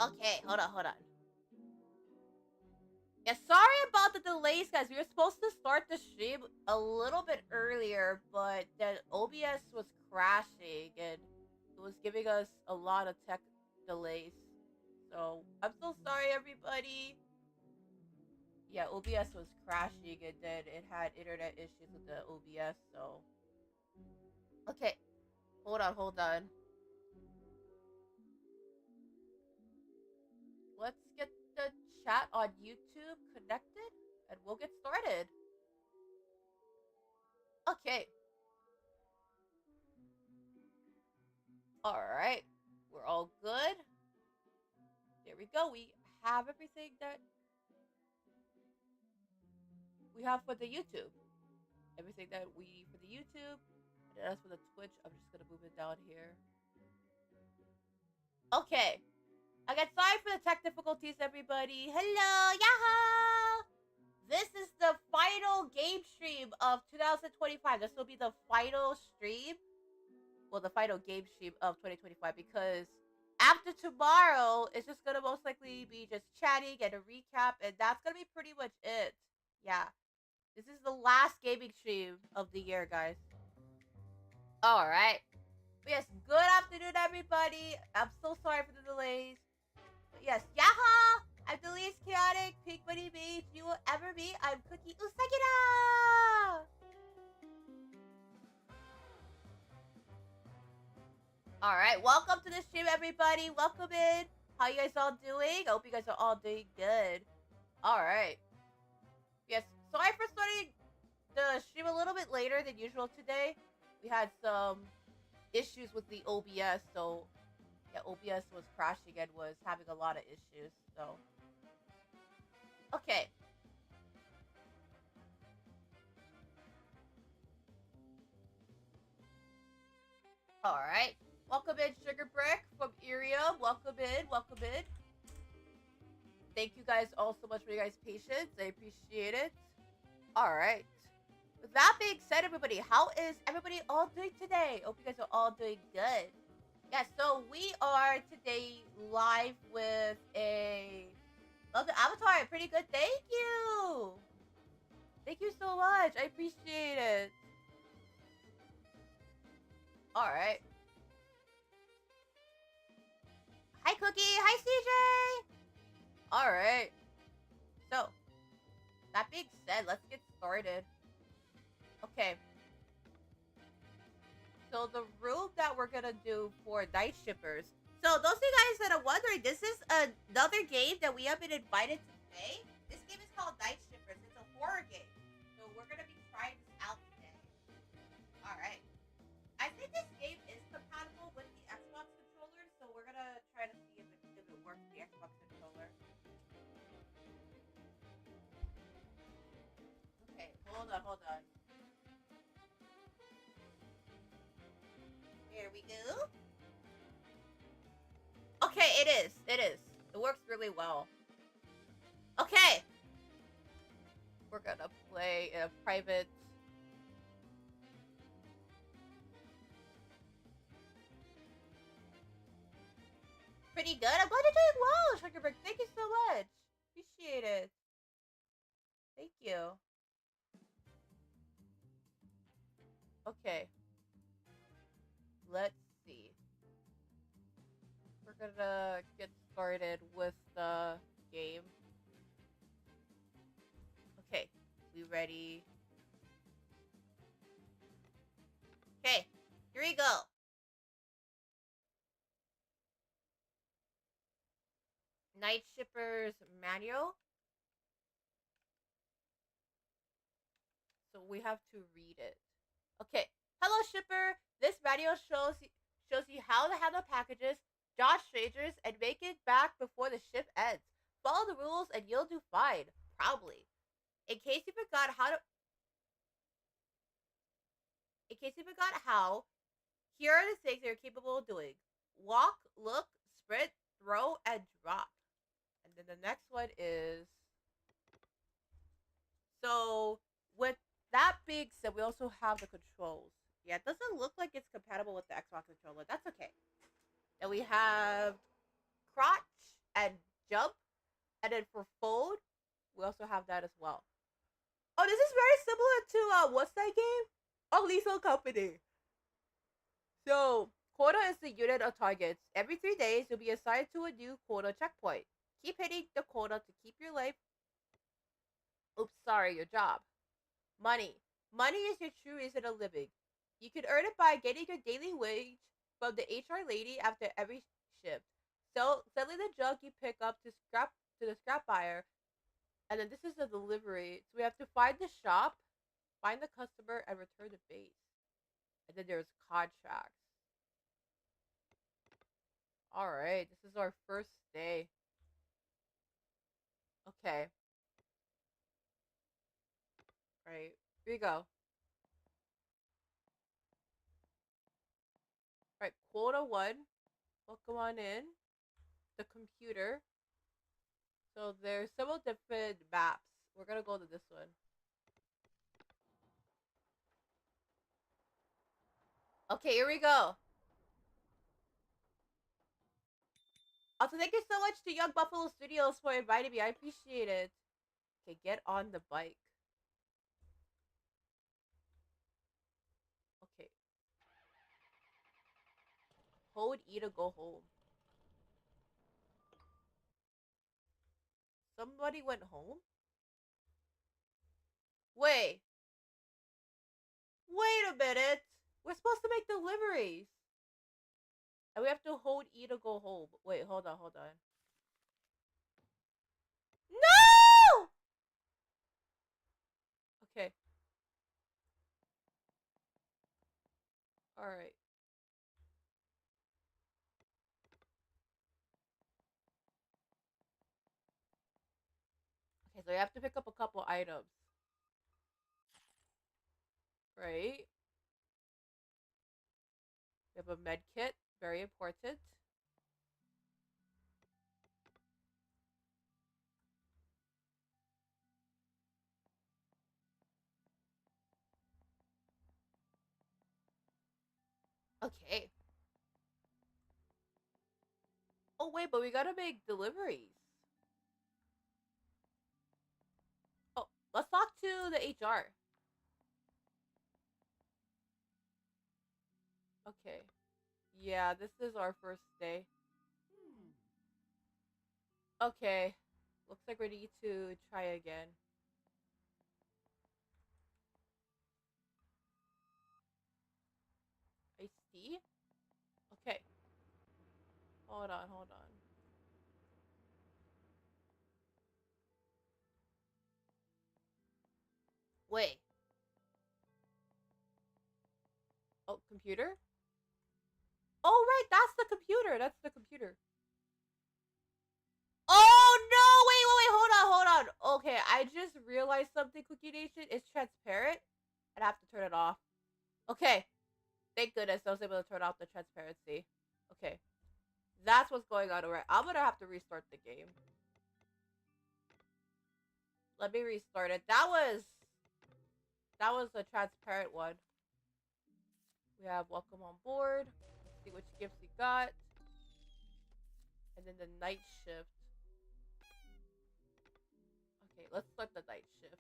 Okay, hold on. Yeah, sorry about the delays, guys. We were supposed to start the stream a little bit earlier, but the OBS was crashing and it was giving us a lot of tech delays. So I'm so sorry, everybody. Yeah, OBS was crashing and then it had internet issues with the OBS. So okay, hold on. Let's get the chat on YouTube connected and we'll get started. Okay. All right. We're all good. There we go. We have everything that we have for the YouTube. Everything that we need for the YouTube. And then as for the Twitch, I'm just going to move it down here. Okay. Again, sorry for the tech difficulties, everybody. Hello. Yaha! This is the final game stream of 2025. This will be the final stream. Well, the final game stream of 2025 because after tomorrow, it's just gonna most likely be just chatting and a recap, and that's gonna be pretty much it. Yeah, this is the last gaming stream of the year, guys. All right. But yes, good afternoon, everybody. I'm so sorry for the delays. But yes, yaha! I'm the least chaotic pink bunny mage you will ever be. I'm Cooky Usagida! All right, welcome to the stream, everybody. Welcome in. How you guys all doing? I hope you guys are all doing good. All right. Yes, sorry for starting the stream a little bit later than usual today. We had some issues with the OBS, so yeah, OBS was crashing and was having a lot of issues. So, okay. All right. Welcome in, Sugar Brick from Irium. Welcome in. Thank you guys all so much for your guys' patience. I appreciate it. All right. With that being said, everybody, how is everybody all doing today? Hope you guys are all doing good. Yeah, so we are today live with another avatar. Pretty good. Thank you. Thank you so much. I appreciate it. All right. Hi, Cookie. Hi, CJ. All right. So, that being said, let's get started. Okay. So the room that we're gonna do for Night Shippers. So those of you guys that are wondering, this is another game that we have been invited to play. This game is called Night Shippers. It's a horror game. So we're gonna be trying this out today. Alright. I think this game is compatible with the Xbox controller, so we're gonna try to see if it works with the Xbox controller. Okay, hold on. Here we go. Okay, it is. It works really well. Okay. We're gonna play in a private. Pretty good. I'm glad you're doing well, Sugarbrick. Thank you so much. Appreciate it. Thank you. Okay. Let's see. We're gonna get started with the game. Okay. We ready? Okay. Here we go. Night Shippers manual. So we have to read it. Okay. Hello, Shipper. This manual shows you how to handle packages, dodge strangers, and make it back before the shift ends. Follow the rules and you'll do fine. Probably. In case you forgot how, here are the things you're capable of doing. Walk, look, sprint, throw, and drop. And then the next one is... So, with that being said, we also have the controls. Yeah, it doesn't look like it's compatible with the Xbox controller. That's okay. And we have crotch, and jump. And then for fold, we also have that as well. Oh, this is very similar to what's that game? Oh, Lethal Company. So quota is the unit of targets. Every 3 days, you'll be assigned to a new quota checkpoint. Keep hitting the quota to keep your life. Oops, sorry, your job. Money. Money is your true reason of living. You can earn it by getting your daily wage from the HR lady after every shift. So selling the junk you pick up to the scrap buyer, and then this is a delivery. So we have to find the shop, find the customer, and return the base. And then there's contracts. All right, this is our first day. Okay. All right, here we go. All right, quota one. Welcome on in. The computer. So there's several different maps. We're gonna go to this one. Okay, here we go. Also, thank you so much to Young Buffalo Studios for inviting me. I appreciate it. Okay, get on the bike. Okay. Hold E to go home. Somebody went home? Wait. Wait a minute. We're supposed to make deliveries. And we have to hold E to go home. Wait, hold on, hold on. No! Okay. Alright. Okay, so we have to pick up a couple items. Right? We have a med kit. Very important. Okay. Oh, wait, but we gotta make deliveries. Oh, let's talk to the HR. Okay. Yeah, this is our first day. Okay. Looks like we need to try again. Iced tea? Okay. Hold on, hold on. Wait. Oh, computer? Oh, right, that's the computer. That's the computer. Oh, no! Wait, hold on. Okay, I just realized something, Cookie Nation. It's transparent. I'd have to turn it off. Okay. Thank goodness I was able to turn off the transparency. Okay. That's what's going on. Alright, I'm gonna have to restart the game. Let me restart it. That was a transparent one. We have welcome on board. Let's see which gifts we got. And then the night shift. Okay, let's start the night shift.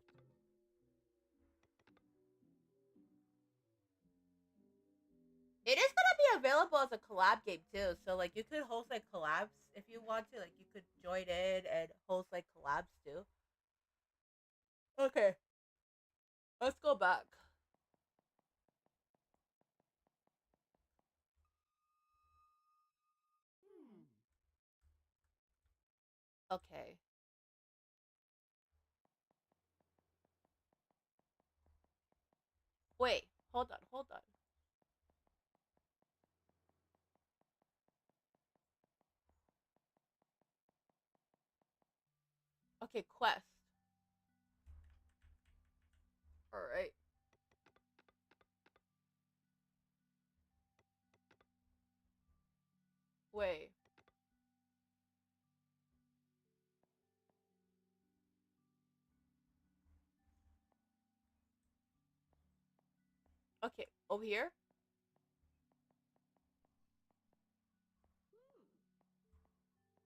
It is gonna be available as a collab game too. So like you could host like collabs if you want to. Like you could join in and host like collabs too. Okay. Let's go back. Okay. Wait, hold on, hold on. Okay, quest. Alright. Wait. Okay, over here?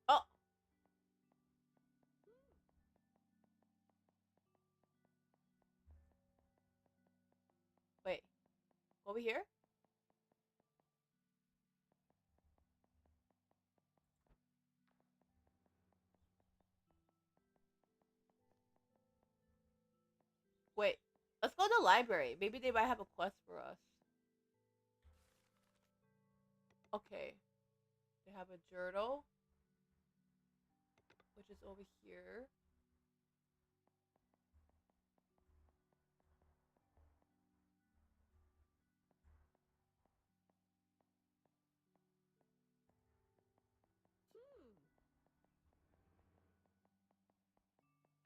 Oh, Over here? Wait. Let's go to the library. Maybe they might have a quest for us. Okay. They have a journal, which is over here.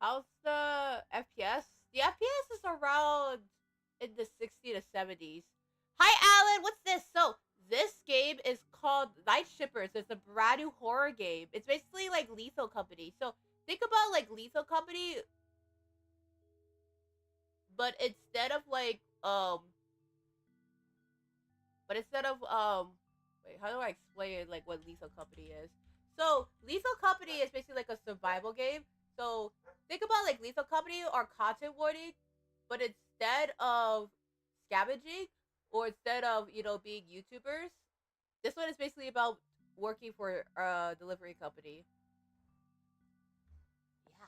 How's the FPS? The FPS is around in the 60 to 70s. Hi, Alan. What's this? So, this game is called Night Shippers. It's a brand new horror game. It's basically like Lethal Company. So, think about like Lethal Company, but instead of like, wait, how do I explain like what Lethal Company is? So Lethal Company is basically like a survival game. So think about like Lethal Company or content warning, but instead of scavenging or instead of being YouTubers, this one is basically about working for a delivery company. Yeah.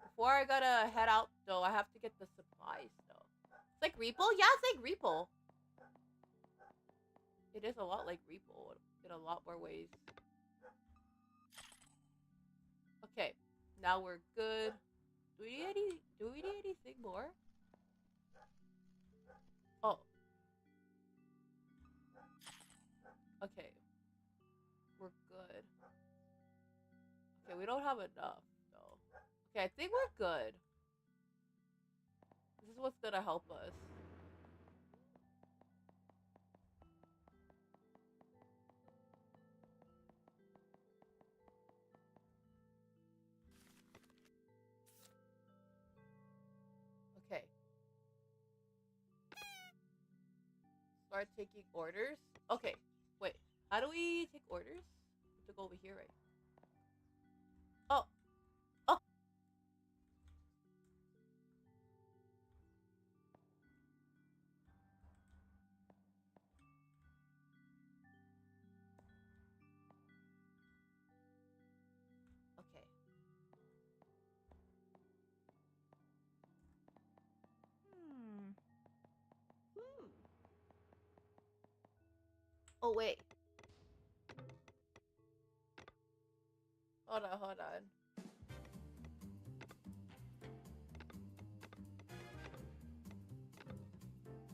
Before I gotta head out though, I have to get the supplies though. It's like Repo? Yeah, it's like Repo. It is a lot like Repo in a lot more ways. Okay, now we're good. Do we need anything more? Oh. Okay. We're good. Okay, we don't have enough though. Okay, I think we're good. This is what's gonna help us. Okay. Start taking orders. Okay. Wait. How do we take orders? We have to go over here, right? Oh. Oh. Okay. Oh wait. Hold on, hold on.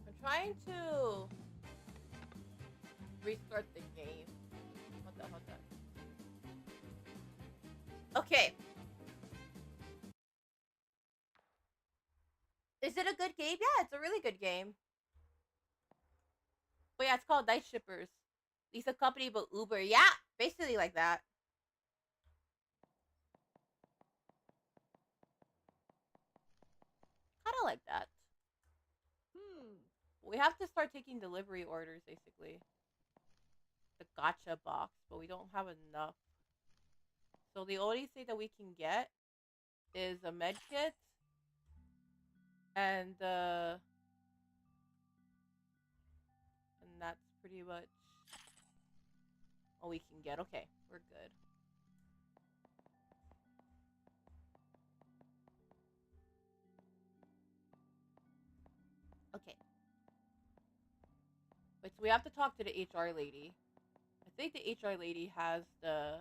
I'm trying to restart the game. Hold on, hold on. Okay. Is it a good game? Yeah, it's a really good game. But yeah, it's called Night Shippers. Lisa Company, but Uber. Yeah, basically like that. Kind of like that. We have to start taking delivery orders, basically. The gotcha box, but we don't have enough. So the only thing that we can get is a med kit and that's pretty much all we can get. Okay, we're good. Okay. Wait, so we have to talk to the HR lady. I think the HR lady has the...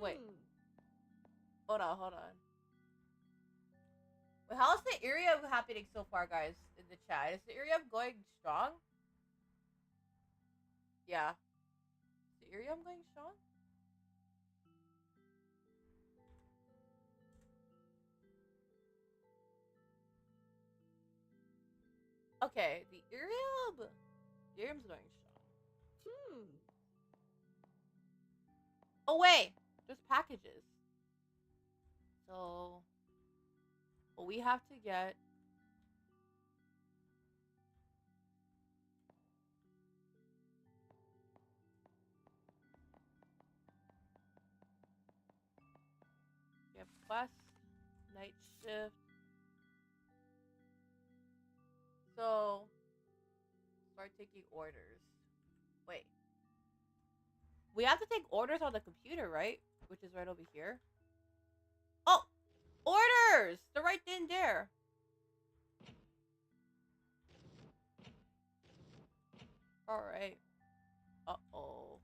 Wait. Hold on, hold on. Wait, how's the area happening so far, guys, in the chat? Is the area going strong? Yeah. Is the area going strong? Okay, the Ethereum's going strong. Oh wait, there's packages. So, what we have to get quest. Night shift. So, start taking orders. Wait. We have to take orders on the computer, right? Which is right over here. Oh! Orders! They're right in there. Alright. Uh-oh.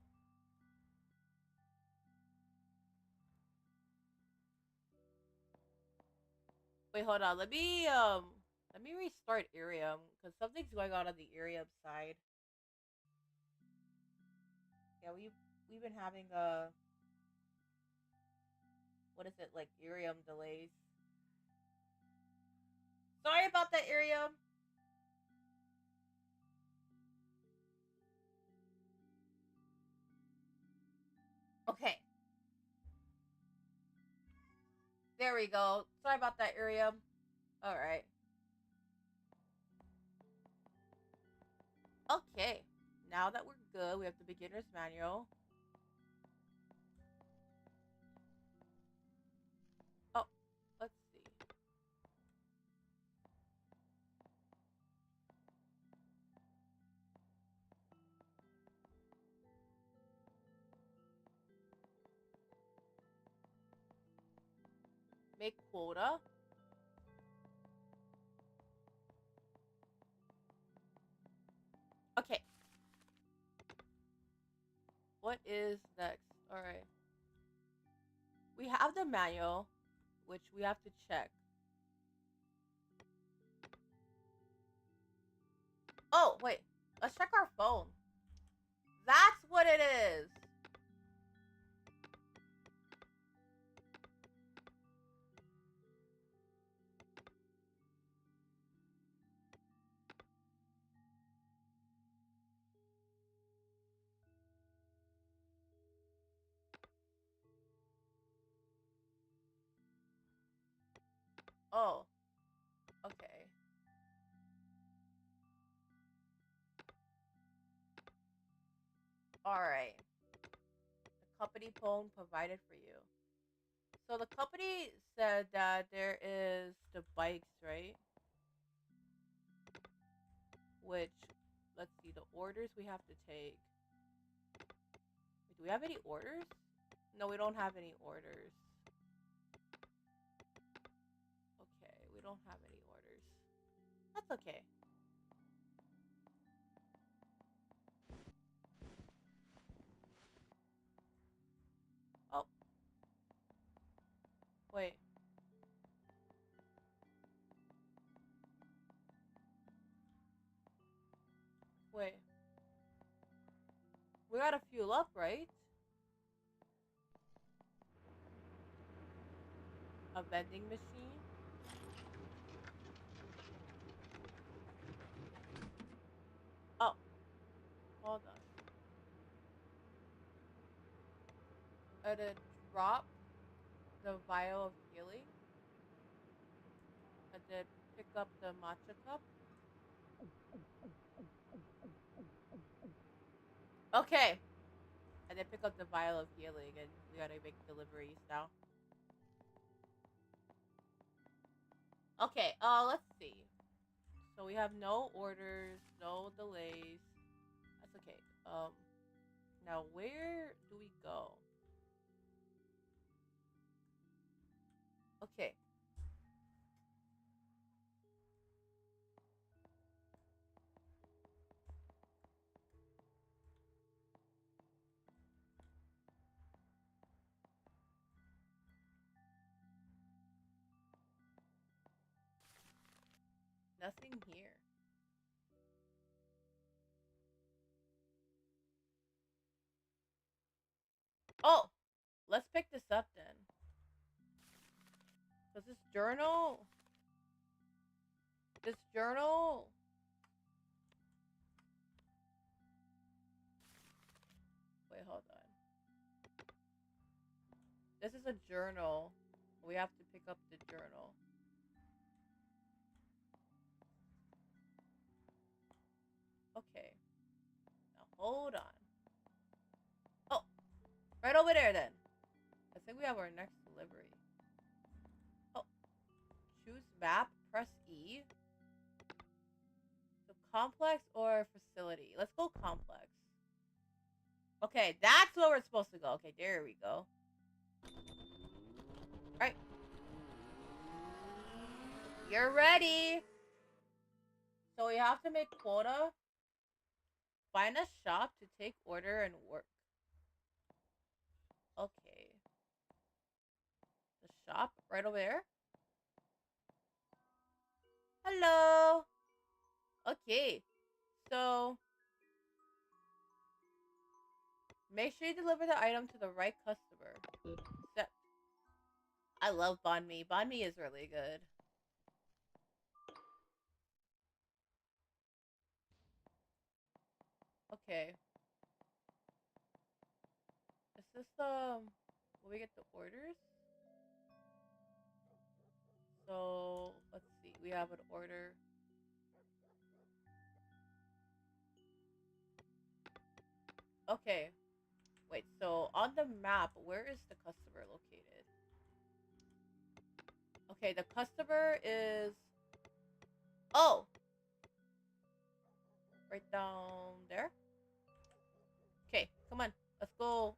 Wait, hold on. Let me restart Irium, because something's going on the Irium side. Yeah, we've been having what is it, like Irium delays. Sorry about that, Irium. Okay. There we go. Sorry about that, Irium. Alright. Okay. Now that we're good, we have the beginner's manual. Oh, let's see. Make quota. Okay. What is next? Alright. We have the manual, which we have to check. Oh, wait. Let's check our phone. That's what it is. Oh. Okay. Alright. The company phone provided for you. So the company said that there is the bikes, right? Which, let's see, the orders we have to take. Wait, do we have any orders? No, we don't have any orders. Okay, we don't have any orders. That's okay. Oh. Wait. Wait. We gotta fuel up, right? A vending machine? Oh. Hold on. And then drop the vial of healing. And then pick up the matcha cup. Okay. And then pick up the vial of healing, and we gotta make deliveries now. Okay, let's see. So we have no orders, no delays. That's okay. Now where do we go? Okay. Nothing here. Oh, let's pick this up then. Does this journal? This journal? Wait, hold on. This is a journal. We have to pick up the journal. Okay. Now hold on. Oh, right over there then. I think we have our next delivery. Oh, map, press E. So complex or facility? Let's go complex. Okay, that's where we're supposed to go. Okay, there we go. Alright. You're ready. So we have to make quota. Find a shop to take order and work. Okay. The shop right over there. Hello. Okay. So make sure you deliver the item to the right customer. Accept. I love banh mi. Banh mi is really good. Okay. Is this will we get the orders? So let's see. We have an order. Okay. Wait, so on the map, where is the customer located? Okay, the customer is... Oh! Right down there? Okay, come on. Let's go.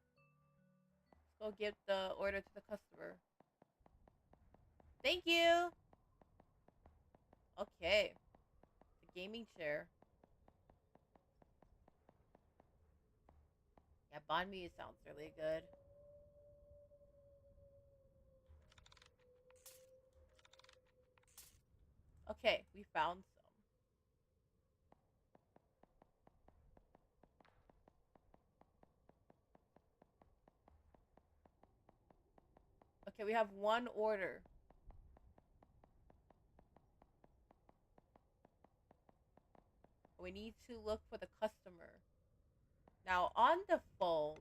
Let's go give the order to the customer. Thank you! Okay. The gaming chair. Yeah, banh mi sounds really good. Okay, we found some. Okay, we have one order. We need to look for the customer. Now, on the phone,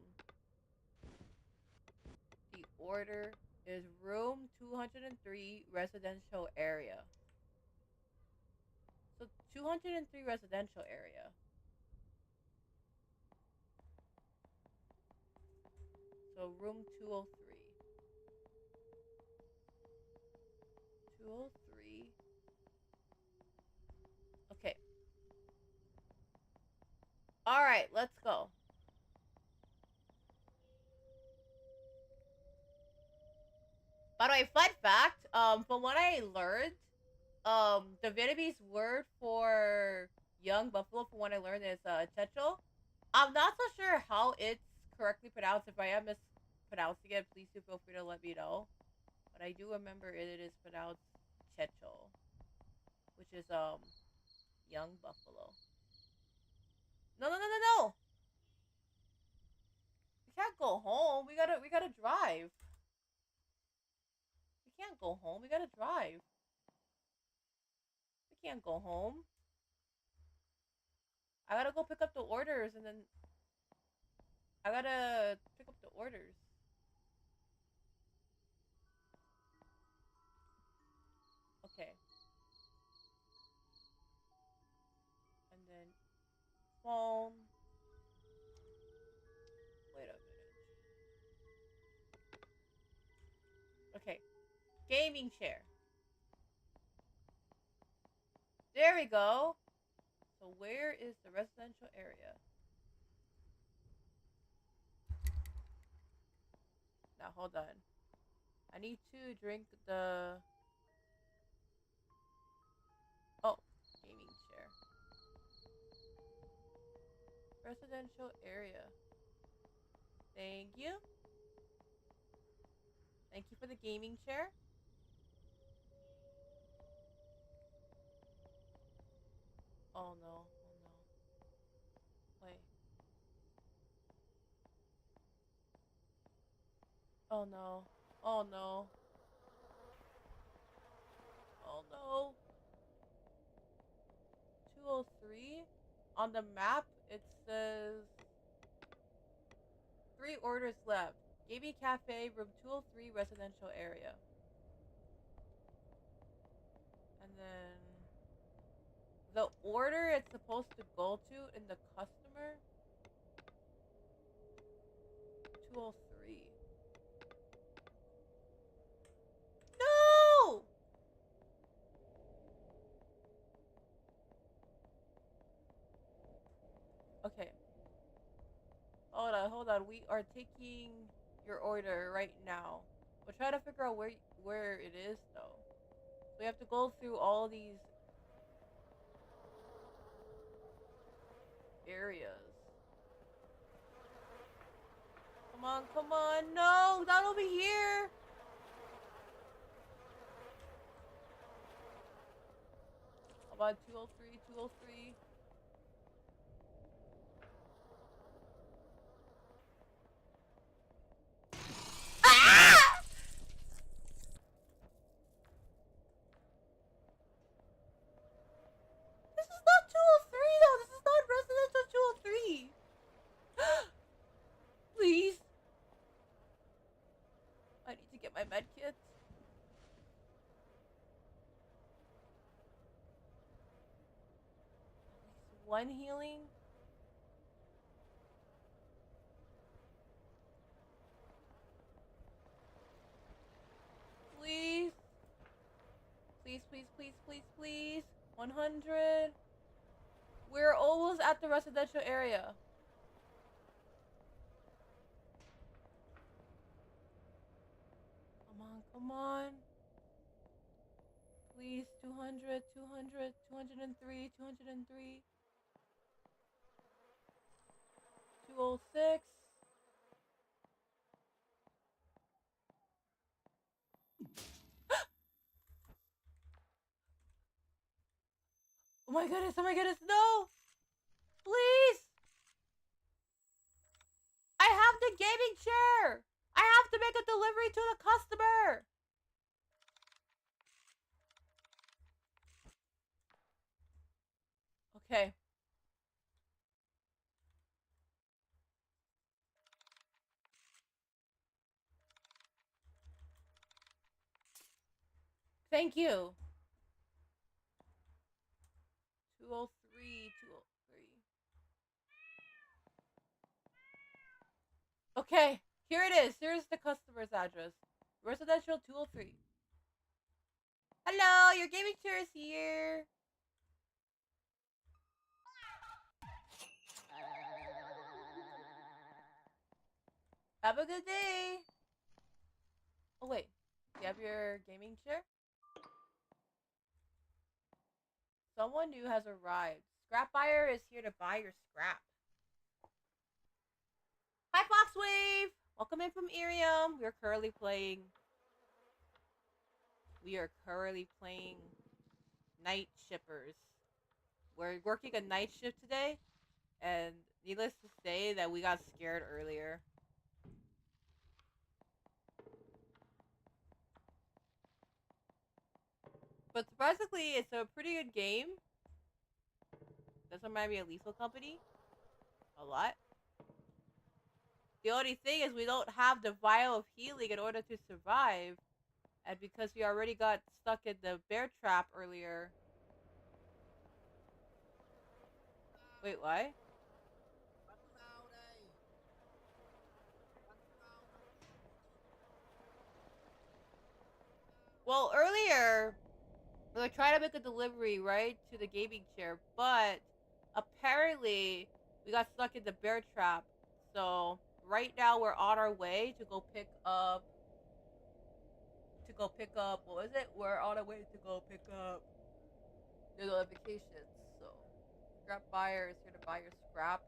the order is room 203 residential area. So 203 residential area. So room 203. 203. Okay. Alright, let's go. By the way, fun fact, from what I learned, the Vietnamese word for young buffalo, from what I learned, is checho. I'm not so sure how it's correctly pronounced. If I am mispronouncing it, please do feel free to let me know. But I do remember it is pronounced checho, which is young buffalo. No, no, no, no, no. We can't go home. We gotta drive. We can't go home. We gotta drive. We can't go home. I gotta go pick up the orders and then I gotta pick up the orders. Okay. And then phone. Wait a minute. Okay. Gaming chair. There we go. So where is the residential area? Now hold on. I need to drink the... Oh, gaming chair. Residential area. Thank you. Thank you for the gaming chair. Oh no. Oh no. Wait. Oh no. Oh no. Oh no. 203? On the map, it says 3 orders left. Gaby Cafe, room 203, residential area. And then the order it's supposed to go to in the customer, 203. No! hold on. We are taking your order right now. We're trying to figure out where it is though. So we have to go through all these areas. Come on, come on. No, not over here. How about 203, 203? Ah! This is not 203 though. This is not residential 203. Please. I need to get my med kit. At least one healing. Please. Please, please, please, please, please. 100. We're almost at the residential area. Come on, come on. Please, 200, 200, 203, 203. 206. Oh my goodness, no! Please! I have the gaming chair! I have to make a delivery to the customer! Okay. Thank you. 203, 203. Okay, here it is. Here's the customer's address. Residential 203. Hello, your gaming chair is here. Have a good day. Oh wait, you have your gaming chair? Someone new has arrived. Scrap buyer is here to buy your scrap. Hi, Foxwave! Welcome in from Irium. We are currently playing Night Shippers. We're working a night shift today, and needless to say that we got scared earlier. But surprisingly, it's a pretty good game. Does remind me of Lethal Company a lot. The only thing is we don't have the vial of healing in order to survive. And because we already got stuck in the bear trap earlier. Wait, why? Well, earlier, we were trying to make a delivery, right, to the gaming chair, but apparently we got stuck in the bear trap. So right now we're on our way to go pick up. What was it? We're on our way to go pick up the notifications. So scrap buyer is here to buy your scrap.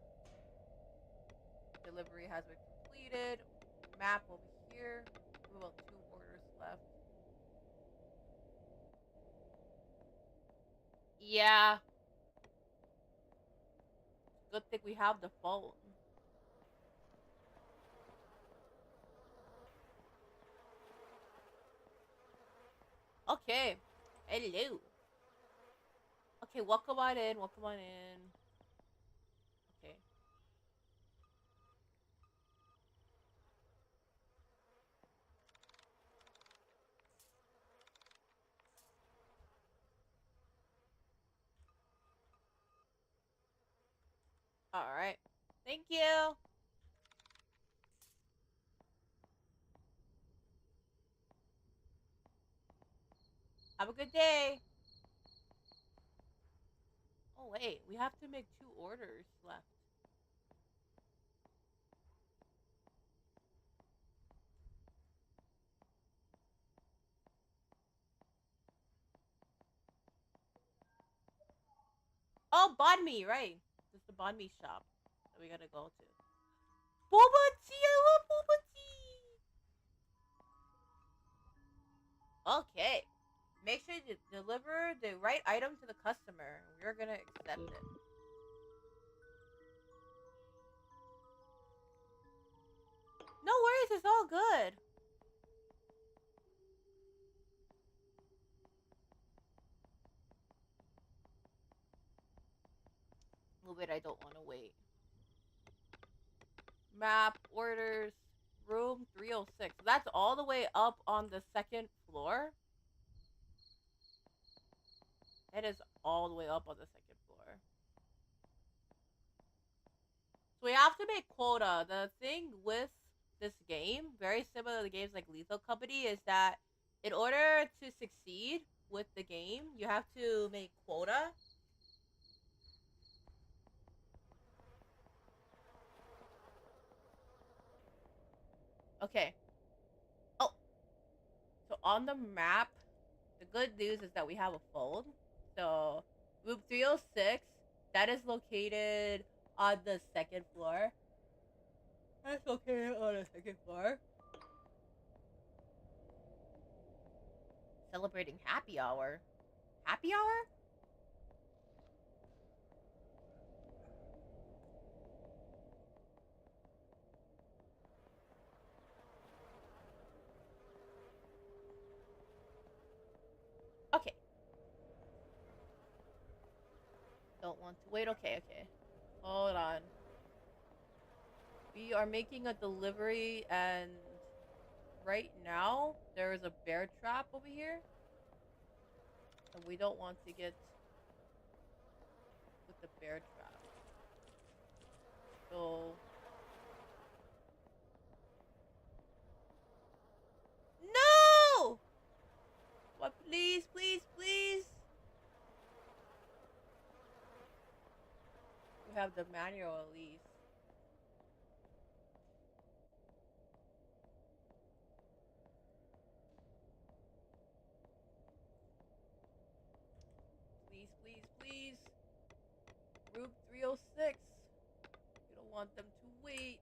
Delivery has been completed. Map over here. We have 2 orders left. Yeah. Good thing we have the phone. Okay. Hello. Okay, welcome on in. Welcome on in. Okay. Alright. Thank you. Have a good day. Oh, wait. We have to make 2 orders left. Oh, banh mi, right. This is the banh mi shop that we gotta go to. Boba tea! I love boba tea! Okay. Make sure you deliver the right item to the customer. We're gonna accept it. No worries, it's all good. Oh, wait, I don't want to wait. Map, orders, room 306. That's all the way up on the second floor. It is all the way up on the second floor. So we have to make quota. The thing with this game, very similar to games like Lethal Company, is that in order to succeed with the game, you have to make quota. Okay. Oh. So on the map, the good news is that we have a phone. So room 306, that is located on the second floor. That's located on the second floor. Celebrating happy hour. Happy hour? Okay. Don't want to wait. Okay, okay. Hold on. We are making a delivery, and right now there is a bear trap over here, and we don't want to get with the bear trap. So no! What? Please, please, please. We have the manual at least. Please, please, please. Room 306. We don't want them to wait.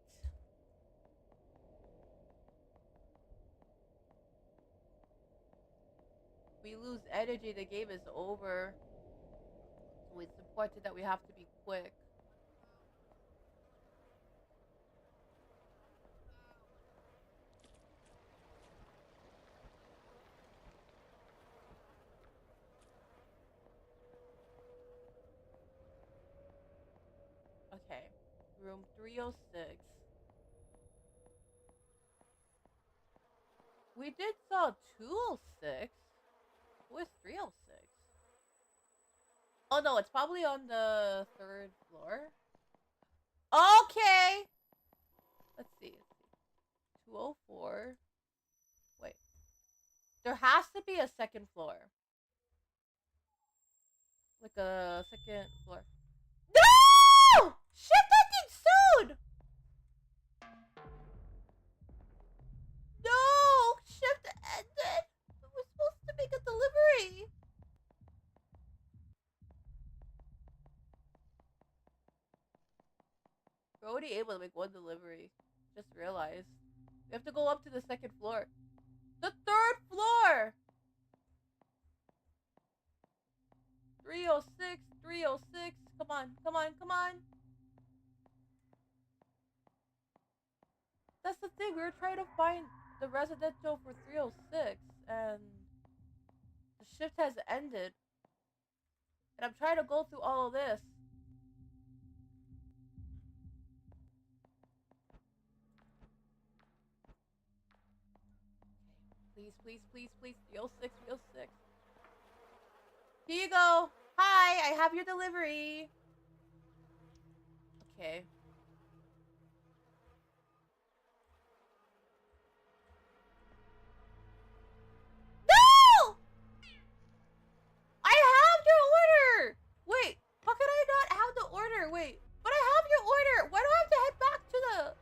We lose energy, the game is over. So it's important that we have to be quick. Okay. Room 306. We did saw 206. Where's 306? Oh no, it's probably on the third floor. Okay. Let's see. 204. Wait. There has to be a second floor. Like a second floor. No! Ship that thing soon! No! Shift ended! We were supposed to make a delivery! We're already able to make one delivery. Just realized. We have to go up to the second floor. The third floor! 306, 306. Come on, come on, come on. That's the thing. We were trying to find the residential for 306, and the shift has ended. And I'm trying to go through all of this. Please, please, please, please. 306, 306. Here you go. Hi, I have your delivery. Okay. No! I have your order! Wait, how can I not have the order? Wait, but I have your order! Why do I have to head back to the...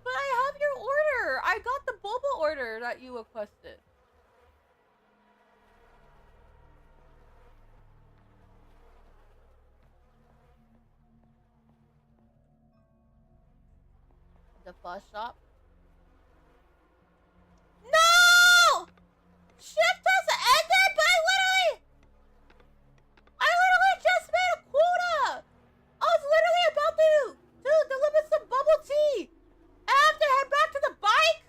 But I have your order! I got the boba order that you requested. Bus stop. No! Shift has ended, but I literally just made a quota. I was literally about to deliver some bubble tea. I have to head back to the bike.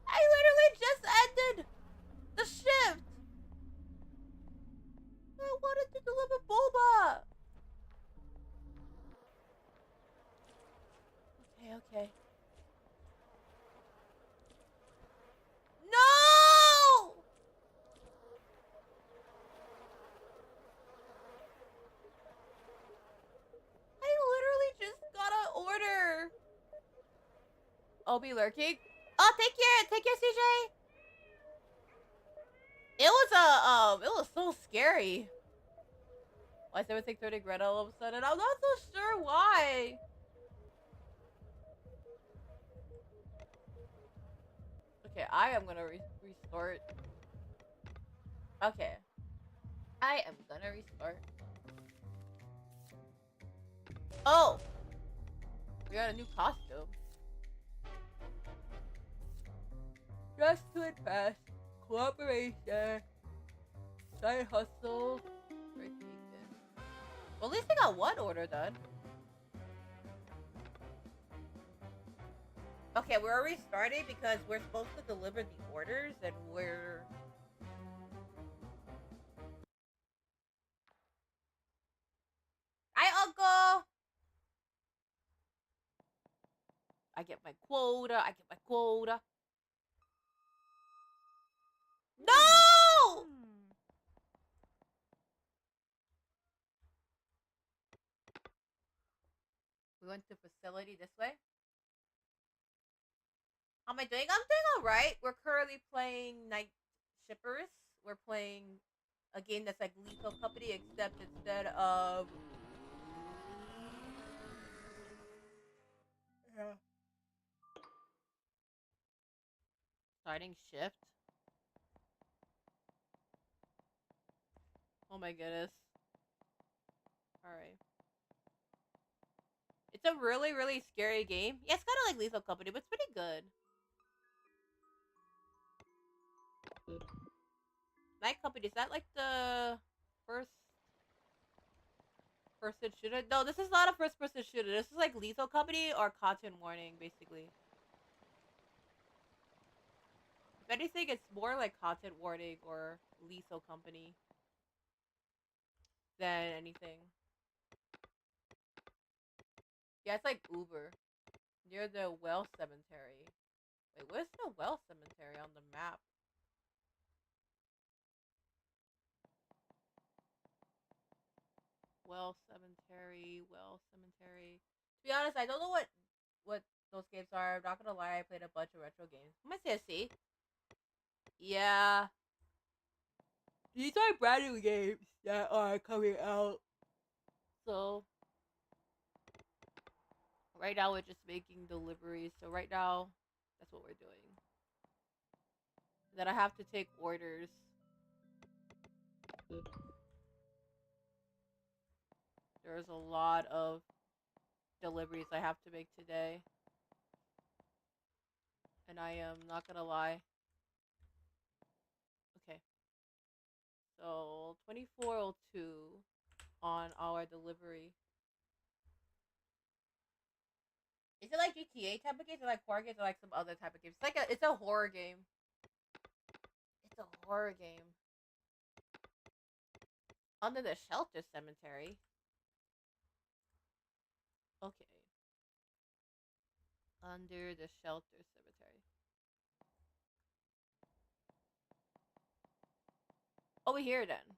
I literally just ended the shift. I wanted to deliver boba. Okay. No! I literally just got an order. I'll be lurking. Oh, take care, CJ. It was so scary. Why is everything turning red all of a sudden? I'm not so sure why. Okay, I am gonna restart. Okay. I am gonna restart. Oh! We got a new costume. Dress to impress. Cooperation. Side hustle. Break even. Well, at least I got one order done. Okay, we're restarting because we're supposed to deliver the orders and we're... Hi, Uncle! I get my quota. No! We went to facility this way. How am I doing? I'm doing alright. We're currently playing Night Shippers. We're playing a game that's like Lethal Company, except instead of... Yeah. Starting shift. Oh my goodness. Alright. It's a really, really scary game. Yeah, it's kind of like Lethal Company, but it's pretty good. Night Company, is that like the first person shooter? No, this is not a first person shooter. This is like Lethal Company or Content Warning, basically. If anything, it's more like Content Warning or Lethal Company than anything. Yeah, it's like Uber. Near the Well Cemetery. Wait, where's the Well Cemetery on the map? Well Cemetery. To be honest, I don't know what those games are. I'm not gonna lie, I played a bunch of retro games. I'm gonna say a C. Yeah. These are brand new games that are coming out. So right now we're just making deliveries. So right now, that's what we're doing. Then I have to take orders. There's a lot of deliveries I have to make today. And I am not gonna lie. Okay. So 2402 on our delivery. Is it like GTA type of games or like horror games or like some other type of games? It's a horror game. It's a horror game. Under the shelter cemetery. Okay. Under the shelter cemetery. Over here then.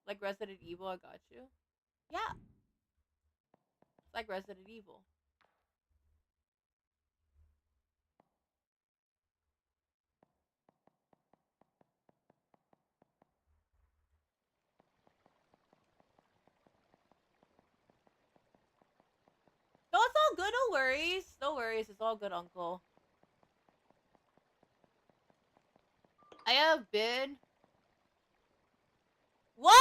Like Resident Evil, I got you. Yeah. It's like Resident Evil. No, it's all good. No worries. No worries. It's all good, Uncle. I have been. What?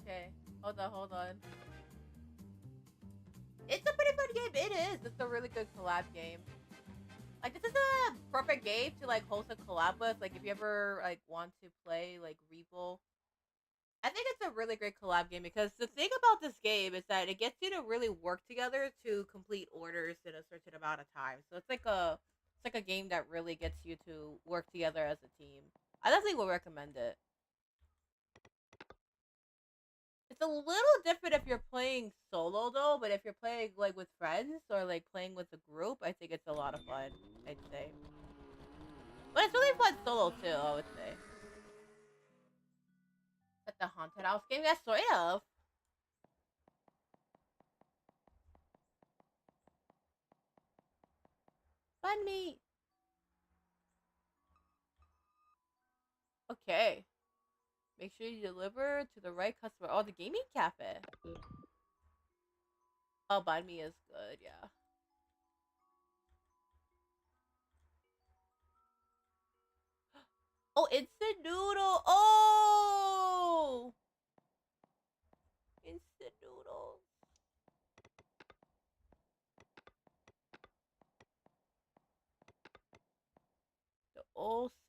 Okay, hold on. It's a pretty fun game. It is. It's a really good collab game. Like, this is a perfect game to like host a collab with. Like, if you ever like want to play like Revo, I think it's a really great collab game because the thing about this game is that it gets you to really work together to complete orders in a certain amount of time. So it's like a game that really gets you to work together as a team. I definitely would recommend it. It's a little different if you're playing solo though, but if you're playing like with friends or like playing with a group, I think it's a lot of fun. I'd say, but it's really fun solo too. I would say. But the haunted house game, yeah, sort of. Fun me. Okay. Make sure you deliver to the right customer. Oh, the gaming cafe. Oh, banh mi is good. Yeah. Oh, instant noodle. Oh, instant noodles. The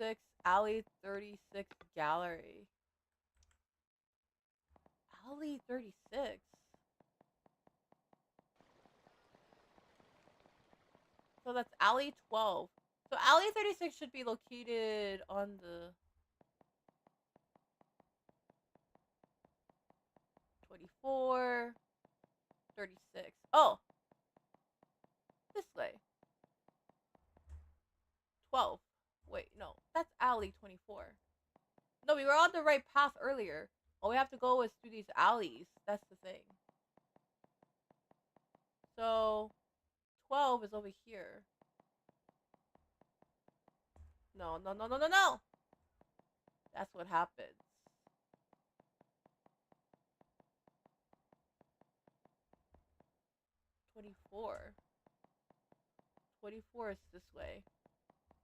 '06 Alley 36 Gallery. Alley 36. So that's Alley 12. So Alley 36 should be located on the 24, 36. Oh, this way. 12. Wait, no. That's Alley 24. No, we were on the right path earlier. All we have to go is through these alleys. That's the thing. So 12 is over here. No, no, no, no, no, no. That's what happens. 24. 24 is this way.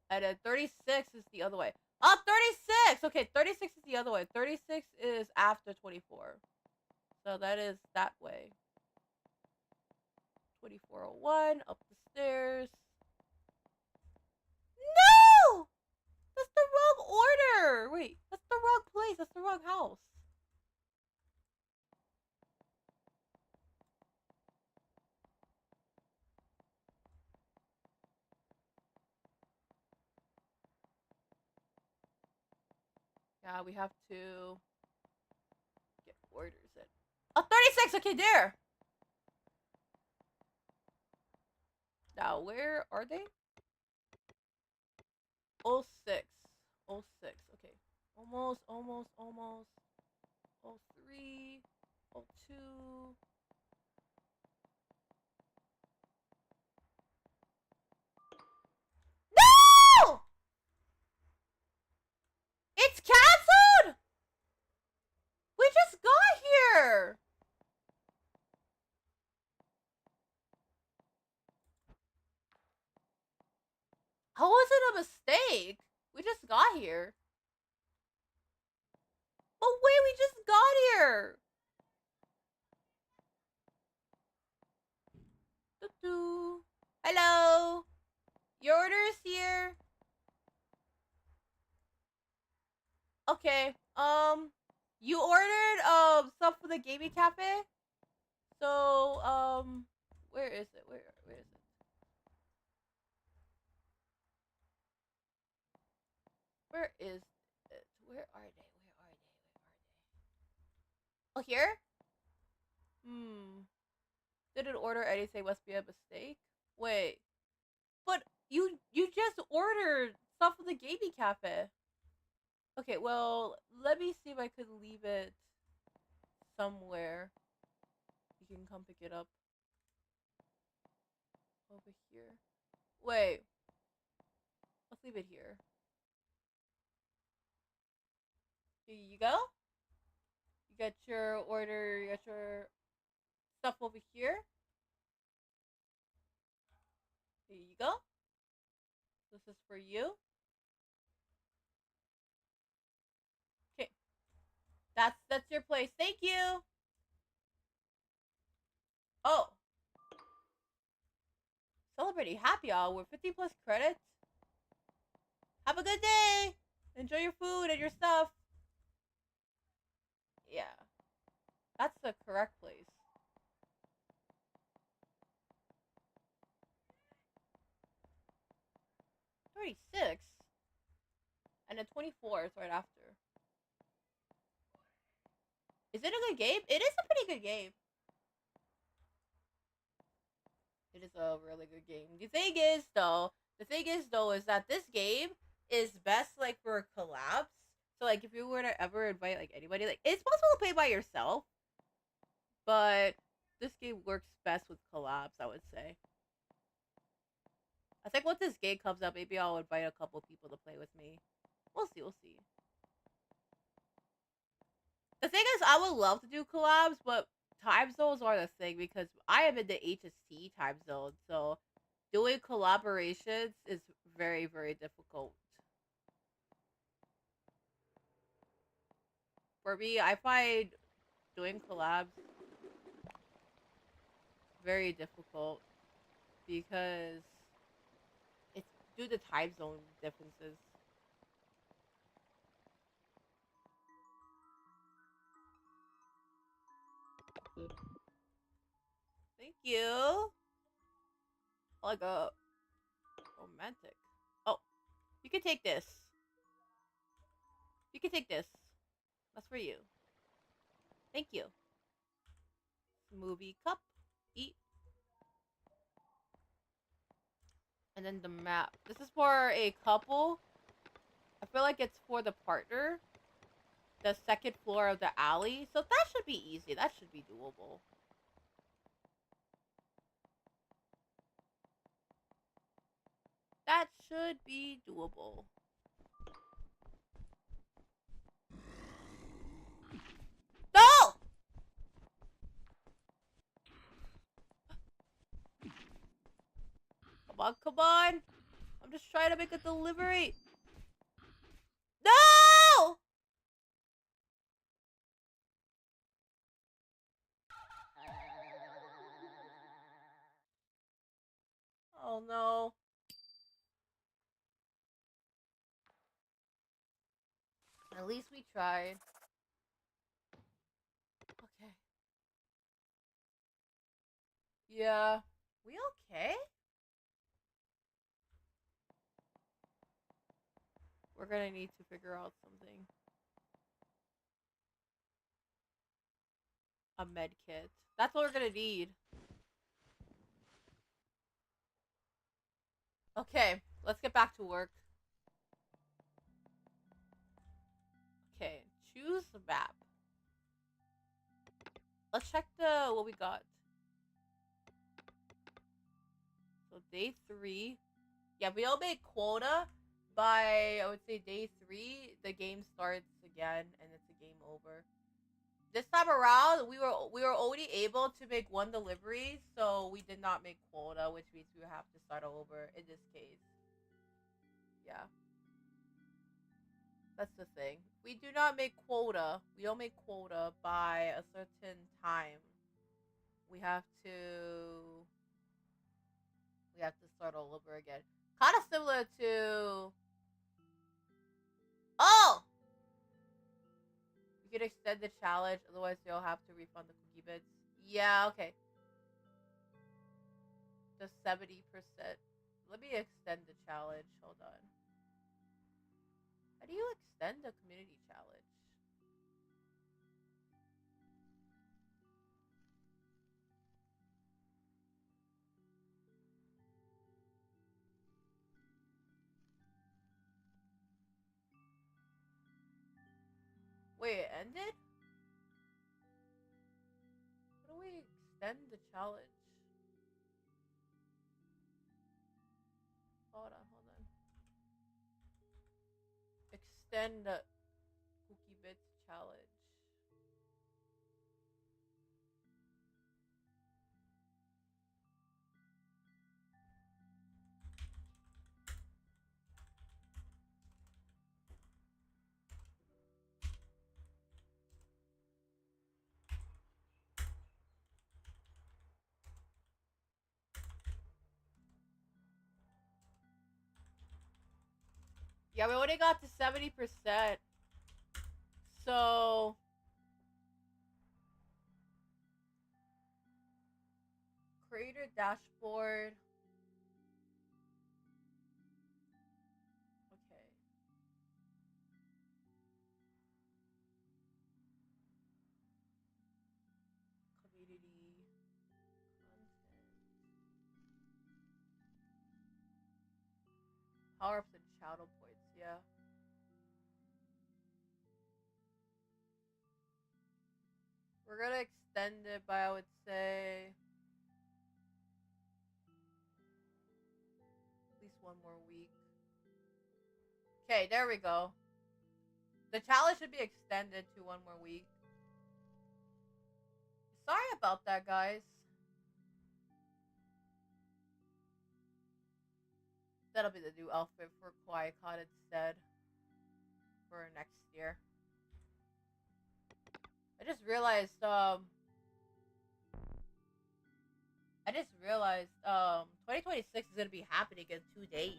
And then 36 is the other way. Oh, 36! Okay, 36 is the other way. 36 is after 24. So that is that way. 2401, up the stairs. No! That's the wrong order! Wait, that's the wrong place. That's the wrong house. Yeah, we have to get orders in. Oh, 36! Okay, there! Now, where are they? Oh 06. Oh 06. Okay. Almost, almost, almost. Oh 03. Oh 02. No! It's canceled? We just got here. How was it a mistake? We just got here. But wait, we just got here. Doo-doo. Hello. Your order is here. Okay. You ordered stuff for the gaming cafe. So where is it? Where is it? Where is it? Where are they? Where are they? Where are they? Oh, here? Hmm. Didn't order anything. Must be a mistake. Wait. But you just ordered stuff from the gaming cafe. Okay, well, let me see if I could leave it somewhere. You can come pick it up. Over here. Wait. Let's leave it here. Here you go. You get your order, get your stuff over here. Here you go. This is for you. Okay. That's your place. Thank you. Oh. Celebrating happy hour, 50 plus credits. Have a good day. Enjoy your food and your stuff. Yeah. That's the correct place. 36. And then 24 is right after. Is it a good game? It is a pretty good game. It is a really good game. The thing is though, is that this game is best like for collabs. So like if you were to ever invite like anybody, like it's possible to play by yourself, but this game works best with collabs, I would say. I think once this game comes up, maybe I'll invite a couple people to play with me. We'll see, we'll see. The thing is, I would love to do collabs, but time zones are the thing because I am in the HST time zone, so doing collaborations is very, very difficult. For me, I find doing collabs very difficult because it's due to time zone differences. Thank you. Like a romantic. Oh, you can take this. You can take this. That's for you. Thank you. Smoothie cup. Eat. And then the map. This is for a couple. I feel like it's for the partner. The second floor of the alley. So that should be easy. That should be doable. That should be doable. No! Come on, come on. I'm just trying to make a delivery. No! Oh no. At least we tried. Okay. Yeah. We okay? We're gonna need to figure out something. A med kit. That's what we're gonna need. Okay, let's get back to work. Okay, choose the map. Let's check what we got. So day 3. Yeah, we all make quota by I would say day 3. The game starts again and it's a game over. This time around, we were only able to make one delivery, so we did not make quota, which means we have to start over in this case. Yeah. That's the thing. We do not make quota. We don't make quota by a certain time. We have to start all over again. Kind of similar to oh. You can extend the challenge, otherwise you'll have to refund the cookie bits. Yeah, okay. Just 70%. Let me extend the challenge. Hold on. How do you extend the community challenge? Wait, it ended? How do we extend the challenge? Hold on, hold on. Extend the cookie bits challenge. Yeah, we only got to 70%. So creator dashboard. Okay. Community content. Power ups and shadow points, yeah. We're gonna extend it by, I would say, at least one more week. Okay, there we go. The challenge should be extended to one more week. Sorry about that, guys. That'll be the new outfit for QuietCon instead for next year. I just realized 2026 is gonna be happening in 2 days.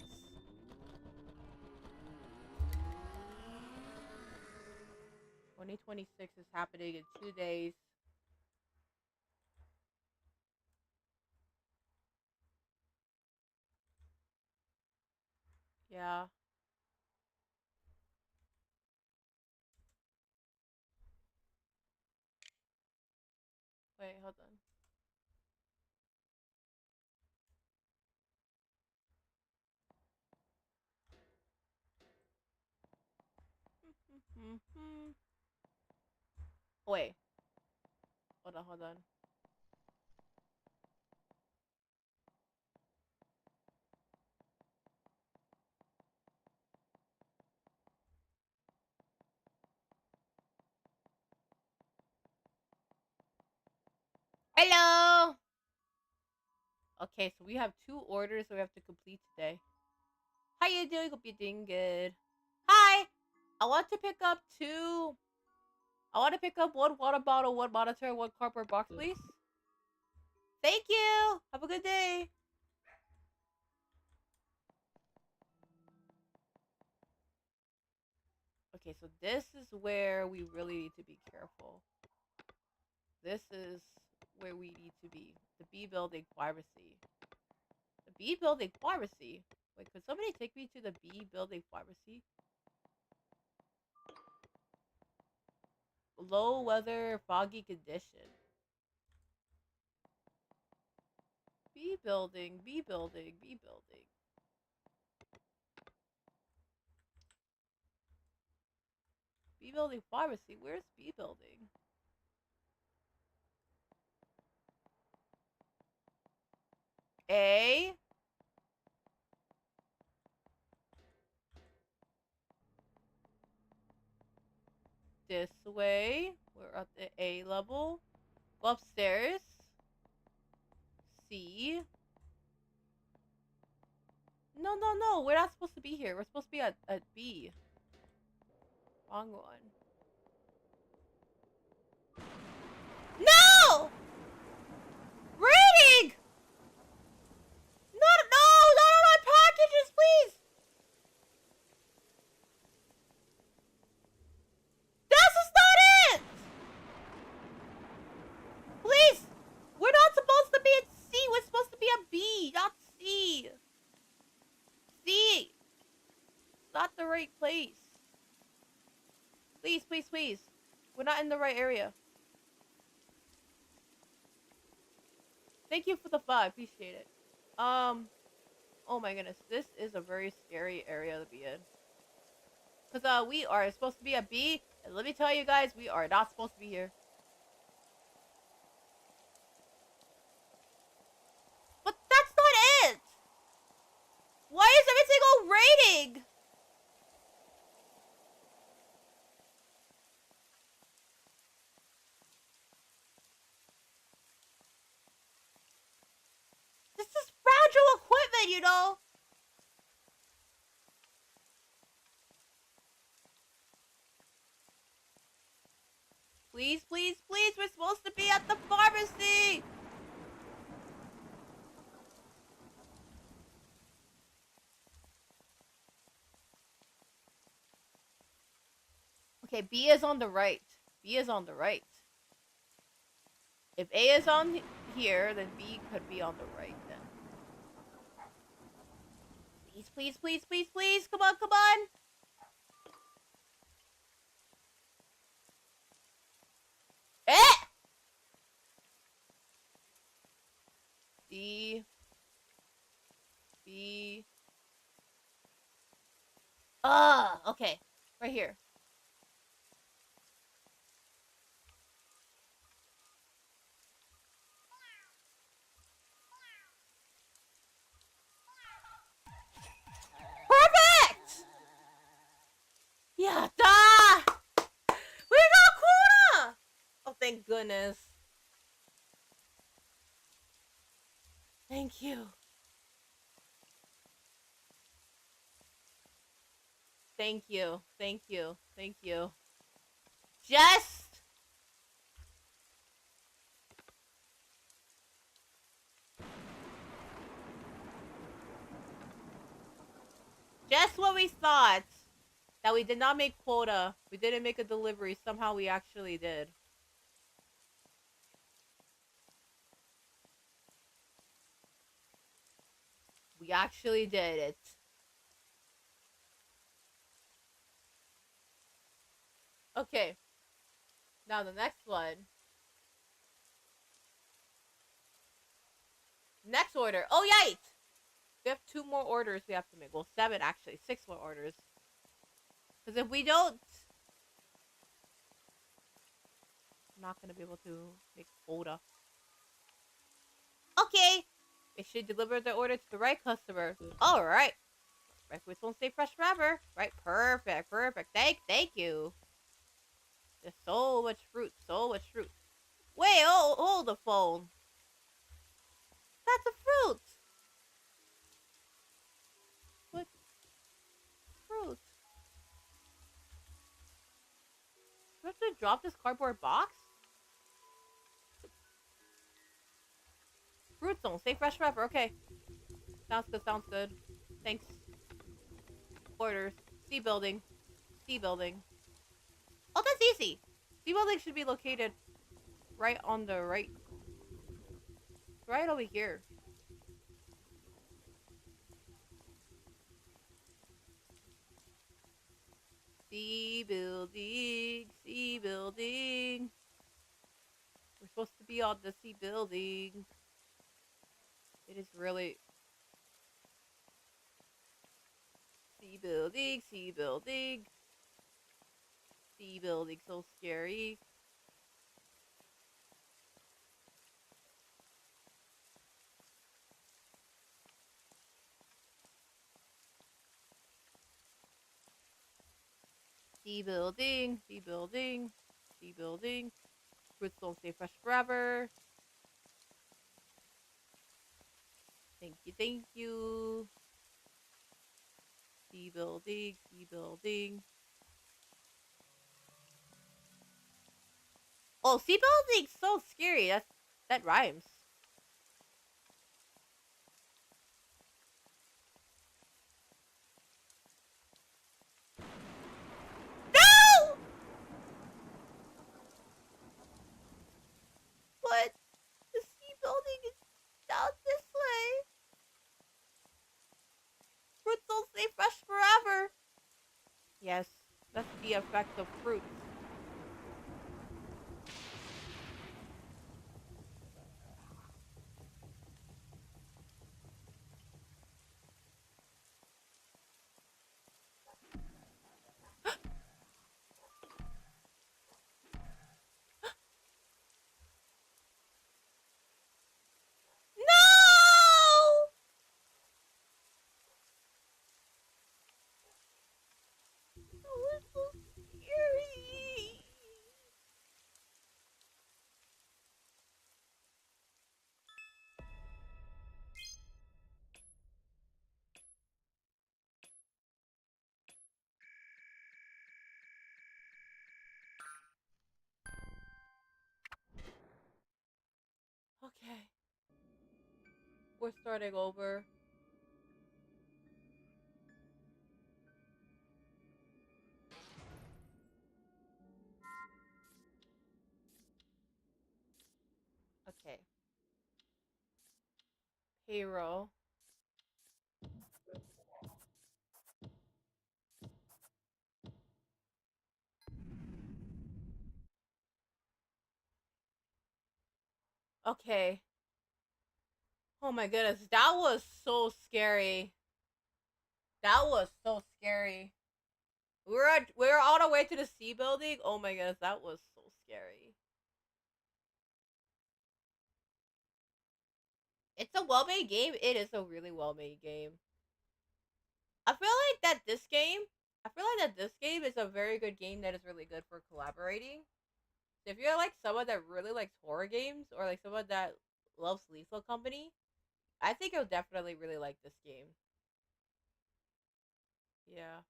2026 is happening in 2 days. Yeah. Wait, hold on. Wait. Hold on. Hello! Okay, so we have 2 orders that we have to complete today. How you doing? Hope you're doing good. Hi! I want to pick up one water bottle, one monitor, one cardboard box, please. Thank you! Have a good day! Okay, so this is where we really need to be careful. This is where we need to be. The B building pharmacy. The B building pharmacy? Wait, could somebody take me to the B building pharmacy? Low weather, foggy condition. B building, B building, B building. B building pharmacy. Where's B building? A. This way. We're at the A level. Go upstairs. C. No, no, no. We're not supposed to be here. We're supposed to be at B. Wrong one. No! Reading! No, no, not on my packages, please! This is not it! Please! We're not supposed to be at C. We're supposed to be at B, not C. C! It's not the right place. Please, please, please. We're not in the right area. Thank you for the 5. Appreciate it. Oh my goodness. This is a very scary area to be in. Because, we are supposed to be at B. And let me tell you guys, we are not supposed to be here. But that's not it! Why is everything all rating? This is fragile equipment, you know? Please, please, please, we're supposed to be at the pharmacy! Okay, B is on the right. B is on the right. If A is on here, then B could be on the right then. Please, please, please, please, please. Come on, come on. Eh! D. B. Okay. Right here. Perfect! Yeah, da! We got quota! Oh, thank goodness. Thank you. Thank you. Thank you. Thank you. Just what we thought. That we did not make quota. We didn't make a delivery. Somehow we actually did. We actually did it. Okay. Now the next one. Next order. Oh, yikes! We have 2 more orders we have to make. Well, 7 actually. 6 more orders. Because if we don't... I'm not going to be able to make quota. Okay! It should deliver the order to the right customer. Alright. Records won't stay fresh forever. Right, perfect, perfect. Thank you. There's so much fruit, so much fruit. Wait, hold the phone. That's a fruit. What fruit? Do I have to drop this cardboard box? Fruit zone, stay fresh forever. Okay. Sounds good, sounds good. Thanks. Orders. C building. C building. Oh, that's easy. C building should be located right on the right. Right over here. C building. C building. We're supposed to be on the C building. It is really... C building. C building. C building. So scary. C building. C building. C building. Fruits don't stay fresh forever. Thank you, thank you. C building, C building. Oh, C building's so scary. That rhymes. No! What? The C building is down this way. Fruits don't stay fresh forever. Yes, that's the effect of fruits. No! That was so scary. Okay. We're starting over. Hero. Okay. Oh my goodness, that was so scary. That was so scary. We were on our way to the C building. Oh my goodness, that was so scary. It's a well-made game. It is a really well-made game. I feel like that this game, I feel like that this game is a very good game that is really good for collaborating. So if you're like someone that really likes horror games or like someone that loves Lethal Company, I think you'll definitely really like this game. Yeah.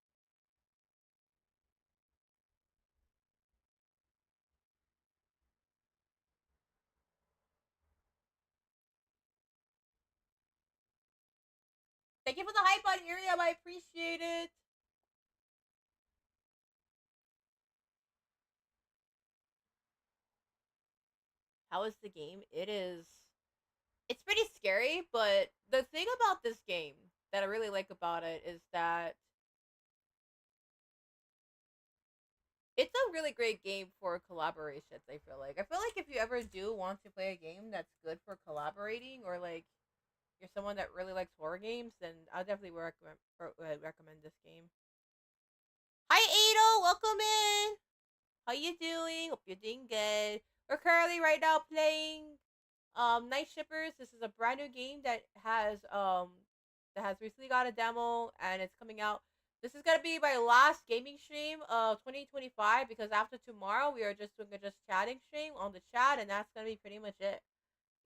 Thank you for the hype on Iriam. I appreciate it. How is the game? It's pretty scary, but the thing about this game that I really like about it is that it's a really great game for collaborations. I feel like if you ever do want to play a game that's good for collaborating, or like you're someone that really likes horror games, then I'll definitely recommend this game. Hi Ado, welcome in. How you doing? Hope you're doing good. We're currently right now playing Night Shippers. This is a brand new game that has recently got a demo and it's coming out. This is gonna be my last gaming stream of 2025 because after tomorrow we are just doing a just chatting stream on the chat and that's gonna be pretty much it.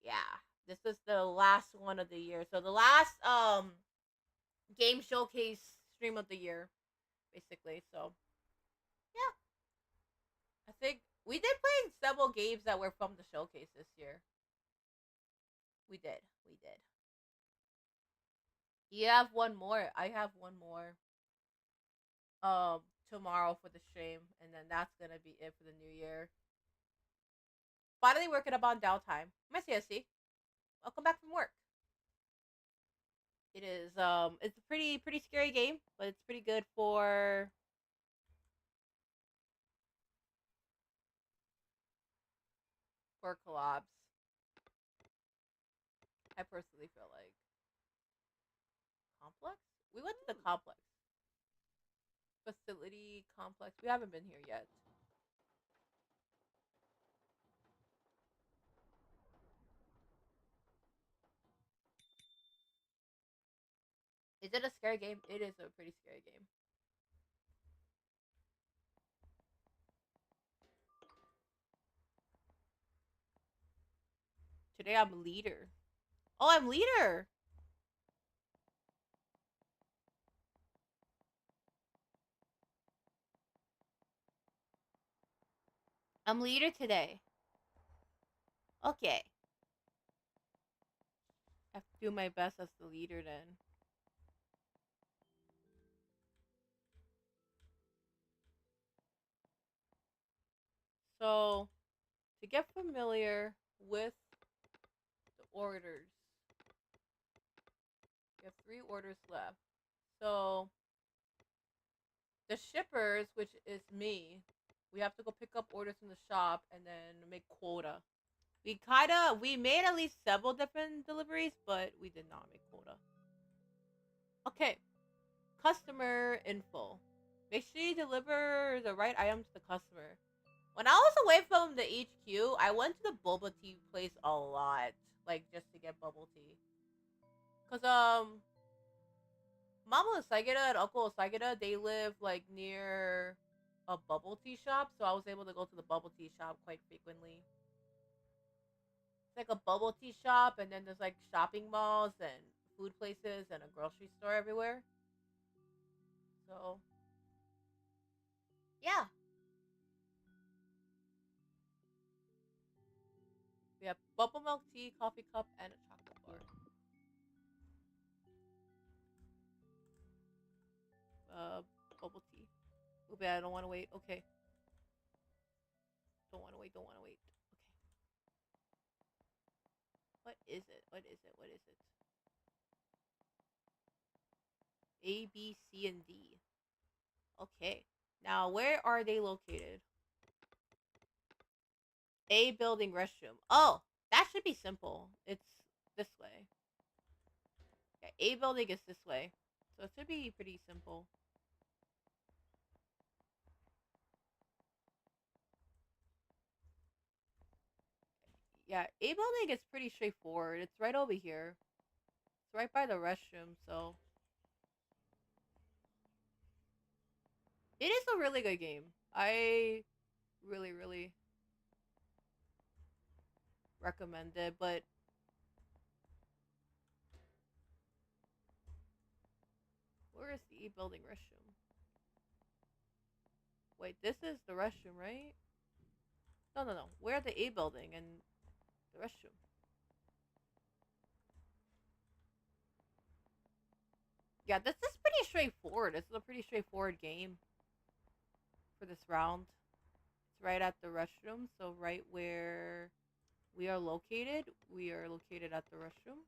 Yeah, this is the last one of the year. So the last game showcase stream of the year, basically. So yeah, I think we did play several games that were from the showcase this year. We did. We did. You have one more. I have one more. Um, tomorrow for the stream, and then that's gonna be it for the new year. Finally working up on downtime. My CSC. Welcome back from work. It is it's a pretty scary game, but it's pretty good for collabs. I personally feel like complex. We went to the complex facility complex. We haven't been here yet. Is it a scary game? It is a pretty scary game. Today I'm leader. Oh, I'm leader. I'm leader today. Okay. I have to do my best as the leader then. So, to get familiar with the orders, we have 3 orders left. So, the shippers, which is me, we have to go pick up orders from the shop and then make quota. We made at least several different deliveries, but we did not make quota. Okay, customer info. Make sure you deliver the right item to the customer. When I was away from the HQ, I went to the bubble tea place a lot, like just to get bubble tea. Cause Mama Usagida and Uncle Usagida, they live like near a bubble tea shop, so I was able to go to the bubble tea shop quite frequently. It's like a bubble tea shop, and then there's like shopping malls and food places and a grocery store everywhere. So yeah, we have bubble milk tea, coffee cup, and a chocolate bar. Uh, Bubble tea. Oh, I don't want to wait. Okay, don't want to wait. Don't want to wait. Okay. What is it? What is it? What is it? A, B, C, and D. Okay. Now, where are they located? A building restroom. Oh, that should be simple. It's this way. Yeah, A building is this way. So it should be pretty simple. Yeah, A building is pretty straightforward. It's right over here. It's right by the restroom, so it is a really good game. I really, really recommend it, but where is the A building restroom? Wait, this is the restroom, right? No, no, no. Where the A building and the restroom? Yeah, this is pretty straightforward. This is a pretty straightforward game for this round. It's right at the restroom, so right where we are located at the restroom.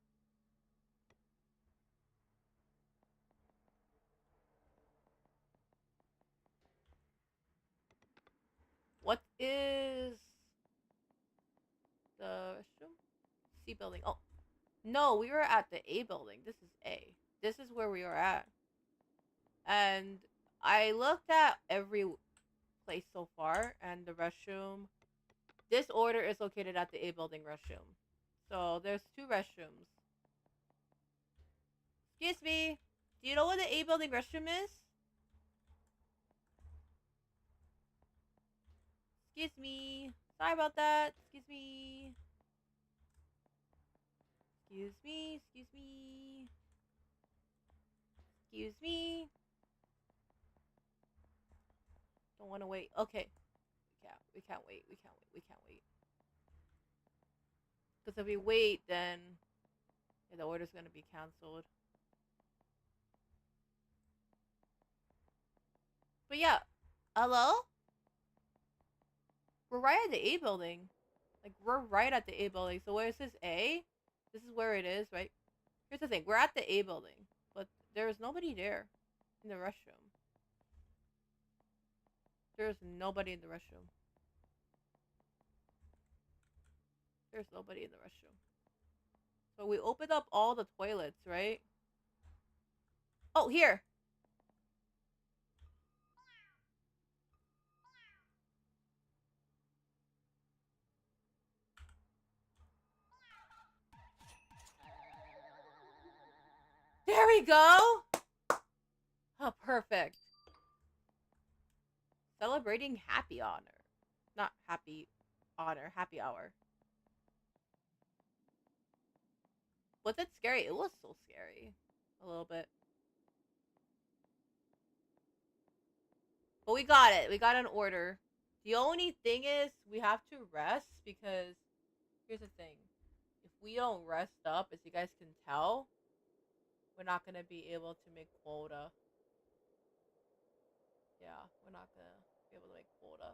What is the restroom? C building. Oh, no, we were at the A building. This is A. This is where we are at. And I looked at every place so far, and the restroom. This order is located at the A building restroom. So there's two restrooms. Excuse me. Do you know what the A building restroom is? Excuse me. Sorry about that. Excuse me. Excuse me. Excuse me. Excuse me. Don't want to wait. Okay. We can't wait. We can't wait. We can't wait. Because if we wait, then yeah, the order's going to be canceled. But yeah. Hello? We're right at the A building. Like, we're right at the A building. So where it says A, this is where it is, right? Here's the thing. We're at the A building. But there's nobody there in the restroom. There's nobody in the restroom. There's nobody in the restroom. So we opened up all the toilets, right? Oh, here. There we go. Oh, perfect. Celebrating happy honor. Not happy honor, happy hour. Was it scary? It was so scary. A little bit. But we got it. We got an order. The only thing is we have to rest because here's the thing. If we don't rest up, as you guys can tell, we're not going to be able to make quota. Yeah, we're not going to be able to make quota.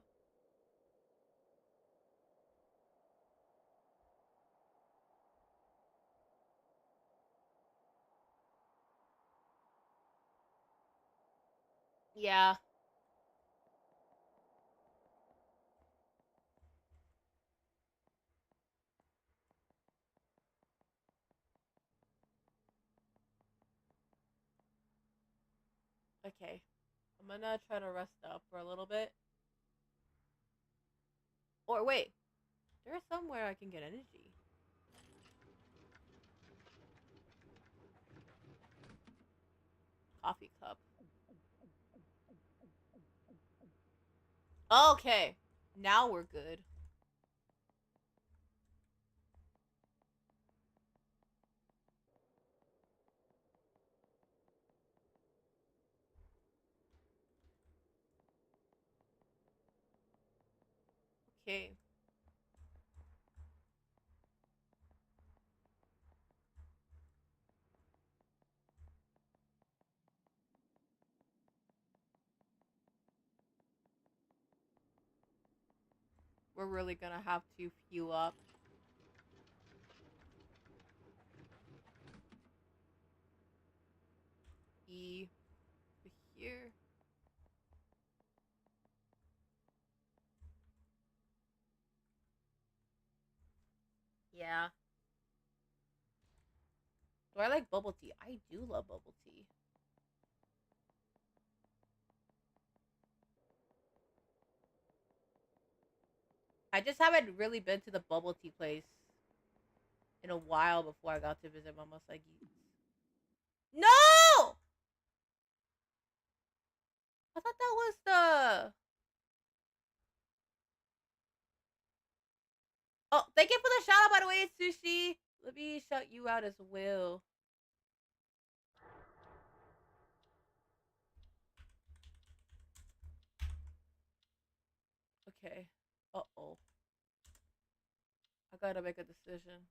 Yeah. Okay. I'm gonna try to rest up for a little bit. Or wait, there's somewhere I can get energy. Coffee cup. Okay. Now we're good. Okay. We're really gonna have to fuel up. E. Yeah. Do I like bubble tea? I do love bubble tea. I just haven't really been to the bubble tea place in a while before I got to visit Mama Sagi's. No! I thought that was the. Oh, thank you for the shout out, by the way, Sushi. Let me shout you out as well. Okay. Uh oh. I gotta make a decision.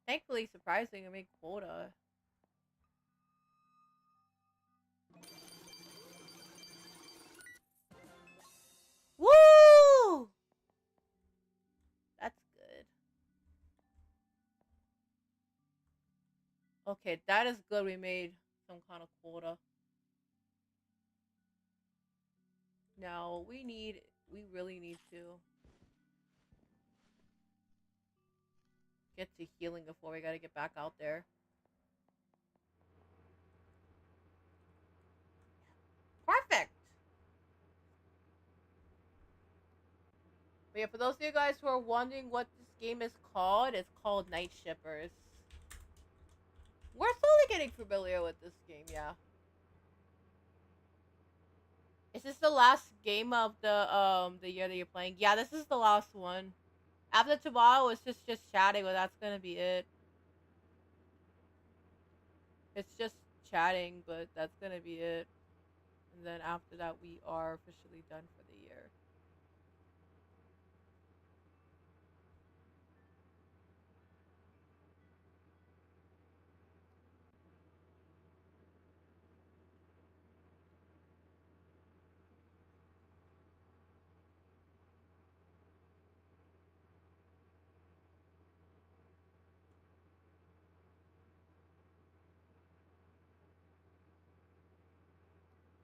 Thankfully, surprising, I made quota. Woo! That's good. Okay, that is good. We made some kind of quota. Now we really need to get to healing before we gotta get back out there. Perfect. But yeah, for those of you guys who are wondering what this game is called, it's called Night Shippers. We're slowly getting familiar with this game, yeah. Is this the last game of the year that you're playing? Yeah, this is the last one. After tomorrow, it's just chatting, but that's gonna be it. It's just chatting, but that's gonna be it. And then after that, we are officially done for the year.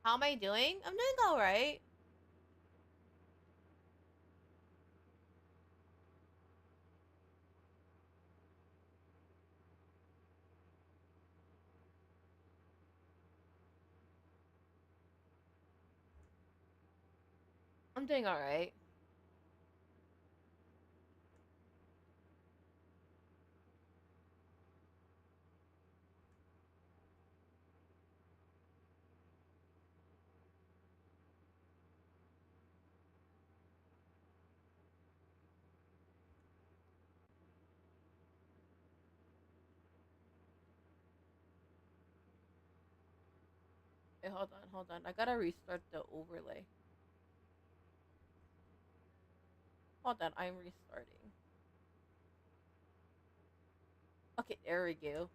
How am I doing? I'm doing all right. I'm doing all right. Hey, hold on. I gotta restart the overlay. Hold on, I'm restarting. Okay, there we go.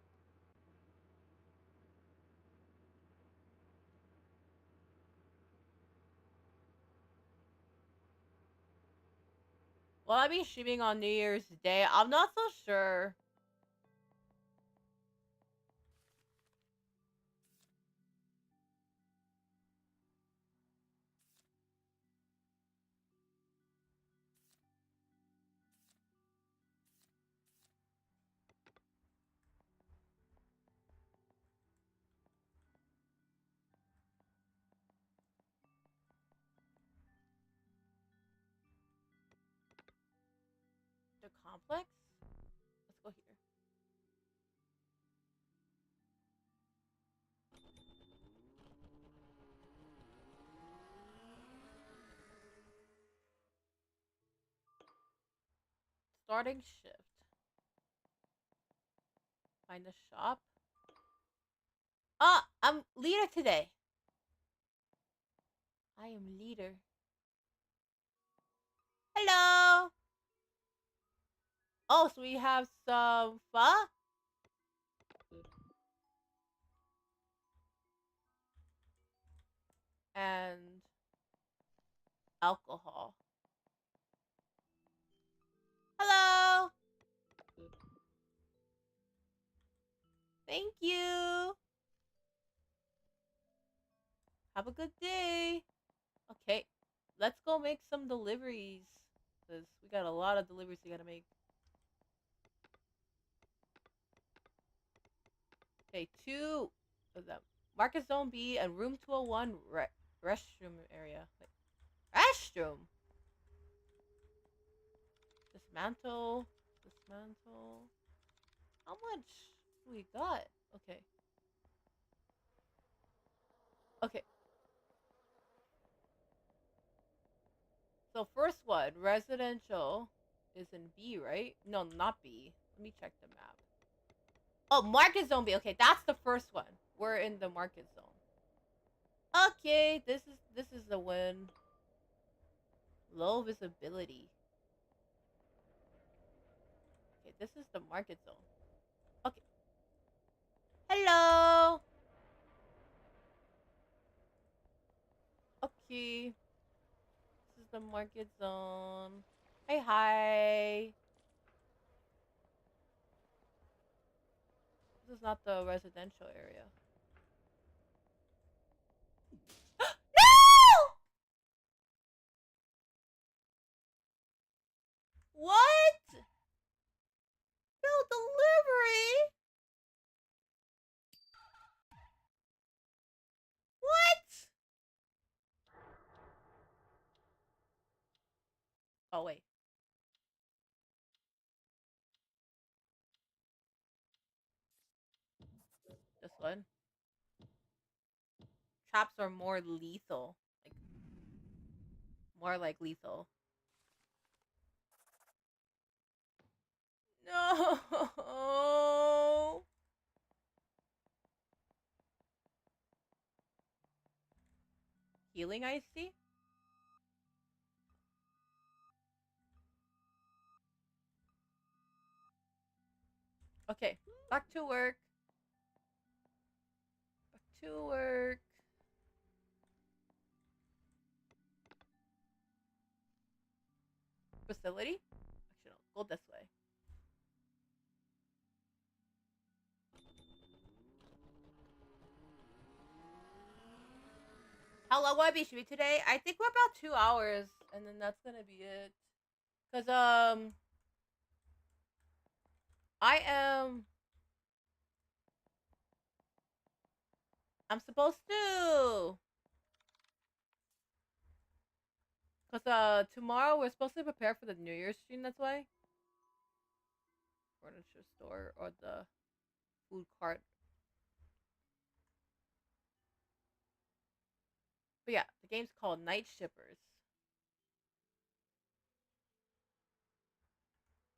Will I be streaming on New Year's Day? I'm not so sure. The complex? Let's go here. Starting shift. Find the shop. I'm leader today. I am leader. Hello. Oh, so we have some pho and alcohol. Hello. Thank you. Have a good day. Okay, let's go make some deliveries. Because we got a lot of deliveries we gotta make. Okay, 2 of them. Market Zone B and Room 201 restroom area. Wait, restroom? Dismantle. Dismantle. How much do we got? Okay. Okay. So first one, residential is in B, right? No, not B. Let me check the map. Oh, Market Zone B. Okay, that's the first one. We're in the Market Zone. Okay, this is the win. Low visibility. Okay, this is the Market Zone. Okay. Hello. Okay. This is the Market Zone. Hey, hi. This is not the residential area. No! What? No delivery? What? Oh, wait. This one. Traps are more lethal. Like, more like lethal. No. Healing iced tea? Okay. Back to work. Back to work. Facility? Actually, no. Go this way. How long will I be streaming today? I think we're about 2 hours, and then that's gonna be it. Cause I am. I'm supposed to. Cause tomorrow we're supposed to prepare for the New Year's stream. That's why. Furniture store or the food cart. But yeah, the game's called Night Shippers.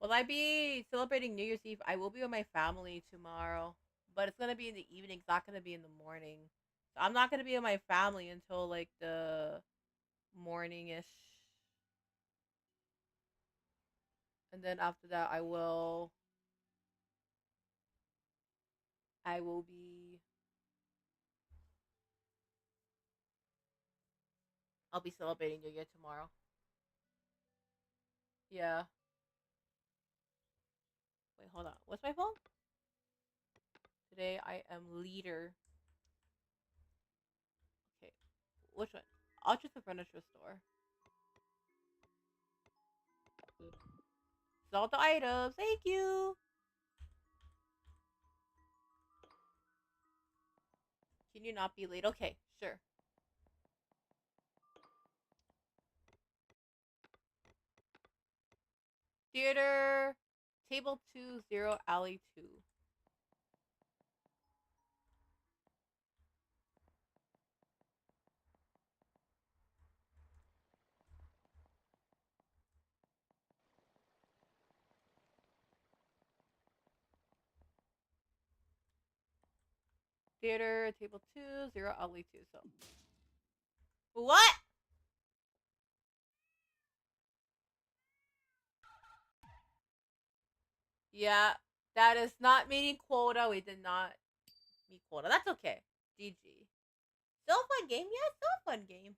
Will I be celebrating New Year's Eve? I will be with my family tomorrow, but it's gonna be in the evening. It's not gonna be in the morning. So I'm not gonna be with my family until like the morning-ish, and then after that, I will be. I'll be celebrating New Year tomorrow. Yeah. Wait, hold on. What's my phone? Today I am leader. Okay. Which one? I'll choose the furniture store. Sell the items. Thank you. Can you not be late? Okay, sure. Theater, table 2, 0, alley 2. Theater, table 2, 0, alley 2. So. What? Yeah, that is not meeting quota. We did not meet quota. That's okay. GG. Still a fun game? Yeah, still a fun game.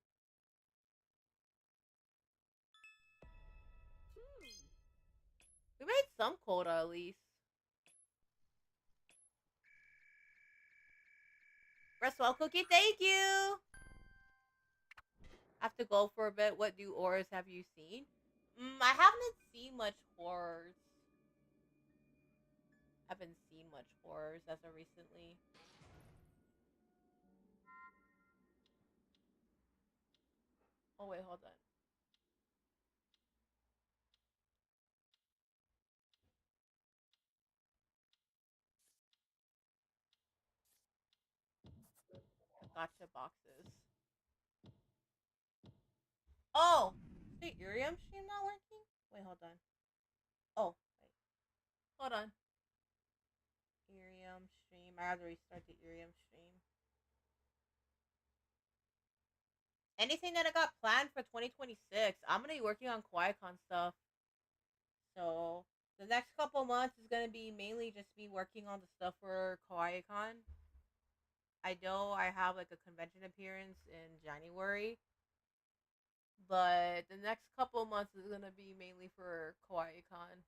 some quota at least. Rest well, Cookie. Thank you. Have to go for a bit. What new auras have you seen? I haven't seen much horrors. Haven't seen much horrors as of recently. Oh wait, hold on. Gotcha boxes. Oh, is the Urium stream not working? Wait, hold on. Oh, wait. Hold on. Urium stream. I have to restart the Urium stream. Anything that I got planned for 2026, I'm gonna be working on QuietCon stuff. So the next couple months is gonna be mainly just me working on the stuff for QuietCon. I know I have like a convention appearance in January, but the next couple months is gonna be mainly for QuietCon.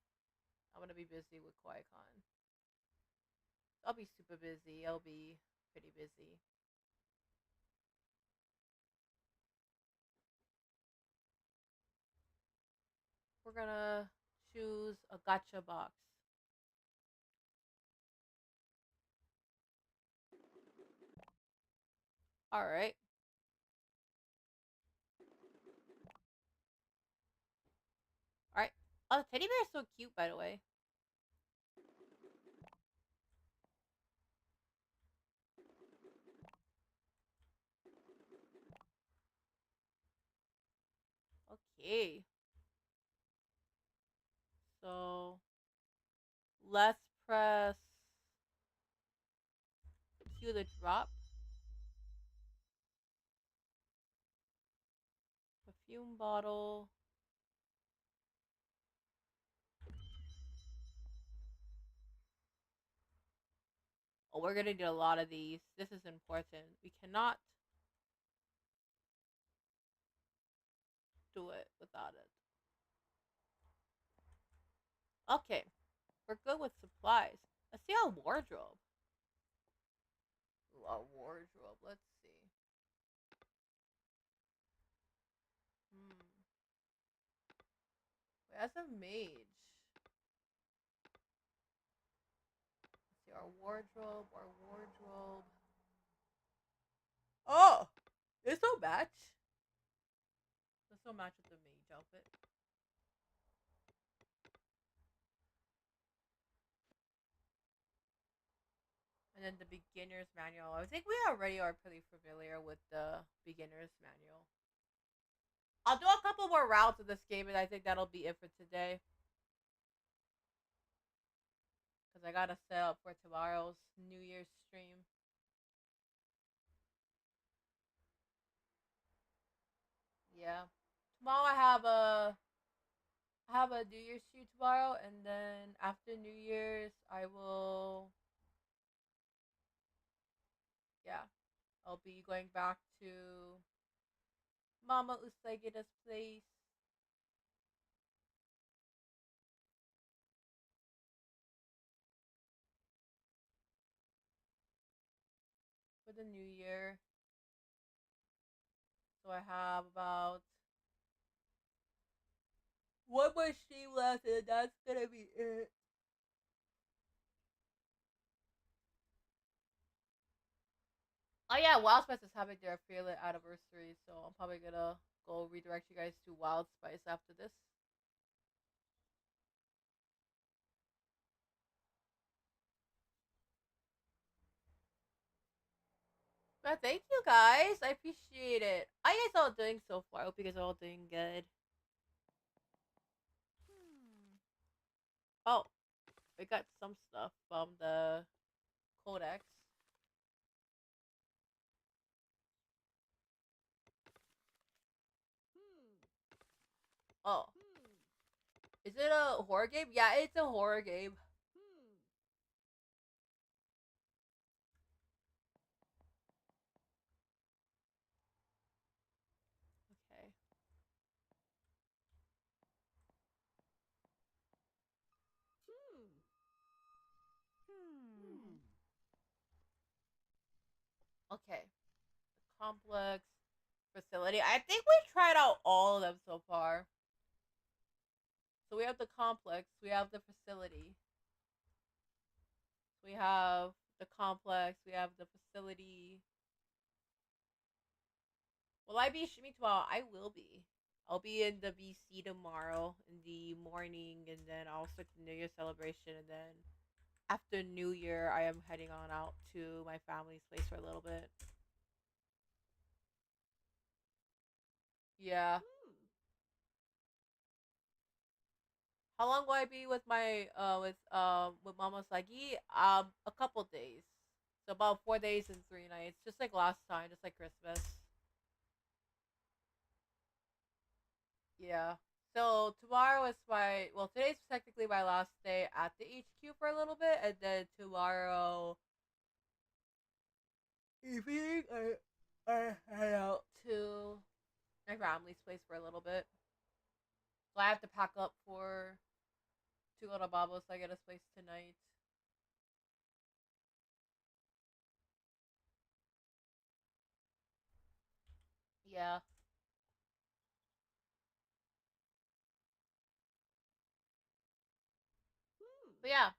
I'm gonna be busy with QuietCon. I'll be super busy. I'll be pretty busy. We're gonna choose a gotcha box. All right. All right. Oh, the teddy bear is so cute, by the way. Okay. So let's press Q to drop. Perfume bottle. Oh, we're gonna do a lot of these. This is important. We cannot do it without it. Okay. We're good with supplies. Let's see our wardrobe. Ooh, our wardrobe. Let's see. Wait, as a mage. Let's see our wardrobe. Our wardrobe. Oh, this will match. This will match with the mage outfit. And then the beginner's manual. I think we already are pretty familiar with the beginner's manual. I'll do a couple more rounds of this game, and I think that'll be it for today. Because I gotta set up for tomorrow's New Year's stream. Yeah. Tomorrow I have a New Year's stream tomorrow, and then after New Year's I will, yeah, I'll be going back to Mama Usagida's place. For the new year. So I have about one more stream left, and that's gonna be it. Oh yeah, Wild Spice is having their Fearlit anniversary, so I'm probably gonna go redirect you guys to Wild Spice after this. But thank you guys, I appreciate it. How you guys all doing so far? I hope you guys are all doing good. Oh, we got some stuff from the Codex. Oh, is it a horror game? Yeah, it's a horror game. Okay. Okay. Complex facility. I think we tried out all of them so far. So we have the complex, we have the facility, we have the complex, we have the facility. Will I be streaming tomorrow? I will be. I'll be in the VC tomorrow in the morning, and then I'll start the New Year celebration, and then after New Year, I am heading on out to my family's place for a little bit. Yeah. How long will I be with my with Mama Sagi? A couple days. So about 4 days and 3 nights, just like last time, just like Christmas. Yeah. So tomorrow is today's technically my last day at the HQ for a little bit, and then tomorrow evening I head out to my family's place for a little bit. So I have to pack up for to go to Babo's so I get his place tonight. Yeah. But yeah.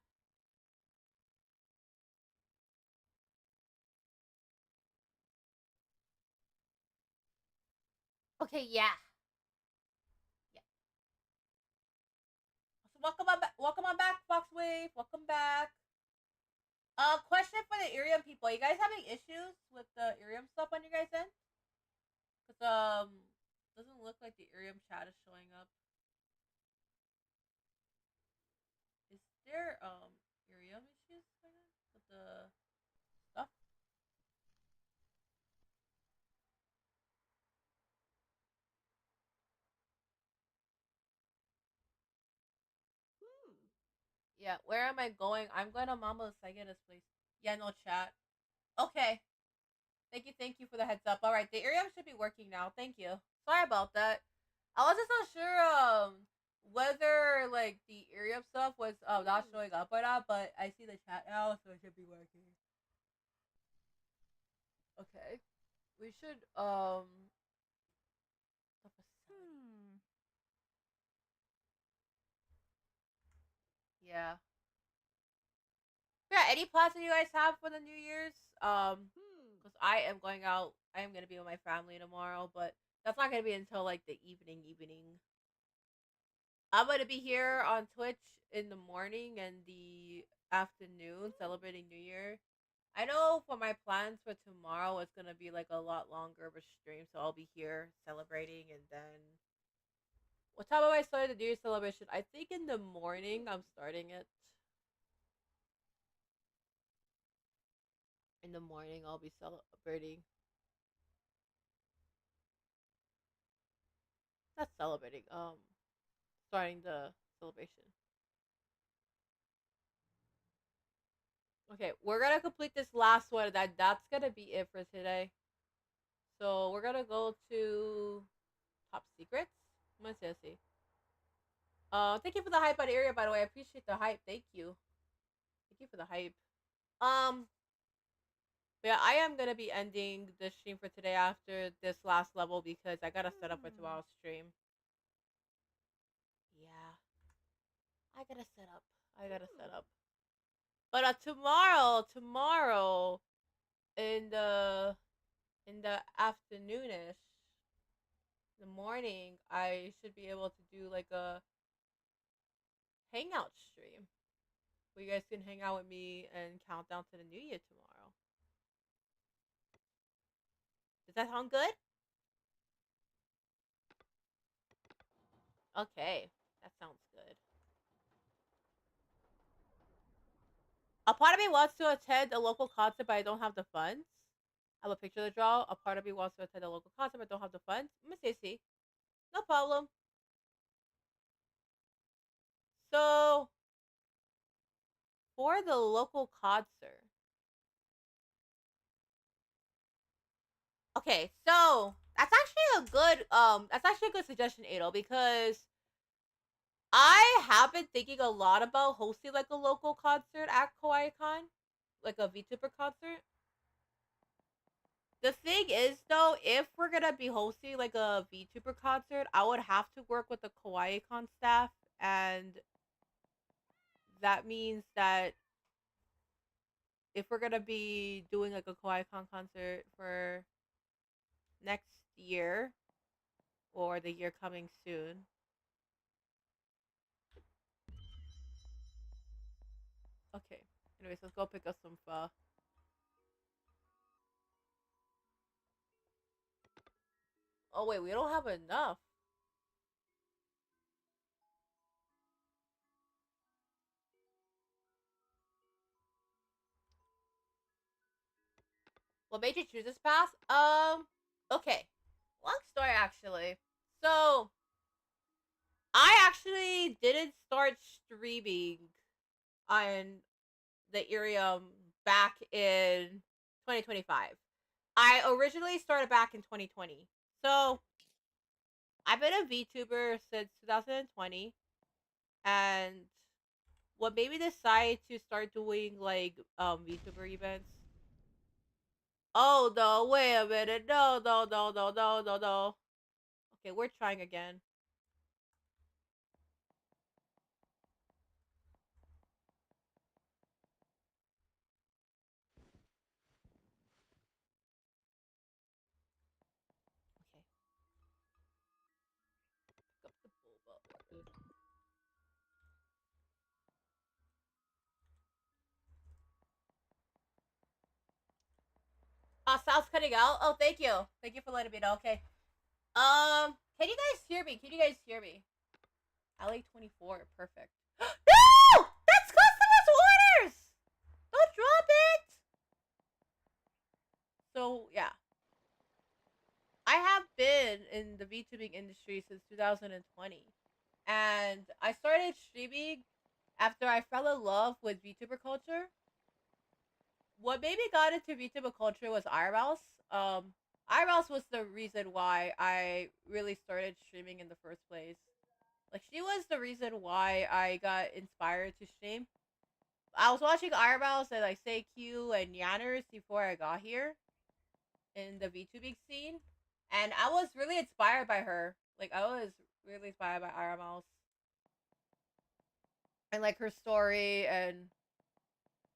Okay, yeah. Yeah. So welcome on back, Foxwave. Welcome back. Question for the Irium people. Are you guys having issues with the Irium stuff on your guys' end? Cause doesn't look like the Irium chat is showing up. Is there Irium issues with the stuff? Yeah, where am I going? I'm going to Mama Sageda's place. Yeah, no chat. Okay. Thank you for the heads up. Alright, the Irium should be working now. Thank you. Sorry about that. I was just not sure whether like the Irium stuff was not showing up or not, but I see the chat now, so it should be working. Okay. We should yeah. Yeah, any plans that you guys have for the New Year's? Because I am going out. I am gonna be with my family tomorrow, but that's not gonna be until like the evening. I'm gonna be here on Twitch in the morning and the afternoon celebrating New Year. I know for my plans for tomorrow, it's gonna be like a lot longer of a stream, so I'll be here celebrating, and then what time am I starting the New Year celebration? I think in the morning I'm starting it. In the morning I'll be celebrating. Not celebrating. Starting the celebration. Okay, we're gonna complete this last one. That's gonna be it for today. So we're gonna go to top secrets. Let's see. Thank you for the hype on the area. By the way, I appreciate the hype. Thank you. Thank you for the hype. Um, yeah, I am gonna be ending the stream for today after this last level because I gotta set up for tomorrow's stream. Yeah, I gotta set up. I gotta set up. But tomorrow in the afternoonish, the morning, I should be able to do like a hangout stream where you guys can hang out with me and count down to the new year tomorrow. Does that sound good? Okay, that sounds good. A part of me wants to attend a local concert, but I don't have the funds. I have a picture to draw. A part of me wants to attend a local concert, but don't have the funds. See. No problem. So, for the local concert, okay, so that's actually a good suggestion, Ado, because I have been thinking a lot about hosting like a local concert at KawaiiCon, like a VTuber concert. The thing is, though, if we're gonna be hosting like a VTuber concert, I would have to work with the KawaiiCon staff, and that means that if we're gonna be doing like a KawaiiCon concert for next year or the year coming soon. Okay. Anyways, let's go pick up some pho. Oh wait, we don't have enough. What made you choose this path? Okay. Long story actually. So I actually didn't start streaming on the Ethereum back in 2025. I originally started back in 2020. So I've been a VTuber since 2020, and what made me decide to start doing like VTuber events. Oh no, wait a minute. No, no, no, no, no, no, no. Okay, we're trying again. Okay. Pick up the boba order. Sound's cutting out. Oh, thank you. Thank you for letting me know. Okay. Can you guys hear me? Can you guys hear me? LA 24. Perfect. No! That's customers orders! Don't drop it! So, yeah. I have been in the VTubing industry since 2020. And I started streaming after I fell in love with VTuber culture. What made me got into VTuber culture was IRLs. IRLs was the reason why I really started streaming in the first place. Like, she was the reason why I got inspired to stream. I was watching IRLs and like SayQ and Yanners before I got here in the VTubing scene, and I was really inspired by her. Like, I was really inspired by IRLs and like her story and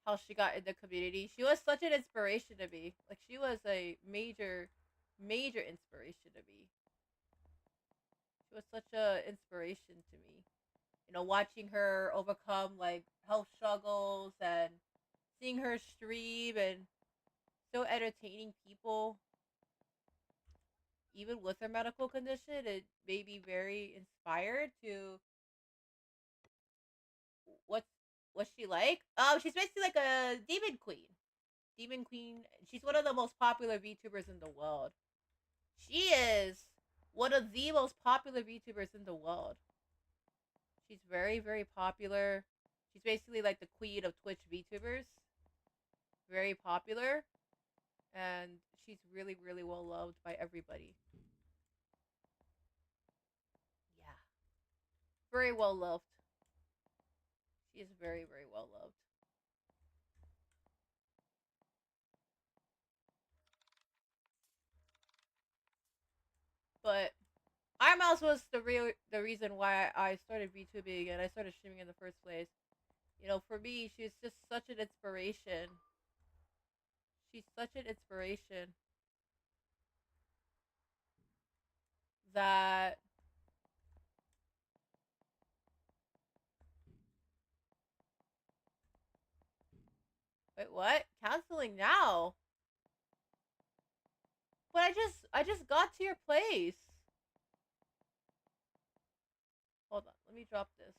how she got in the community. She was such an inspiration to me. Like, she was a major, major inspiration to me. She was such a inspiration to me. You know, watching her overcome like health struggles and seeing her stream and still entertaining people, even with her medical condition, it made me very inspired to what's what's she like? She's basically like a demon queen. Demon queen. She's one of the most popular VTubers in the world. She is one of the most popular VTubers in the world. She's very, very popular. She's basically like the queen of Twitch VTubers. Very popular. And she's really, really well loved by everybody. Yeah. Very well loved. She is very, very well loved. But Iron Mouse was the reason why I started VTubing and I started streaming in the first place. You know, for me, she's just such an inspiration. She's such an inspiration that wait, what? Canceling now? But I just got to your place. Hold on, let me drop this.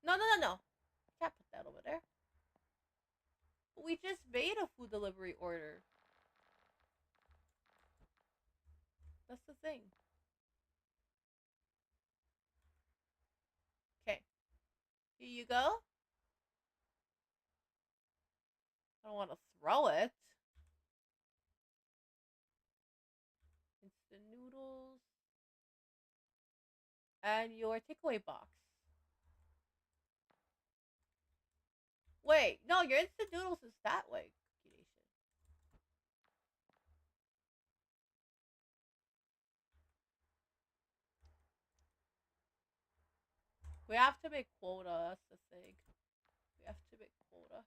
No, no, no, no. Can't put that over there. We just made a food delivery order. That's the thing. Okay, here you go. I don't want to throw it. Instant noodles and your takeaway box. Wait, no, your instant noodles is that way, Cookie Nation. We have to make quota, that's the thing. We have to make quota.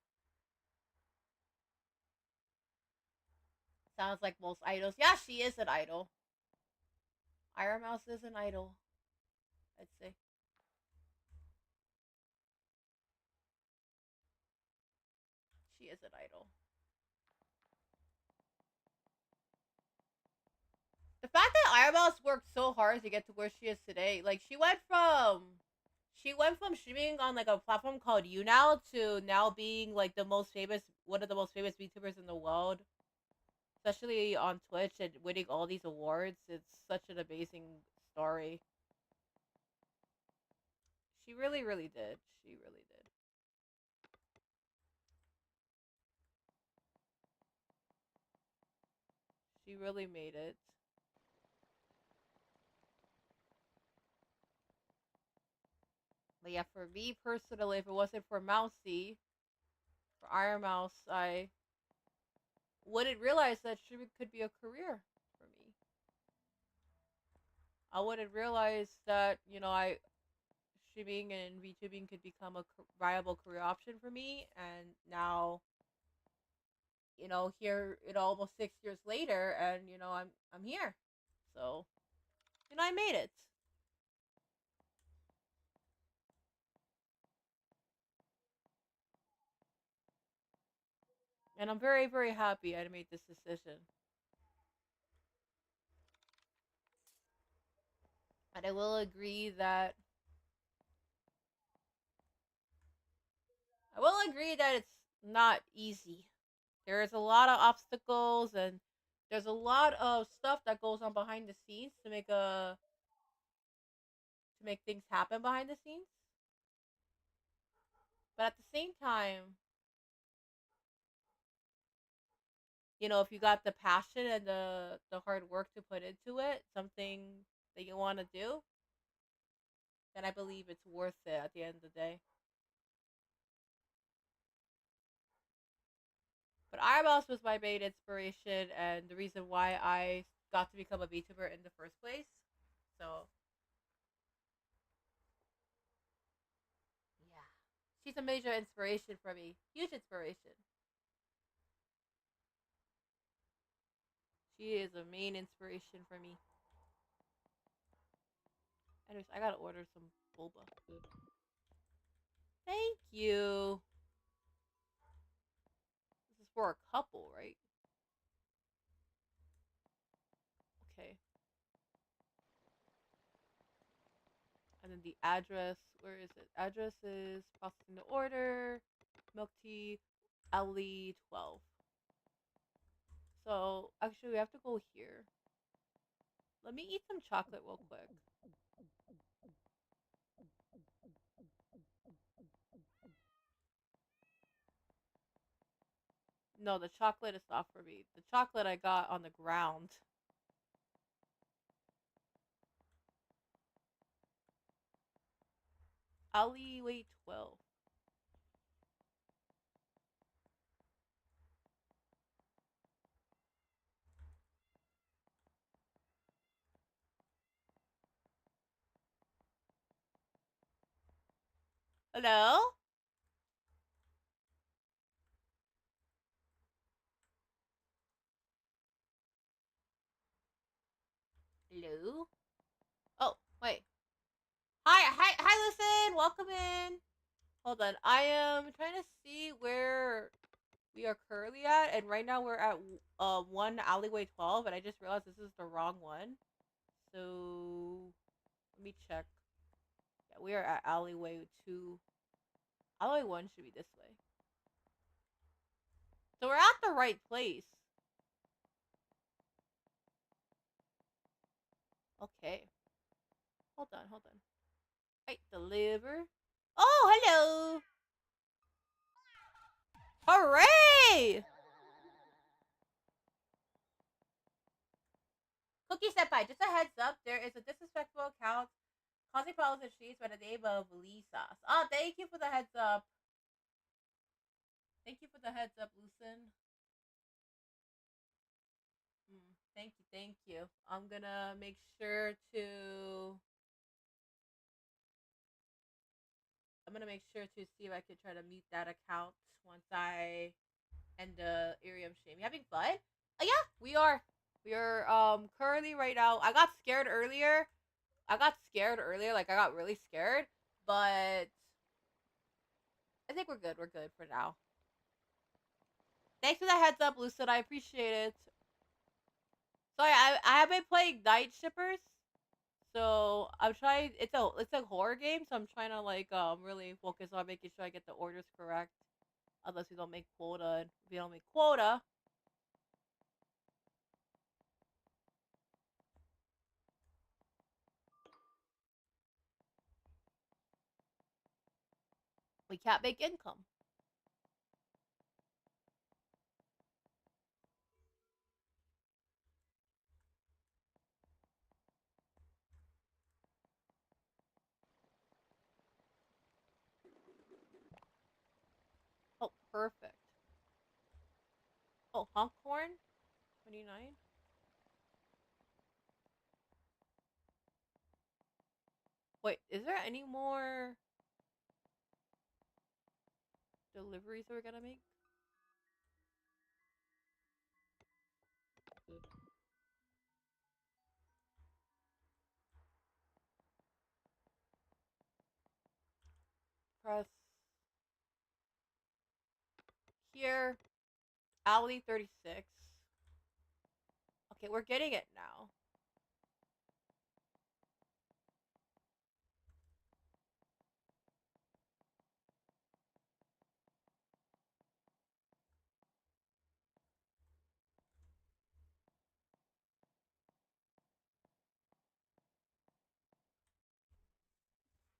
Sounds like most idols. Yeah, she is an idol. Iron Mouse is an idol, I'd say. She is an idol. The fact that Iron Mouse worked so hard to get to where she is today, like she went from streaming on like a platform called YouNow to now being like the most famous, one of the most famous VTubers in the world, especially on Twitch and winning all these awards. It's such an amazing story. She really, really did. She really did. She really made it. But yeah, for me personally, if it wasn't for Mousy, for Iron Mouse, I wouldn't realize that streaming could be a career for me. I wouldn't realize that, I streaming and VTubing could become a viable career option for me. And now, here, almost 6 years later, and I'm here. So, I made it. And I'm very, very happy I made this decision. And I will agree that it's not easy. There's a lot of obstacles and there's a lot of stuff that goes on behind the scenes to make things happen behind the scenes. But at the same time, if you got the passion and the hard work to put into it, something that you want to do, then I believe it's worth it at the end of the day. But Eyeballs was my main inspiration and the reason why I got to become a VTuber in the first place. So, yeah. She's a major inspiration for me. Huge inspiration. She is a main inspiration for me. Anyways, I gotta order some boba. Thank you. This is for a couple, right? Okay. And then the address, where is it? Address is processing the order, milk tea, alley 12. So, actually, we have to go here. Let me eat some chocolate real quick. No, the chocolate is not for me. The chocolate I got on the ground. Alleyway 12. Hello? Hello? Oh, wait. Hi, listen! Welcome in! Hold on. I am trying to see where we are currently at, and right now we're at 1 alleyway 12, and I just realized this is the wrong one. So let me check. Yeah, we are at alleyway 2. Alleyway 1 should be this way. So we're at the right place. Okay. Hold on, hold on. Wait, deliver. Oh, hello! Hooray! Cookie Senpai, just a heads up, there is a disrespectful account causing problems in streets by the name of Lee Sauce. Oh, thank you for the heads up. Thank you for the heads up, Lucen. Thank you, thank you. I'm gonna make sure to. I'm gonna make sure to see if I can try to mute that account once I end the Irium stream. You having fun? Yeah, we are. We are currently right now. I got scared earlier. Like I got really scared, but I think we're good. We're good for now. Thanks for the heads up, Lucid. I appreciate it. Sorry, I have been playing Night Shippers, so I'm trying. It's a horror game, so I'm trying to like really focus on making sure I get the orders correct. Unless we don't make quota, if we don't make quota, we can't make income. Oh, perfect. Oh, Honkhorn, 29. Wait, is there any more deliveries that we're gonna make? Press here. Alley 36. Okay, we're getting it now.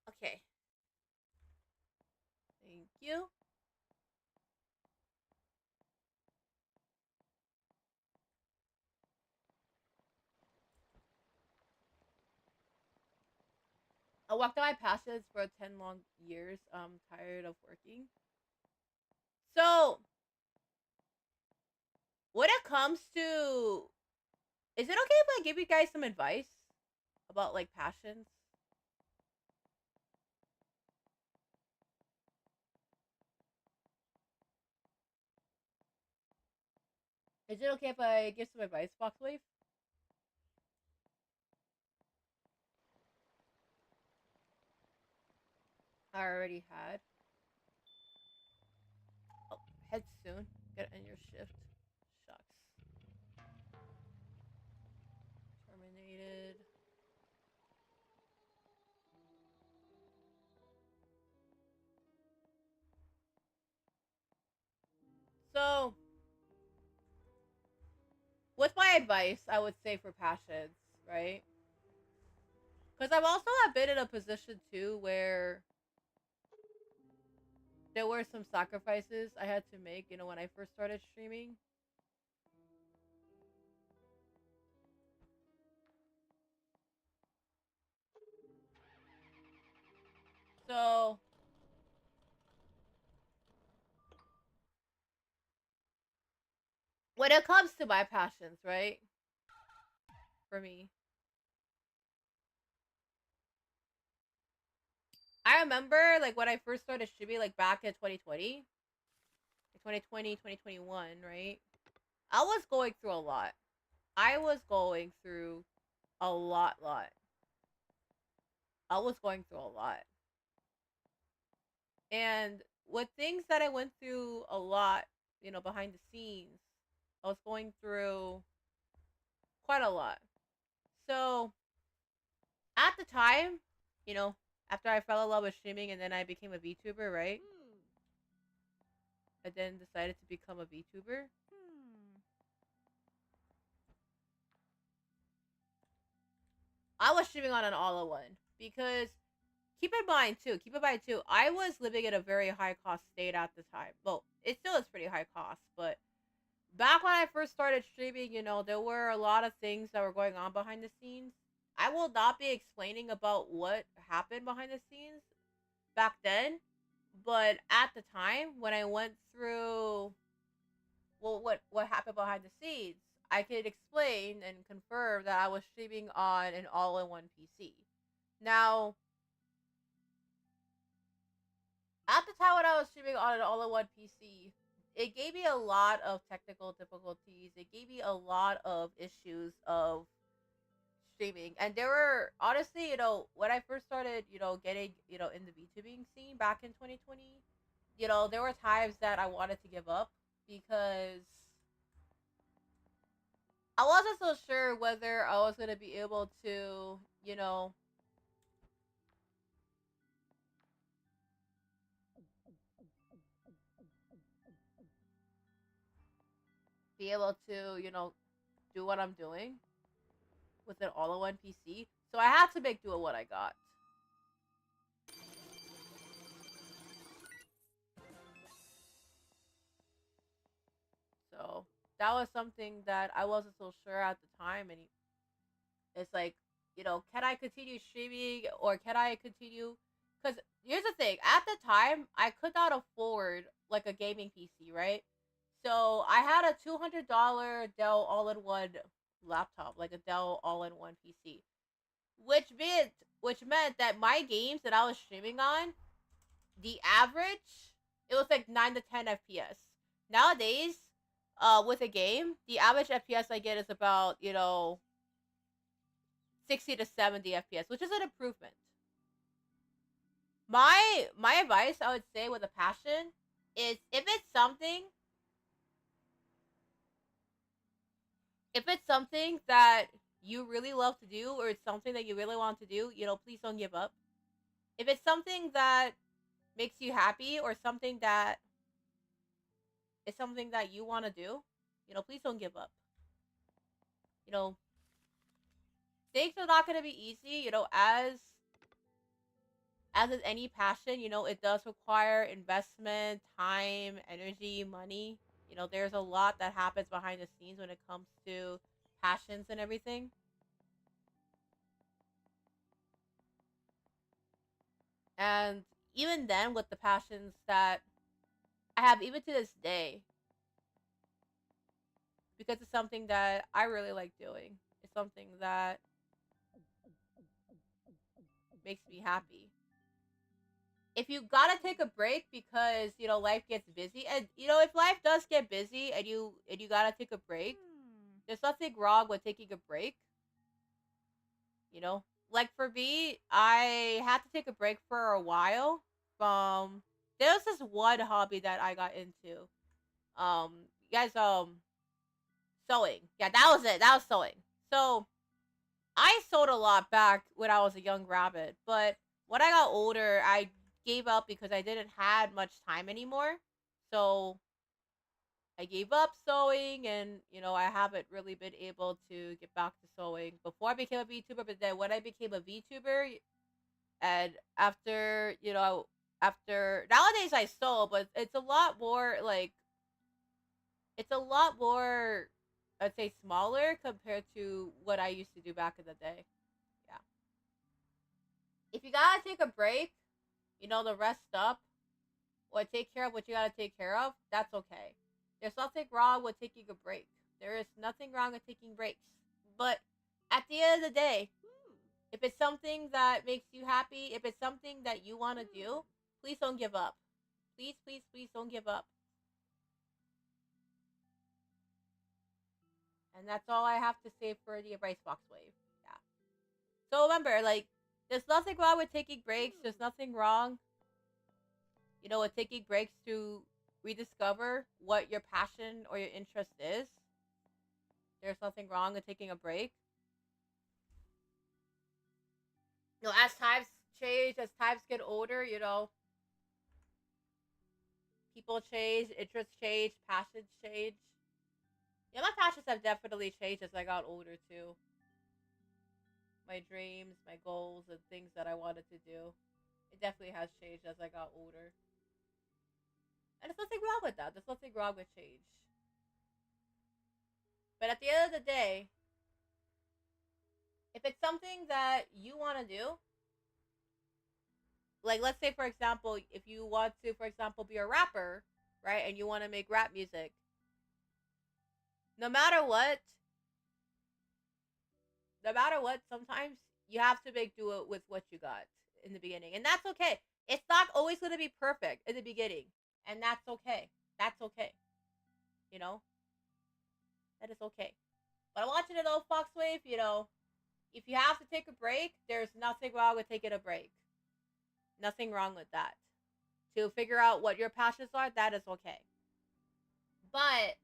Okay. Thank you. I walked on my passions for 10 long years. I'm tired of working. So, when it comes to. Is it okay if I give you guys some advice about, like, passions? Is it okay if I give some advice, Foxwave? I already had. Oh, head soon. Get in your shift. Shucks. Terminated. So, what's my advice, I would say, for passions, right? Because I've also been in a position, too, where there were some sacrifices I had to make, when I first started streaming. So, when it comes to my passions, right? For me, I remember, like, when I first started streaming, like, back in 2020, 2020, 2021, right? I was going through a lot. I was going through a lot. I was going through a lot. And with things that I went through a lot, behind the scenes, I was going through quite a lot. So, at the time, after I fell in love with streaming and then I became a VTuber, right? I then decided to become a VTuber. I was streaming on an all-in-one because keep in mind too, I was living in a very high cost state at the time. Well, it still is pretty high cost, but back when I first started streaming, there were a lot of things that were going on behind the scenes. I will not be explaining about what happened behind the scenes back then, But at the time when I went through, well, what happened behind the scenes, I could explain and confirm that I was streaming on an all-in-one PC. Now, at the time when I was streaming on an all-in-one PC, it gave me a lot of technical difficulties. It gave me a lot of issues of streaming. And there were, honestly, when I first started, getting, in the VTubing scene back in 2020, there were times that I wanted to give up because I wasn't so sure whether I was going to be able to, be able to, do what I'm doing with an all-in-one PC. So I had to make do with what I got. So that was something that I wasn't so sure at the time, and it's like, can I continue streaming or can I continue? Because here's the thing: at the time, I could not afford like a gaming PC, right? So I had a $200 Dell all-in-one laptop, like a Dell all-in-one PC, which meant that my games that I was streaming on, the average, it was like 9 to 10 FPS. Nowadays, with a game, the average FPS I get is about 60 to 70 FPS, which is an improvement. My advice, I would say, with a passion, is if it's something that you really love to do, or it's something that you really want to do, please don't give up. If it's something that makes you happy, or something that is something that you want to do, please don't give up. You know, things are not going to be easy. As is any passion, it does require investment, time, energy, money. There's a lot that happens behind the scenes when it comes to passions and everything. And even then, with the passions that I have, even to this day, because it's something that I really like doing, it's something that makes me happy. If you gotta take a break because life gets busy, and if life does get busy and you gotta take a break, there's nothing wrong with taking a break. You know, like for me, I had to take a break for a while from. There was this one hobby that I got into. You guys, sewing. Yeah, that was it. That was sewing. So I sewed a lot back when I was a young rabbit, but when I got older, I gave up because I didn't had much time anymore. So I gave up sewing, and I haven't really been able to get back to sewing before I became a VTuber. But then when I became a VTuber, and after nowadays I sew, but it's a lot more like it's a lot more, I'd say, smaller compared to what I used to do back in the day. Yeah. If you gotta take a break, to rest up or take care of what you gotta take care of, that's okay. There's nothing wrong with taking a break. There is nothing wrong with taking breaks. But at the end of the day, if it's something that makes you happy, if it's something that you want to do, please don't give up. Please, please, please don't give up. And that's all I have to say for the Rice Box Wave. Yeah. So remember, like, there's nothing wrong with taking breaks. There's nothing wrong, with taking breaks to rediscover what your passion or your interest is. There's nothing wrong with taking a break. As times change, as times get older, people change, interests change, passions change. Yeah, my passions have definitely changed as I got older too. My dreams, my goals, and things that I wanted to do. It definitely has changed as I got older. And there's nothing wrong with that. There's nothing wrong with change. But at the end of the day, if it's something that you want to do, like let's say for example, if you want to, for example, be a rapper, right, and you want to make rap music, no matter what, no matter what, sometimes you have to make do it with what you got in the beginning, and that's okay. It's not always going to be perfect in the beginning, and that's okay. That's okay. You know, that is okay. But I want you to know, Foxwave, if you have to take a break, there's nothing wrong with taking a break. Nothing wrong with that. To figure out what your passions are, that is okay. But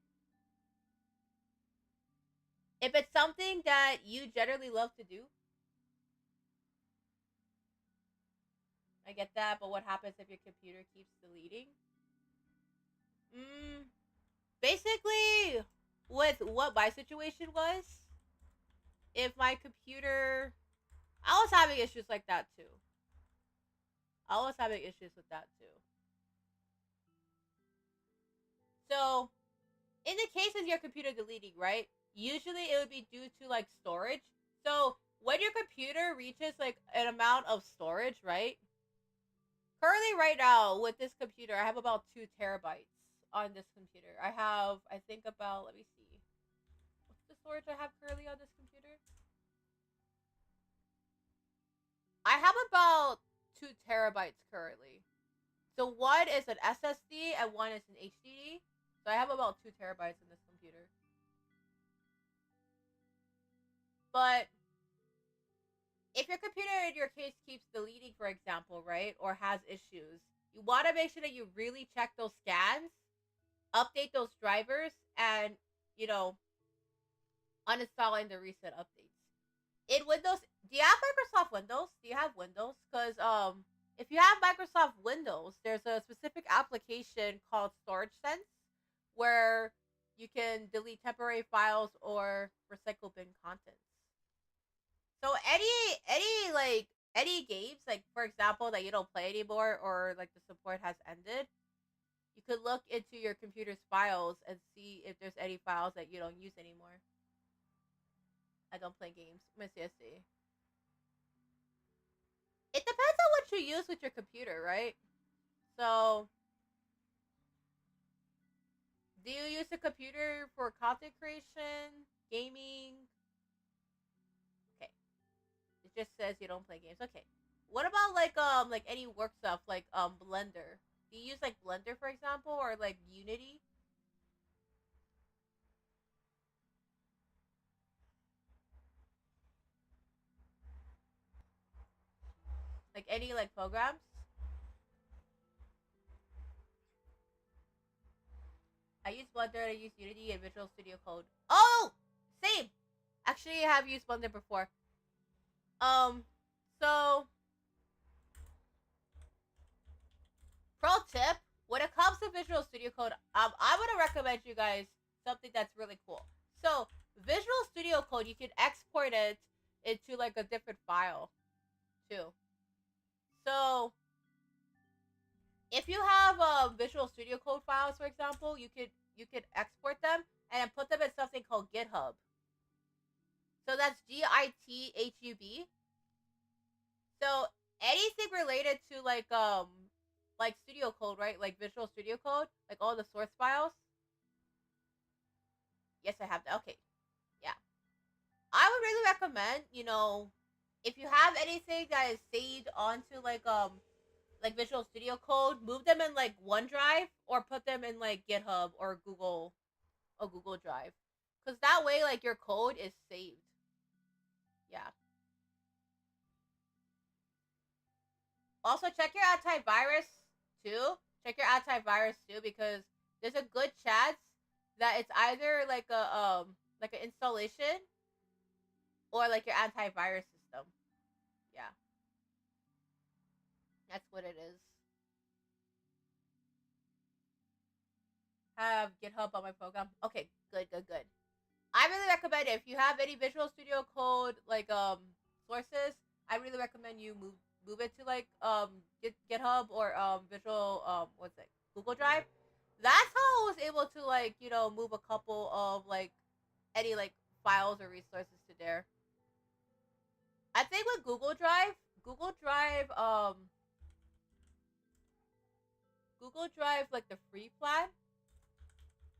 if it's something that you generally love to do, I get that, but what happens if your computer keeps deleting? Mm, basically, with what my situation was, if my computer. I was having issues like that too. I was having issues with that too. So, in the case of your computer deleting, right? Usually it would be due to like storage. So, when your computer reaches like an amount of storage, right? Currently, right now, with this computer, I have about 2 terabytes on this computer. I have, I think, about, let me see. What's the storage I have currently on this computer? I have about 2 terabytes currently. So one is an SSD and one is an HDD. So I have about 2 terabytes in this computer. But if your computer in your case keeps deleting, for example, right, or has issues, you want to make sure that you really check those scans, update those drivers, and you know uninstalling the recent updates. In Windows, do you have Microsoft Windows? Do you have Windows? Because if you have Microsoft Windows, there's a specific application called Storage Sense where you can delete temporary files or recycle bin contents. So any games, like for example, that you don't play anymore or like the support has ended, you could look into your computer's files and see if there's any files that you don't use anymore. I don't play games. Let me see. It depends on what you use with your computer, right? So, do you use a computer for content creation, gaming? Okay, it just says you don't play games. Okay, what about like any work stuff like Blender? Do you use like Blender for example, or like Unity? Like any like programs? I use Blender. I use Unity and Visual Studio Code. Oh, same. Actually, I have used Blender before. Um, so pro tip: when it comes to Visual Studio Code, I'm gonna recommend you guys something that's really cool. So Visual Studio Code, you can export it into like a different file too. So if you have Visual Studio Code files, for example, you could export them and then put them in something called GitHub. So that's GITHUB. So anything related to like Studio Code, right? Like Visual Studio Code, like all the source files. Yes, I have that. Okay, yeah. I would really recommend, if you have anything that is saved onto like Visual Studio Code, move them in like OneDrive or put them in like GitHub or Google Drive, because that way like your code is saved. Yeah. Also, check your antivirus too. Check your antivirus too, because there's a good chance that it's either like an installation or like your antivirus system. Yeah, that's what it is. Have GitHub on my program. Okay, good, good, good. I really recommend it. If you have any Visual Studio Code sources, I really recommend you move it to like GitHub or Visual what's it, Google Drive. That's how I was able to like move a couple of like any like files or resources to there. I think with Google Drive Google Drive, like the free plan,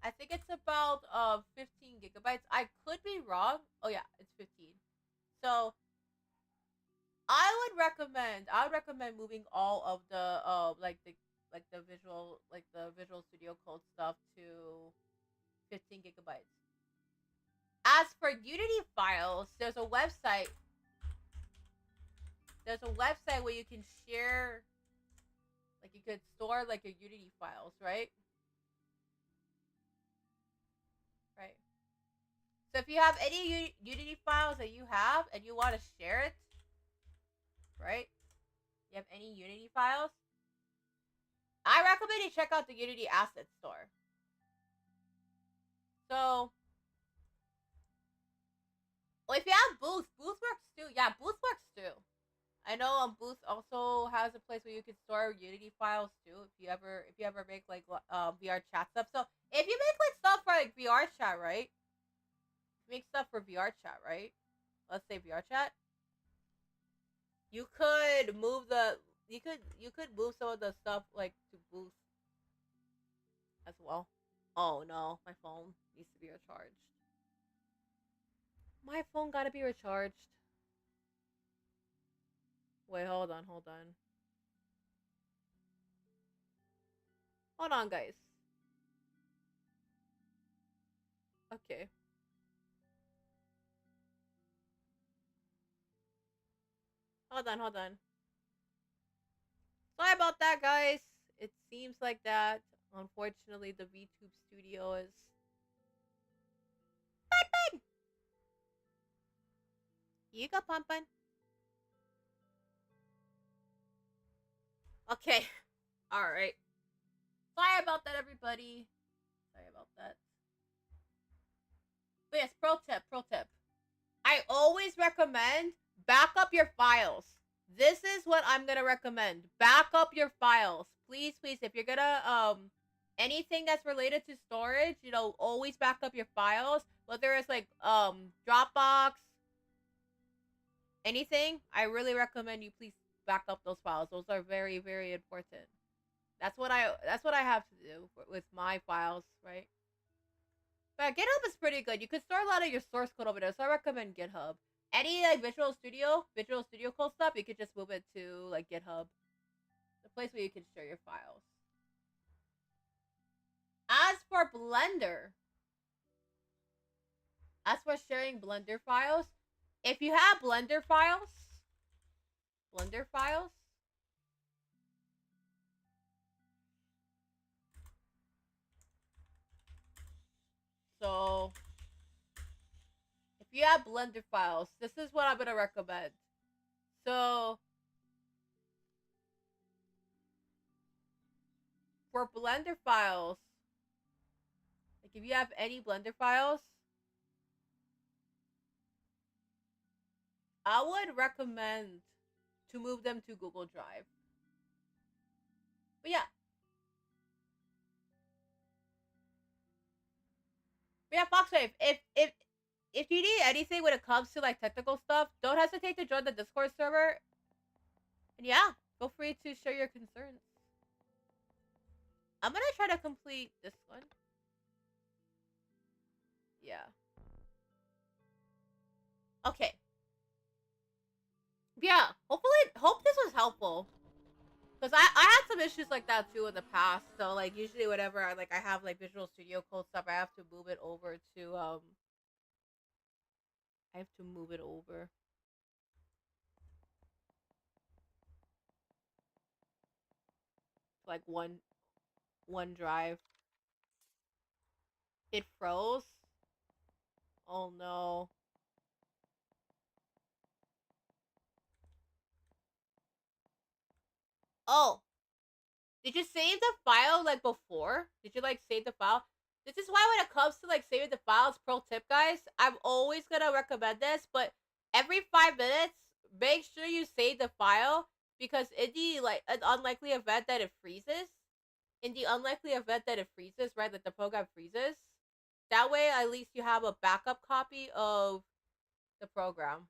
I think it's about 15 gigabytes. I could be wrong. Oh yeah, it's 15. So I would recommend moving all of the the Visual Studio Code stuff to 15 gigabytes. As for Unity files, there's a website where you can share, like you could store like your Unity files, right? Right. So if you have any Unity files that you have and you want to share it, right? You have any Unity files? I recommend you check out the Unity Asset Store. So, well, if you have Booth, Booth works too. Yeah, Booth works too. I know Booth also has a place where you can store Unity files too. If you ever make like VR chat stuff. So if you make like stuff for like VR chat, right? Make stuff for VR chat, right? Let's say VR chat. You could move move some of the stuff like to Booth as well. Oh no, my phone needs to be recharged. My phone gotta be recharged. Wait, hold on, hold on. Hold on, guys. Okay. Hold on, hold on. Sorry about that, guys. It seems like that. Unfortunately, the VTube studio is pumping. You go pumping. Okay. Alright. Sorry about that, everybody. Sorry about that. But yes, pro tip. I always recommend back up your files. This is what I'm gonna recommend. Back up your files. Please, please, if you're gonna anything that's related to storage, you know, always back up your files. Whether it's like Dropbox, anything, I really recommend you please back up those files. Those are very, very important. That's what I have to do with my files, right? But GitHub is pretty good. You can store a lot of your source code over there, so I recommend GitHub. Any like Visual Studio Code stuff, you could just move it to like GitHub, the place where you can share your files. As for Blender, as for sharing Blender files, if you have Blender files, so if you have Blender files, this is what I'm gonna recommend. So for Blender files, like if you have any Blender files, I would recommend to move them to Google Drive. But yeah. But yeah, Foxwave, if you need anything when it comes to like technical stuff, don't hesitate to join the Discord server. And yeah, feel free to share your concerns. I'm gonna try to complete this one. Yeah. Okay. Yeah, hope this was helpful. Cause I had some issues like that too in the past. So like usually whenever I have like Visual Studio Code stuff, I have to move it over to I have to move it over. To like one drive. It froze. Oh no. Oh, did you save the file like before? Did you like save the file? This is why when it comes to like saving the files, pro tip guys, I'm always gonna recommend this, but every 5 minutes, make sure you save the file because in the like an unlikely event that it freezes, right, that the program freezes, that way at least you have a backup copy of the program.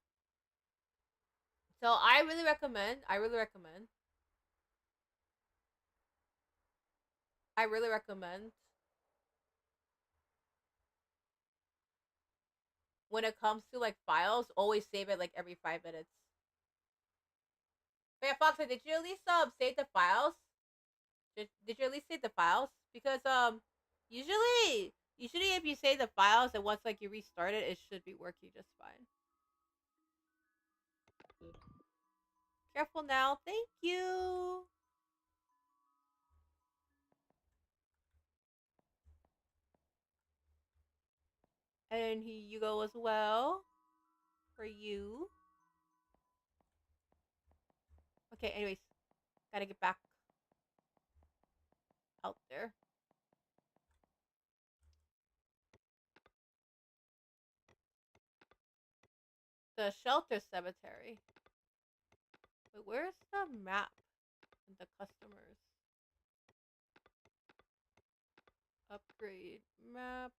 So I really recommend I really recommend when it comes to like files, always save it like every 5 minutes. But yeah, Fox, did you at least save the files? Did you at least save the files? Because usually if you save the files and once like you restart it, it should be working just fine. Careful now. Thank you. And here you go as well. For you. Okay, anyways. Gotta get back out there. The shelter cemetery. Wait, where's the map? And the customers. Upgrade map.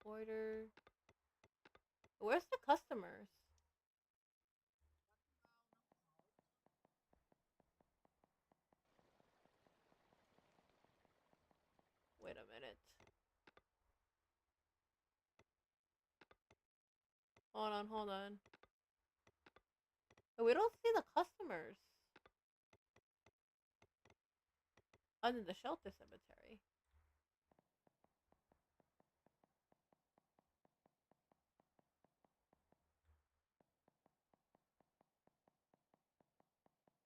Order. Where's the customers? Wait a minute. Hold on. But we don't see the customers. Other than the shelter cemetery.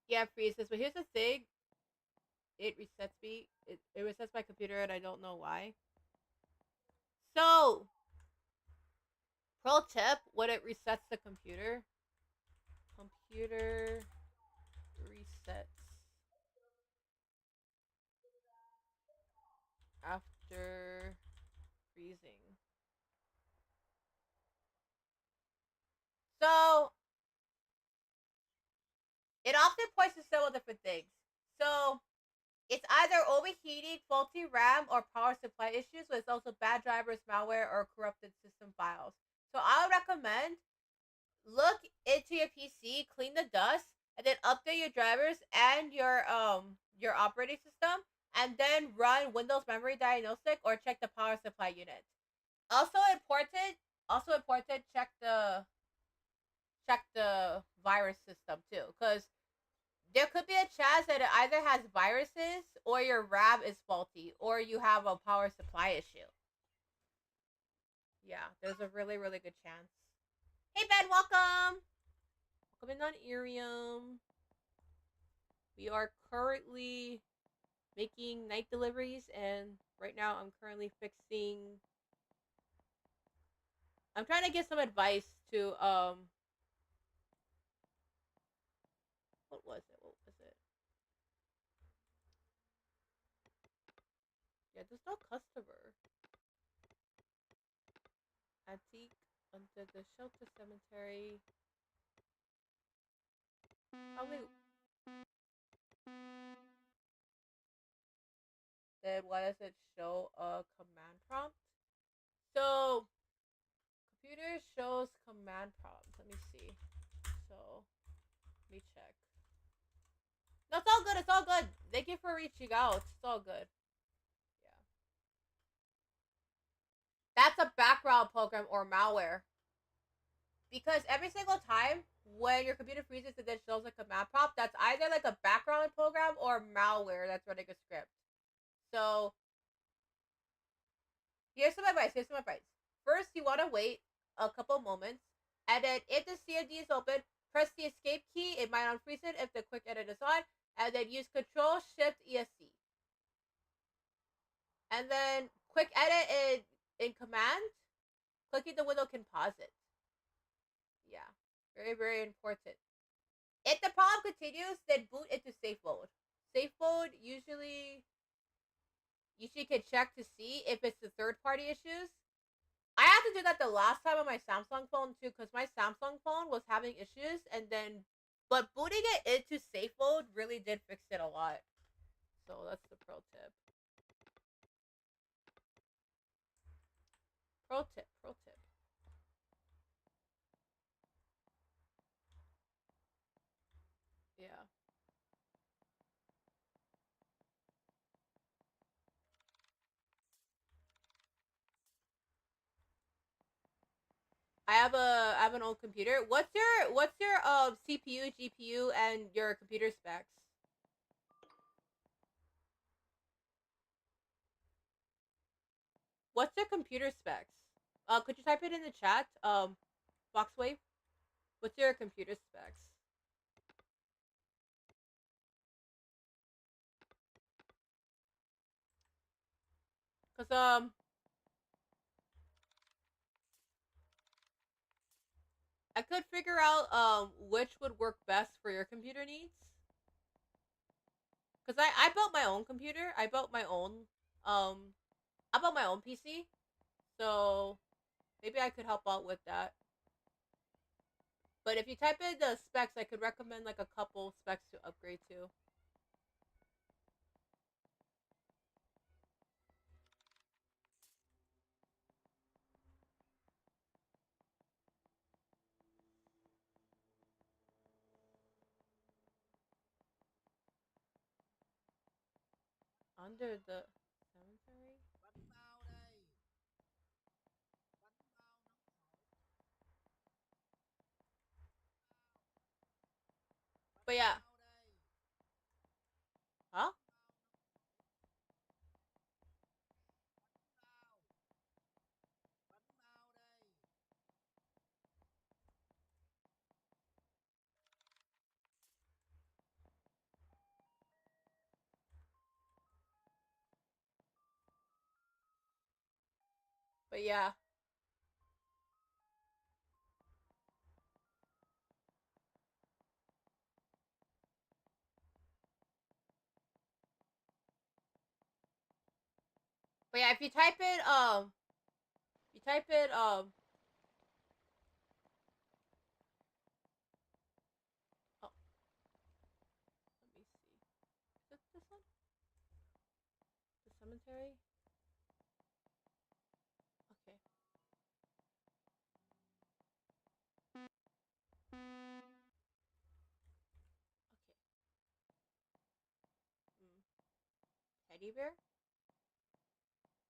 Yeah, freezes. But here's the thing. It resets me. It resets my computer and I don't know why. So, pro tip, when it resets the computer resets after freezing. So, it often points to several different things. So, it's either overheating, faulty RAM, or power supply issues, but it's also bad drivers, malware, or corrupted system files. So, I would recommend look into your PC, clean the dust, and then update your drivers and your operating system, and then run Windows Memory Diagnostic or check the power supply unit. Also important, check the virus system too, because there could be a chance that it either has viruses or your RAM is faulty or you have a power supply issue. Yeah, there's a really good chance. Hey Ben, welcome. Welcome in on Irium. We are currently making night deliveries, and right now I'm currently fixing. I'm trying to get some advice to What was it? What was it? Yeah, there's no customer. Antique under the shelter cemetery. Probably. Then why does it show a command prompt? So computer shows command prompts. Let me see. So let me check. No, it's all good. It's all good. Thank you for reaching out. It's all good. Yeah. That's a background program or malware. Because every single time when your computer freezes and then shows a command prompt, that's either like a background program or malware that's running a script. So here's some advice. First, you want to wait a couple moments, and then if the CMD is open, press the escape key. It might unfreeze it if the quick edit is on, and then use Control Shift ESC. And then quick edit in command, clicking the window can pause it. Yeah, very important. If the problem continues, then boot into safe mode. Safe mode usually can check to see if it's the third party issues. I had to do that the last time on my Samsung phone too, because my Samsung phone was having issues, and then but booting it into safe mode really did fix it a lot. So that's the pro tip. Pro tip. Yeah. I have an old computer. What's your CPU, GPU, and your computer specs? What's your computer specs? Could you type it in the chat? Boxwave. What's your computer specs? Cause I could figure out which would work best for your computer needs. Cause I built my own computer. Um I built my own PC. So maybe I could help out with that. But if you type in the specs, I could recommend like a couple specs to upgrade to. Under the cemetery? But yeah. Huh? But yeah. But yeah, if you type it, you type it, oh, let me see. Is it this one? The cemetery? Okay. Okay. Mm. Teddy bear?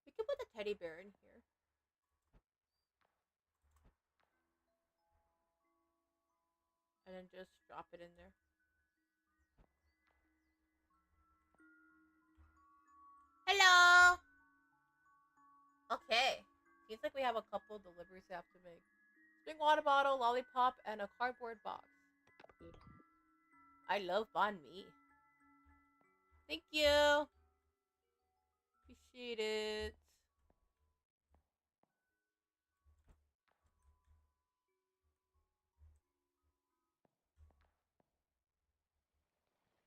We could put the teddy bear in here. And then just drop it in there. Hello! Okay. Seems like we have a couple deliveries we have to make. Spring water bottle, lollipop, and a cardboard box. I love banh mi. Thank you. Appreciate it.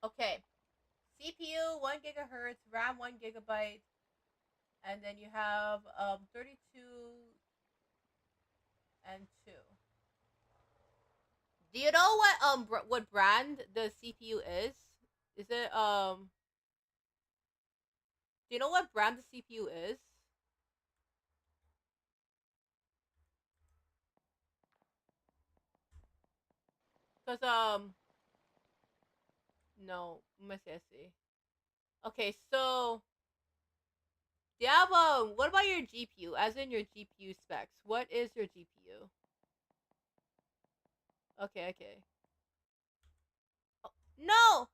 Okay. CPU 1 gigahertz, RAM 1 gigabyte, and then you have 32 and 2. Do you know what brand the CPU is? Is it Do you know what brand the CPU is? Cause no, let me see. Okay, so do you have what about your GPU? As in your GPU specs, what is your GPU? Okay, okay. Oh, no!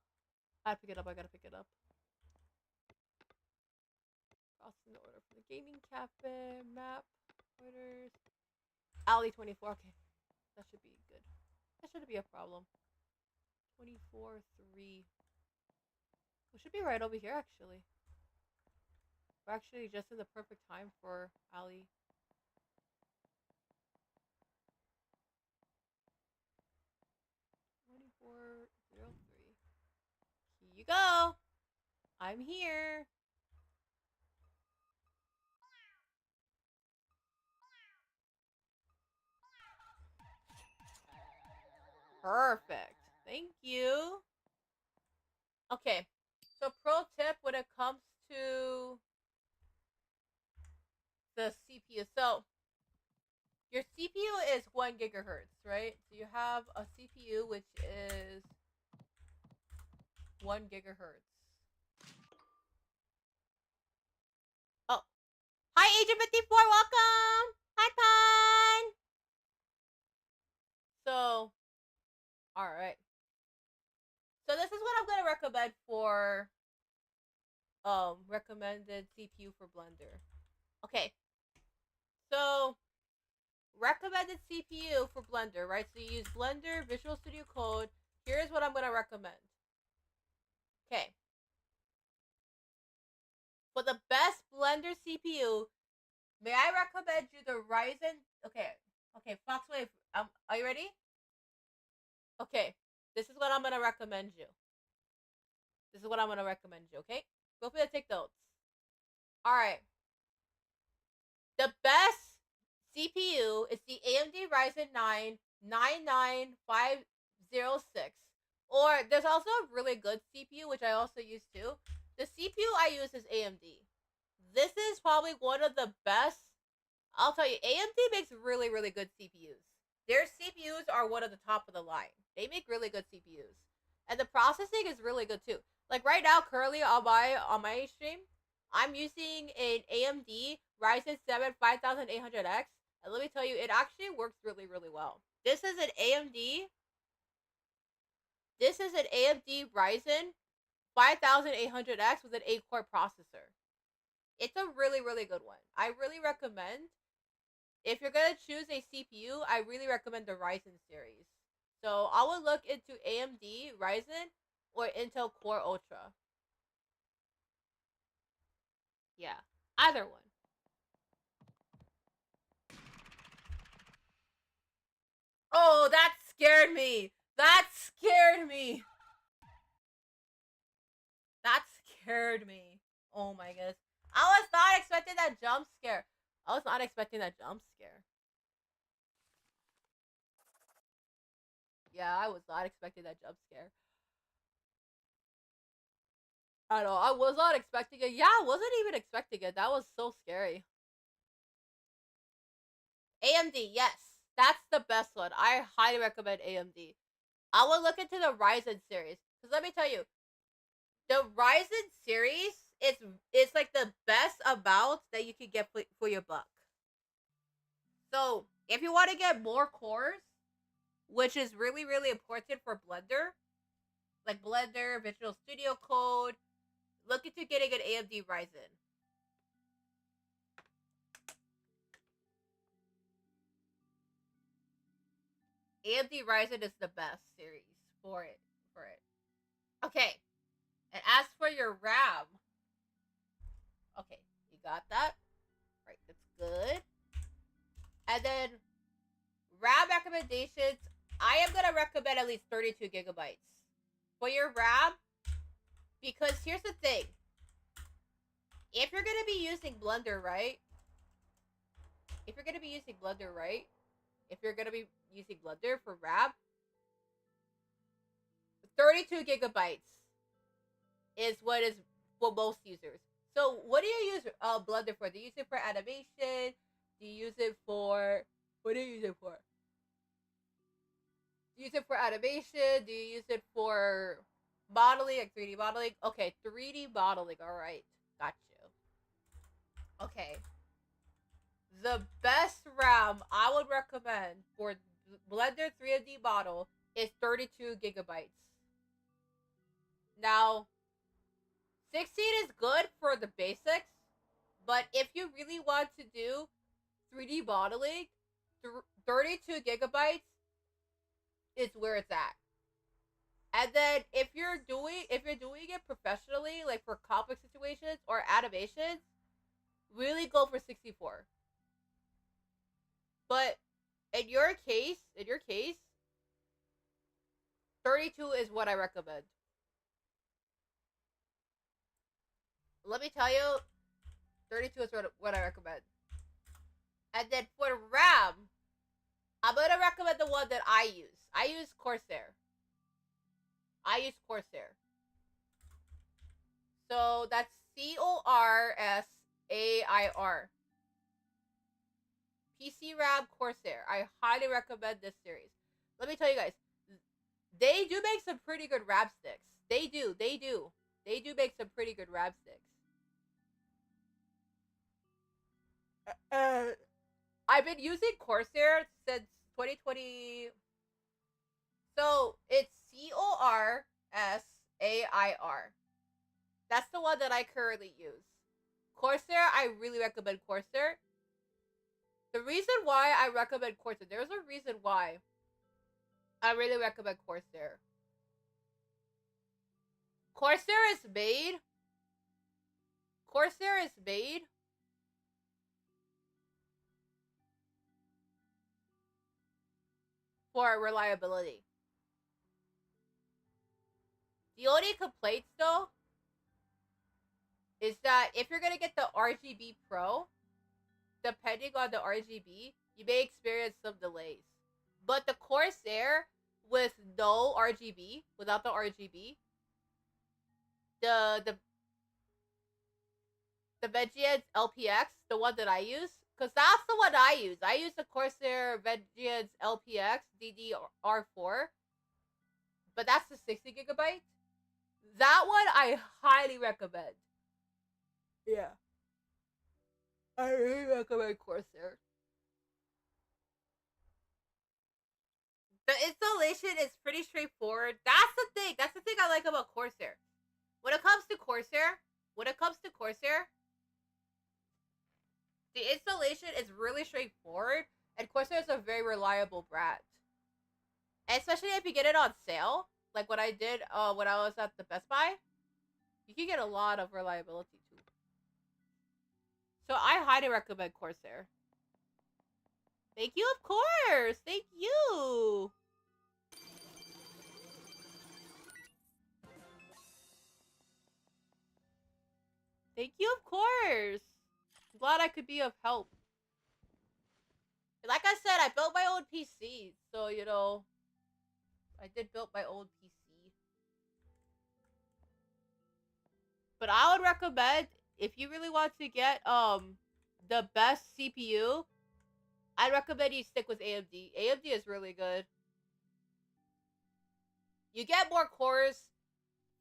I gotta pick it up. I gotta pick it up. Crossing the order from the gaming cafe map orders. Alley 24. Okay, that should be good. That shouldn't be a problem. 24 3. We should be right over here actually. We're actually just in the perfect time for Alley. 2403. Here you go. I'm here. Perfect. Thank you. Okay. So pro tip when it comes to the CPU. So your CPU is 1 gigahertz, right? So you have a CPU which is 1 gigahertz. Oh. Hi, Agent 54. Welcome. Hi, Pine. All right. So this is what I'm gonna recommend for recommended CPU for Blender. Okay. So recommended CPU for Blender, right? So you use Blender, Visual Studio Code. Here's what I'm gonna recommend. Okay. For the best Blender CPU, may I recommend you the Ryzen? Okay. Okay, Foxwave. Are you ready? Okay. This is what I'm gonna recommend you. This is what I'm gonna recommend you. Okay. Feel free to take notes. All right. The best CPU is the AMD Ryzen 9 99506. Or there's also a really good CPU, which I also use too. The CPU I use is AMD. This is probably one of the best. I'll tell you, AMD makes really, really good CPUs. Their CPUs are one of the top of the line. They make really good CPUs. And the processing is really good too. Like right now, currently on my stream, I'm using an AMD Ryzen 7 5800X. And let me tell you, it actually works really, really well. This is an AMD Ryzen 5800X with an 8-core processor. It's a really, really good one. I really recommend, if you're going to choose a CPU, I really recommend the Ryzen series. So I would look into AMD Ryzen or Intel Core Ultra. Yeah, either one. Oh, that scared me. That scared me. That scared me. Oh my goodness. I was not expecting that jump scare. I was not expecting that jump scare. Yeah, I was not expecting that jump scare. I know, I was not expecting it. Yeah, I wasn't even expecting it. That was so scary. AMD, yes. That's the best one. I highly recommend AMD. I will look into the Ryzen series. Because let me tell you, the Ryzen series, it's like the best amount that you can get for your buck. So, if you want to get more cores, which is really, really important for Blender, like Blender, Visual Studio Code, look into getting an AMD Ryzen. AMD Ryzen is the best series for it. Okay. And as for your RAM, okay, you got that? Right, that's good. And then RAM recommendations, I am gonna recommend at least 32 gigabytes for your RAM, because here's the thing. If you're gonna be using Blender, right? If you're gonna be using Blender for RAM, 32 gigabytes is what most users. So what do you use Blender for? Do you use it for animation? Do you use it for what do you use it for? Do you use it for animation? Do you use it for modeling, like 3D modeling? Okay, 3D modeling. All right, got you. Okay, the best RAM I would recommend for Blender 3D model is 32 gigabytes. Now, 16 is good for the basics, but if you really want to do 3D modeling, 32 gigabytes is where it's at. And then if you're doing it professionally, like for complex situations or animations, really go for 64. But in your case, 32 is what I recommend. Let me tell you, 32 is what I recommend. And then for RAM, I'm gonna recommend the one that I use. I use Corsair. So that's Corsair. PC RAM Corsair. I highly recommend this series. Let me tell you guys, they do make some pretty good RAM sticks. They do make some pretty good RAM sticks. I've been using Corsair since 2020. So it's Corsair. That's the one that I currently use. Corsair, I really recommend Corsair. The reason why I recommend Corsair, there's a reason why I really recommend Corsair. Corsair is made for reliability. The only complaints though is that if you're gonna get the RGB Pro, depending on the RGB, you may experience some delays. But the Corsair with no RGB, without the RGB, the Vegiance LPX, the one that I use, because that's the one I use. I use the Corsair Vegiance LPX DDR4, but that's the 60 gigabyte. That one I highly recommend. Yeah. I really recommend Corsair. The installation is pretty straightforward. That's the thing. That's the thing I like about Corsair. When it comes to Corsair, the installation is really straightforward, and Corsair is a very reliable brand. And especially if you get it on sale, like what I did when I was at the Best Buy, you can get a lot of reliability too. So I highly recommend Corsair. Thank you, of course. Thank you. Thank you, of course. I'm glad I could be of help. Like I said, I built my own PC, so you know, I did build my own PC. But I would recommend, if you really want to get the best CPU, I'd recommend you stick with AMD. AMD is really good. You get more cores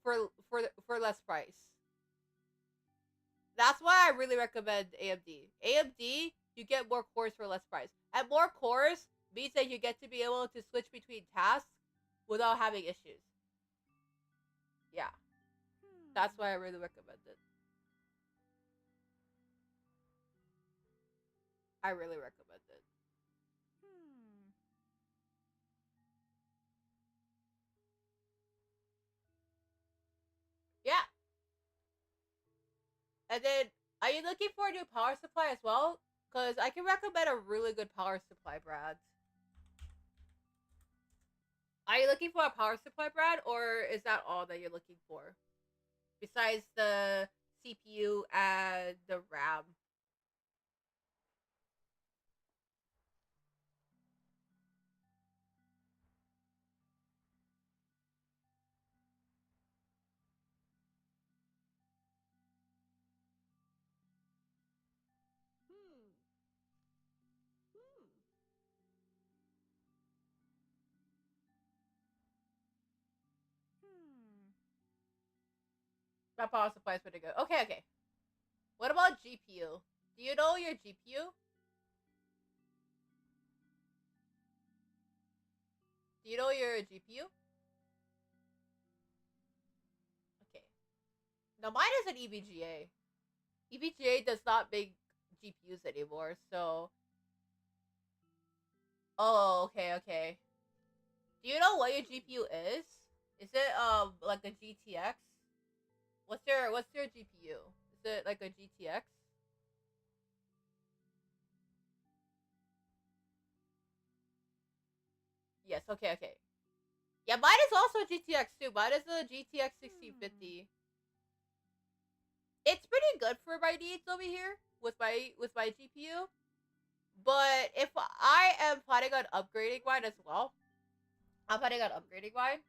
for less price. That's why I really recommend AMD. AMD, you get more cores for less price. And more cores means that you get to be able to switch between tasks without having issues. Yeah. That's why I really recommend it. I really recommend it. Yeah. And then, are you looking for a new power supply as well? Because I can recommend a really good power supply brand. Are you looking for a power supply brand, or is that all that you're looking for? Besides the CPU and the RAM? Hmm. Hmm. Hmm. That power supply is pretty good. Okay, okay. What about GPU? Do you know your GPU? Do you know your GPU? Okay. Now mine is an EVGA. EVGA does not make GPUs anymore, so. Oh, okay, okay. Do you know what your GPU is? Is it like a GTX? What's your GPU? Is it like a GTX? Yes, okay, okay. Yeah, mine is also a GTX too. Mine is a GTX 1650. It's pretty good for my needs over here with my GPU. But if I am planning on upgrading mine as well, I'm planning on upgrading mine.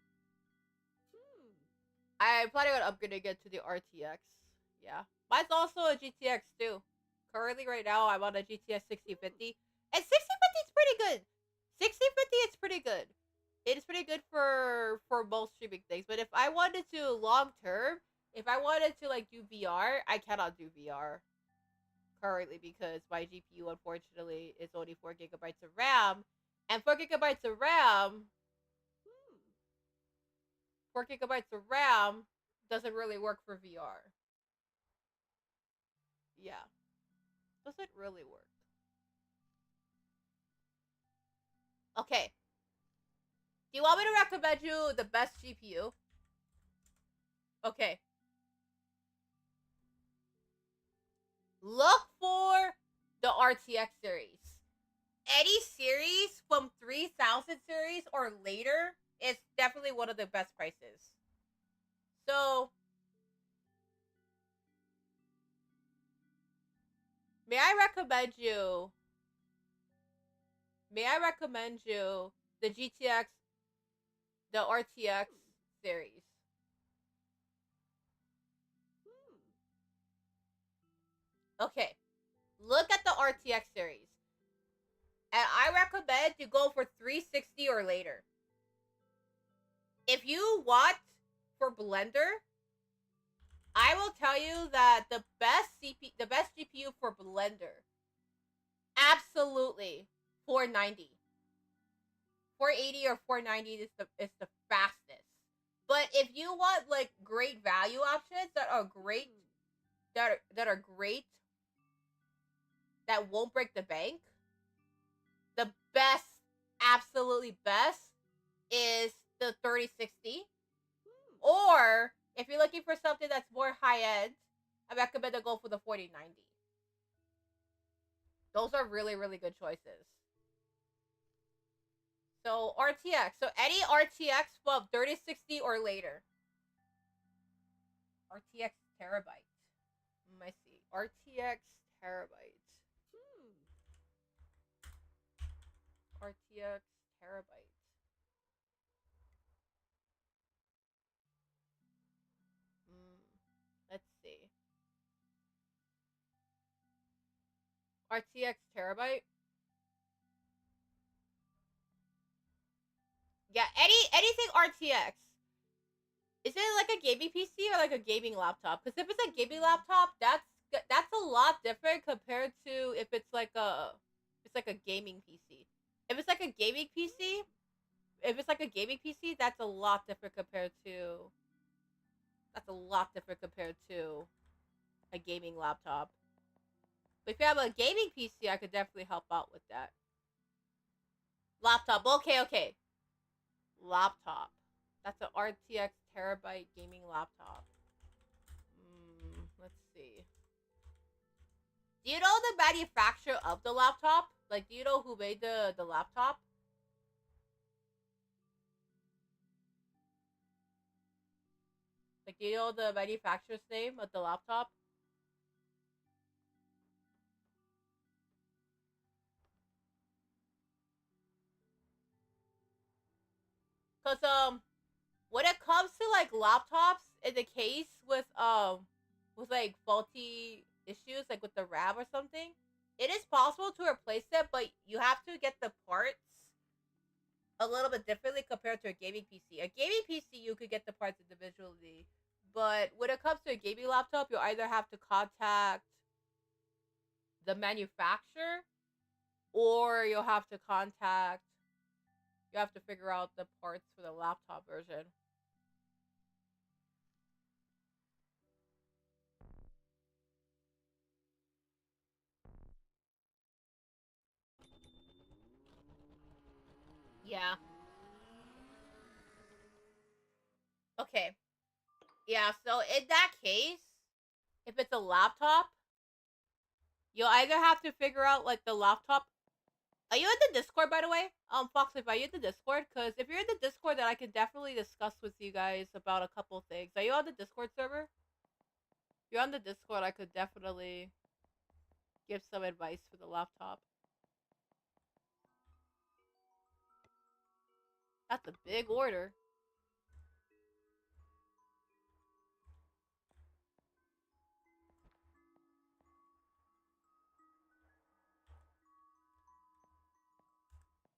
I'm planning on upgrading it to the RTX. Yeah, mine's also a GTX too. Currently, right now, I'm on a GTX 6050, and 6050 is pretty good. 6050 is pretty good. It is pretty good for most streaming things. But if I wanted to long term, if I wanted to like do VR, I cannot do VR currently because my GPU unfortunately is only 4 gigabytes of RAM, and 4 gigabytes of RAM. 4 GB of RAM doesn't really work for VR. Yeah. Doesn't really work. Okay. Do you want me to recommend you the best GPU? Okay. Look for the RTX series. Any series from 3000 series or later is definitely one of the best prices. So, may I recommend you the GTX, the RTX series? Okay. Look at the RTX series. And I recommend you go for 360 or later. If you want for Blender, I will tell you that the best GPU for Blender, absolutely 490. 480 or 490 is the fastest. But if you want like great value options that are great, that are great, that won't break the bank, the best, absolutely best, is the 3060. Or if you're looking for something that's more high end, I recommend to go for the 4090. Those are really, really good choices. So RTX. So any RTX from 3060 or later. RTX terabyte. Let me see. RTX terabyte. RTX terabyte. Let's see. RTX terabyte. Yeah, anything RTX. Is it like a gaming PC or like a gaming laptop? Because if it's a gaming laptop, that's a lot different compared to if it's like a gaming PC. If it's like a gaming PC, that's a lot different compared to a gaming laptop. But if you have a gaming PC, I could definitely help out with that. Laptop. Okay. Laptop. That's an RTX terabyte gaming laptop. Let's see. Do you know the manufacturer of the laptop? Like, do you know who made the laptop? Like, do you know the manufacturer's name of the laptop? Cause when it comes to like laptops, in the case with like faulty issues, like with the RAM or something, it is possible to replace them, but you have to get the parts a little bit differently compared to a gaming PC. A gaming PC, you could get the parts individually, but when it comes to a gaming laptop, you either have to contact the manufacturer or you have to figure out the parts for the laptop version. Yeah. Okay. Yeah, so in that case, if it's a laptop, you'll either have to figure out like the laptop. Are you in the Discord, by the way? Foxleaf, are you in the Discord? Because if you're in the Discord, then I can definitely discuss with you guys about a couple things. Are you on the Discord server? If you're on the Discord, I could definitely give some advice for the laptop. That's a big order.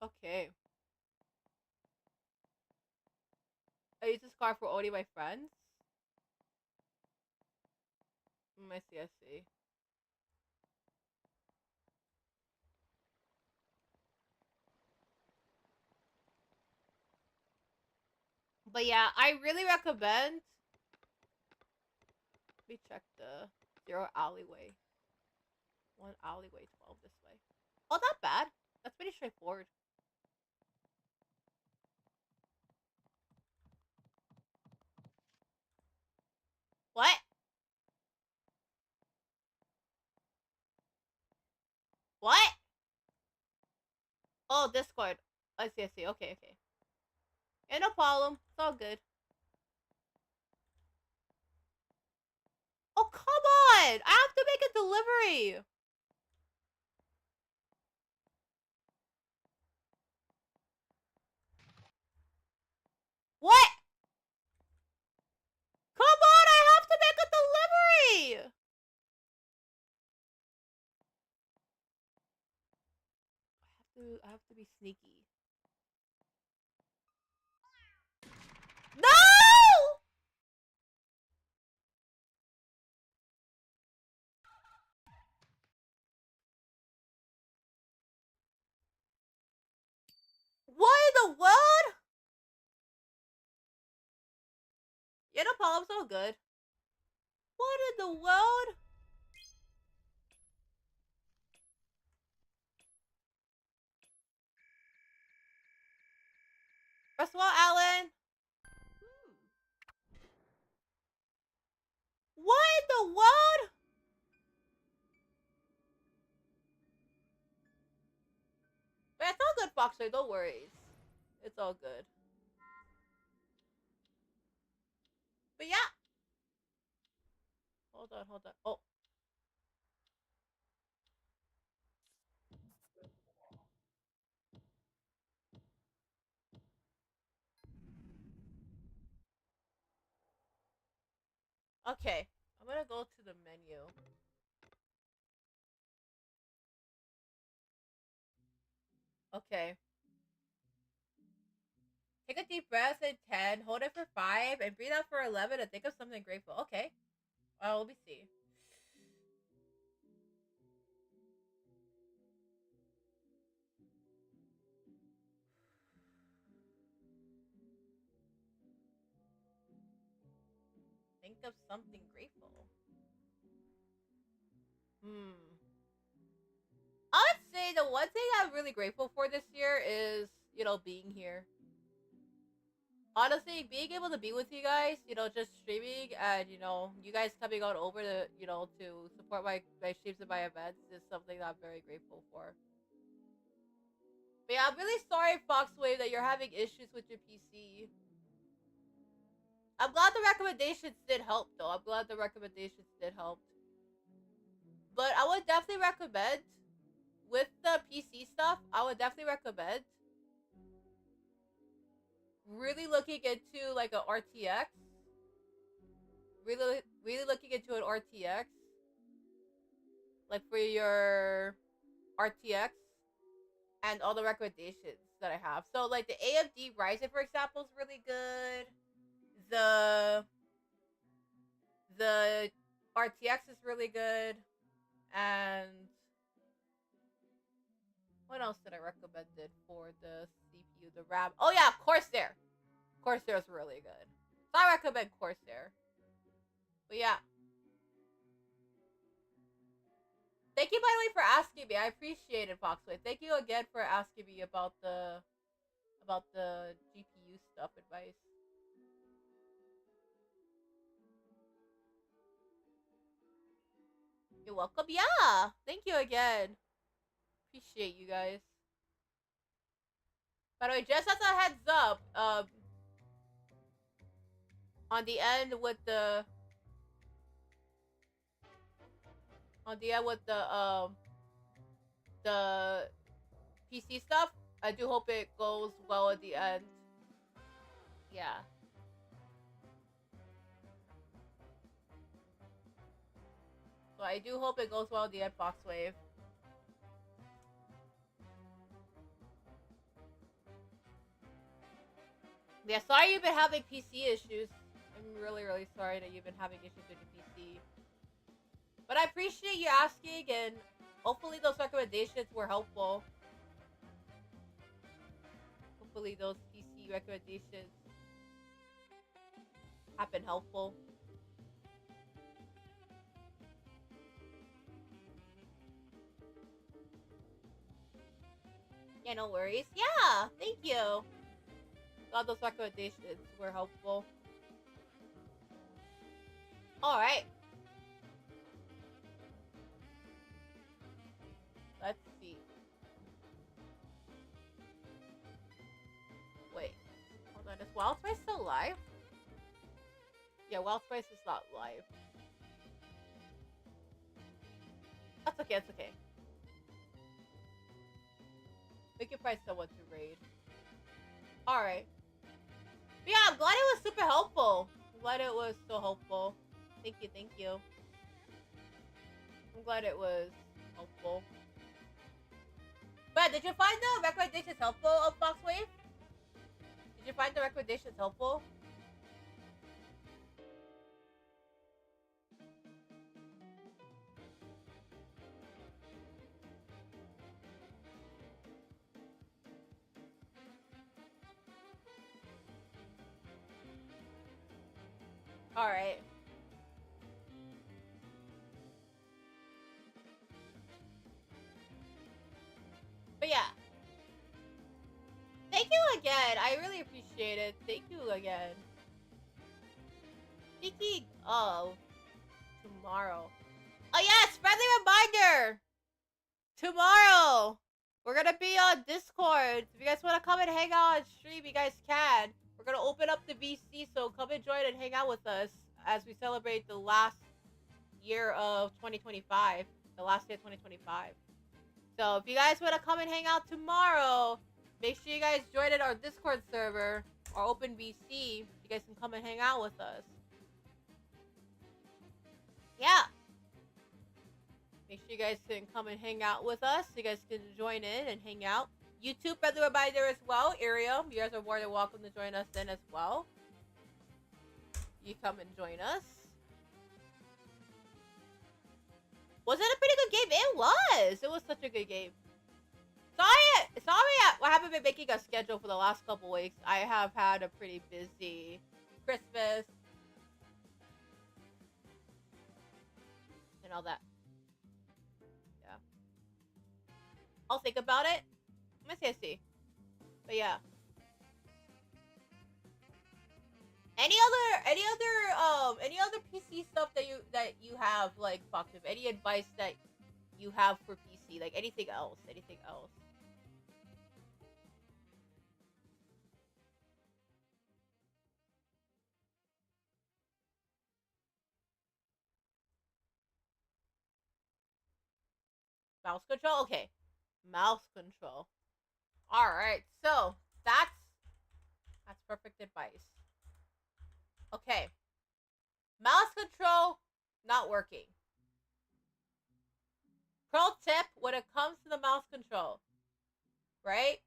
Okay. I use this card for only my friends. I see, I see. But yeah, I really recommend. Let me check the 0 alleyway. 1 alleyway, 12 this way. Oh, not bad. That's pretty straightforward. What? What? Oh, Discord. I see, I see. Okay, okay. Yeah, no problem. It's all good. Oh, come on! I have to make a delivery! What? Come on! I have to make a delivery! I have to be sneaky. No! What in the world? Yeah, no problem. It's all good. What in the world? First of all, Alan. What in the world? Man, it's all good, Foxer. Don't worry. It's all good. But yeah. Hold on, hold on. Oh. Okay. I'm gonna go to the menu. Okay. Take a deep breath in 10, hold it for 5, and breathe out for 11 and think of something grateful. Okay. Let me see. Think of something grateful. I would say the one thing I'm really grateful for this year is, being here. Honestly, being able to be with you guys, just streaming and, you guys coming on over to support my streams and my events is something that I'm very grateful for. But yeah, I'm really sorry, Foxwave, that you're having issues with your PC. I'm glad the recommendations did help, though. I'm glad the recommendations did help. But I would definitely recommend, with the PC stuff, I would definitely recommend really looking into like a RTX. Really looking into an RTX. Like for your RTX and all the recommendations that I have. So like the AMD Ryzen, for example, is really good. The RTX is really good. And what else did I recommend it for the CPU, the RAM? Oh yeah, Corsair. Corsair is really good. So I recommend Corsair. But yeah. Thank you, by the way, for asking me. I appreciate it, Foxway. Thank you again for asking me about the GPU stuff advice. You're welcome. Yeah. Thank you again. Appreciate you guys. By the way, just as a heads up, on the end with the the PC stuff, I do hope it goes well at the end. Yeah. So I do hope it goes well at the end, Foxwave. Yeah, sorry you've been having PC issues. I'm really, really sorry that you've been having issues with your PC. But I appreciate you asking, and hopefully those recommendations were helpful. Hopefully those PC recommendations have been helpful. Yeah, no worries. Yeah, thank you. Glad those recommendations were helpful. Alright. Let's see. Wait. Hold on. Is Wild Spice still live? Yeah, Wild Spice is not live. That's okay, that's okay. We can find someone to raid. Alright. Yeah, I'm glad it was super helpful. I'm glad it was so helpful. Thank you, thank you. I'm glad it was helpful. But did you find the recommendations helpful of Foxwave? Did you find the recommendations helpful? Alright. But yeah. Thank you again. I really appreciate it. Thank you again. Speaking of tomorrow. Oh yes, friendly reminder! Tomorrow, we're gonna be on Discord. If you guys want to come and hang out on stream, you guys can. We're gonna open up the VC, so come and join and hang out with us as we celebrate the last year of 2025. The last day of 2025. So if you guys want to come and hang out tomorrow, make sure you guys join in our Discord server, our open VC. You guys can come and hang out with us. Yeah. Make sure you guys can come and hang out with us. You guys can join in and hang out. YouTube, friendly reminder as well. Area, you guys are more than welcome to join us then as well. You come and join us. Was it a pretty good game? It was. It was such a good game. Sorry, I haven't been making a schedule for the last couple weeks. I have had a pretty busy Christmas and all that. Yeah. I'll think about it. Let me see. But yeah. Any other PC stuff that you have, like Foxif? Any advice that you have for PC? Like anything else? Anything else? Mouse control? Okay. Mouse control. Alright, so that's perfect advice. Okay. Mouse control not working. Pro tip when it comes to the mouse control, right?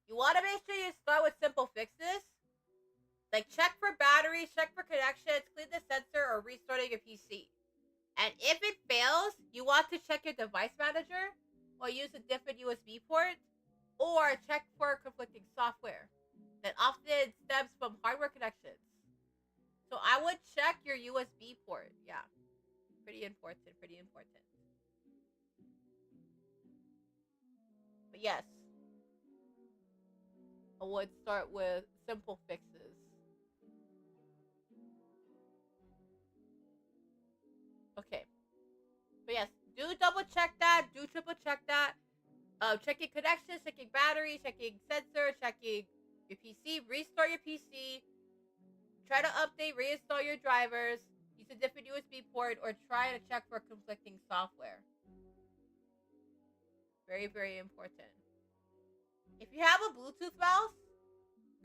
You want to make sure you start with simple fixes. Like check for batteries, check for connections, clean the sensor, or restarting your PC. And if it fails, you want to check your device manager or use a different USB port or check for conflicting software that often stems from hardware connections. So I would check your USB port. Yeah. Pretty important, pretty important. But yes. I would start with simple fixes. Okay. But yes, do double check that. Do triple check that. Checking connections, checking batteries, checking sensor, checking your PC. Restart your PC. Try to update, reinstall your drivers. Use a different USB port or try to check for conflicting software. Very, very important. If you have a Bluetooth mouse,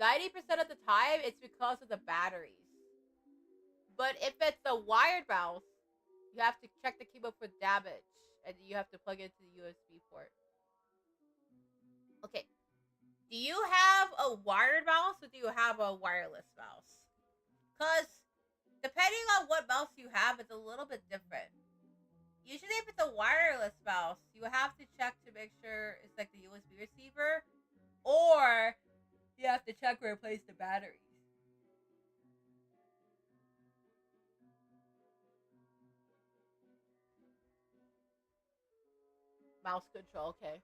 90% of the time it's because of the batteries. But if it's a wired mouse, you have to check the keyboard for damage and you have to plug it into the USB port. Okay. Do you have a wired mouse or do you have a wireless mouse? Because depending on what mouse you have, it's a little bit different. Usually if it's a wireless mouse, you have to check to make sure it's like the USB receiver, or you have to check where it plays the batteries. Mouse control, okay.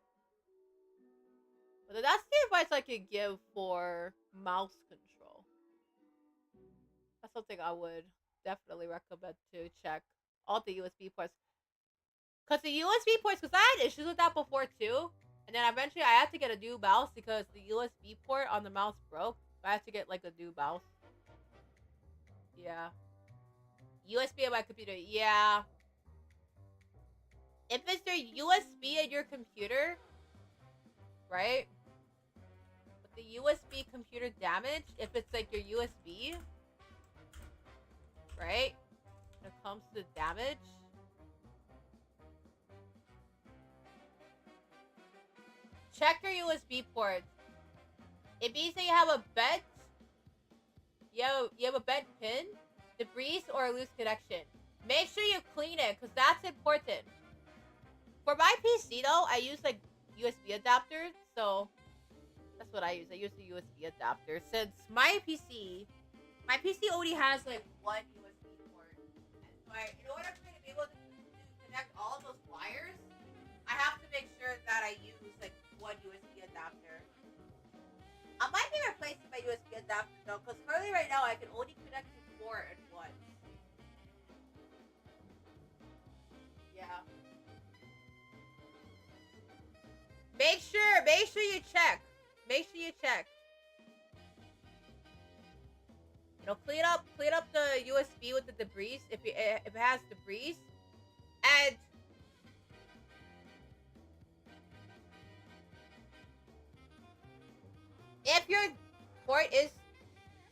But that's the advice I could give for mouse control. That's something I would definitely recommend to check all the USB ports. Because the USB ports, because I had issues with that before too. And then eventually I had to get a new mouse because the USB port on the mouse broke. I had to get like a new mouse. Yeah. USB on my computer. Yeah. If it's your USB in your computer, right? With the USB computer damage, if it's like your USB, right? When it comes to damage, check your USB ports. It means that you have a bent, you have a bent pin, debris, or a loose connection. Make sure you clean it, because that's important. For my PC, though, I use, like, USB adapters, so that's what I use. I use the USB adapter, since my PC only has, like, one USB port. And so in order for me to be able to connect all of those wires, I have to make sure that I use, like, one USB adapter. I might be replacing my USB adapter, though, because currently right now I can only connect to 4 at once. Yeah. Make sure you check. Make sure you check. You know, clean up the USB with the debris if it has debris, and if your port is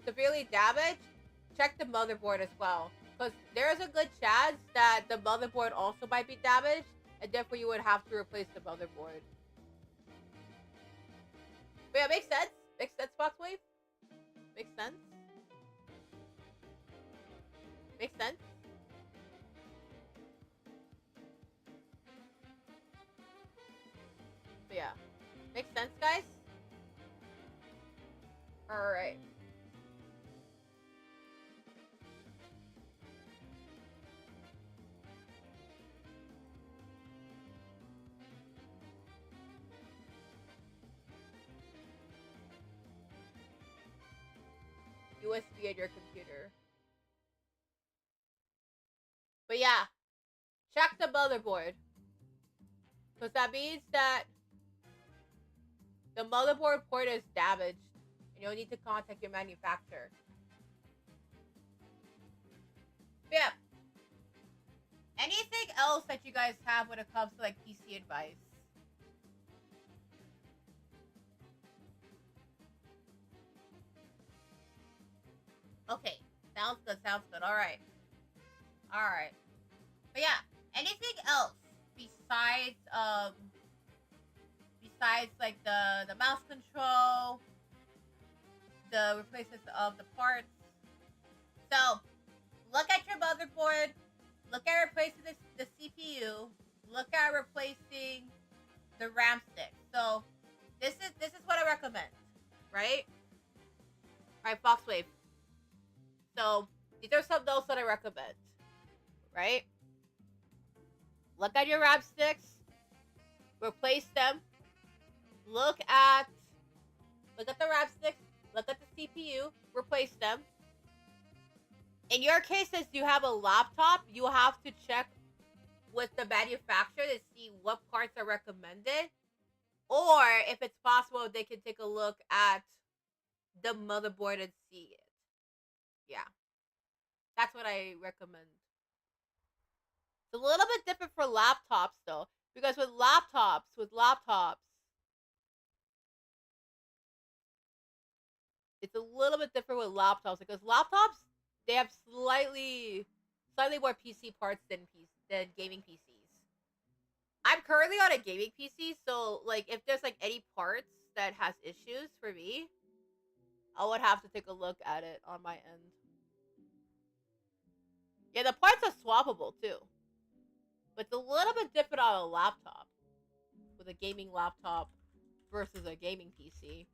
severely damaged, check the motherboard as well, because there's a good chance that the motherboard also might be damaged, and therefore you would have to replace the motherboard. But yeah, makes sense. Makes sense, Foxwave. Makes sense. Makes sense. But yeah, makes sense, guys. All right. USB in your computer. But yeah, check the motherboard, because that means that the motherboard port is damaged, and you'll need to contact your manufacturer. But yeah. Anything else that you guys have when it comes to like PC advice? Okay, sounds good. Sounds good. All right. All right. But yeah, anything else besides like the mouse control, the replacements of the parts. So look at your motherboard. Look at replacing the CPU. Look at replacing the RAM stick. So this is what I recommend, right? All right, Foxwave. So these are some notes that I recommend, right? Look at your RAM sticks. Replace them. Look at the RAM sticks. Look at the CPU. Replace them. In your case, since you have a laptop, you have to check with the manufacturer to see what parts are recommended. Or if it's possible, they can take a look at the motherboard and see it. Yeah. That's what I recommend. It's a little bit different for laptops though. Because with laptops, it's a little bit different with laptops, because laptops, they have slightly more PC parts than gaming PCs. I'm currently on a gaming PC, so like if there's like any parts that has issues for me, I would have to take a look at it on my end. Yeah, the parts are swappable too. But it's a little bit different on a laptop. With a gaming laptop versus a gaming PC.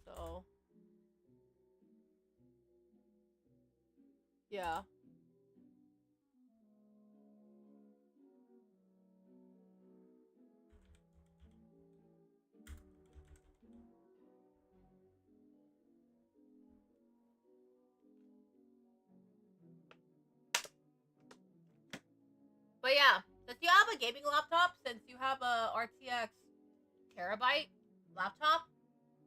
So yeah. you have a gaming laptop, since you have a RTX terabyte laptop,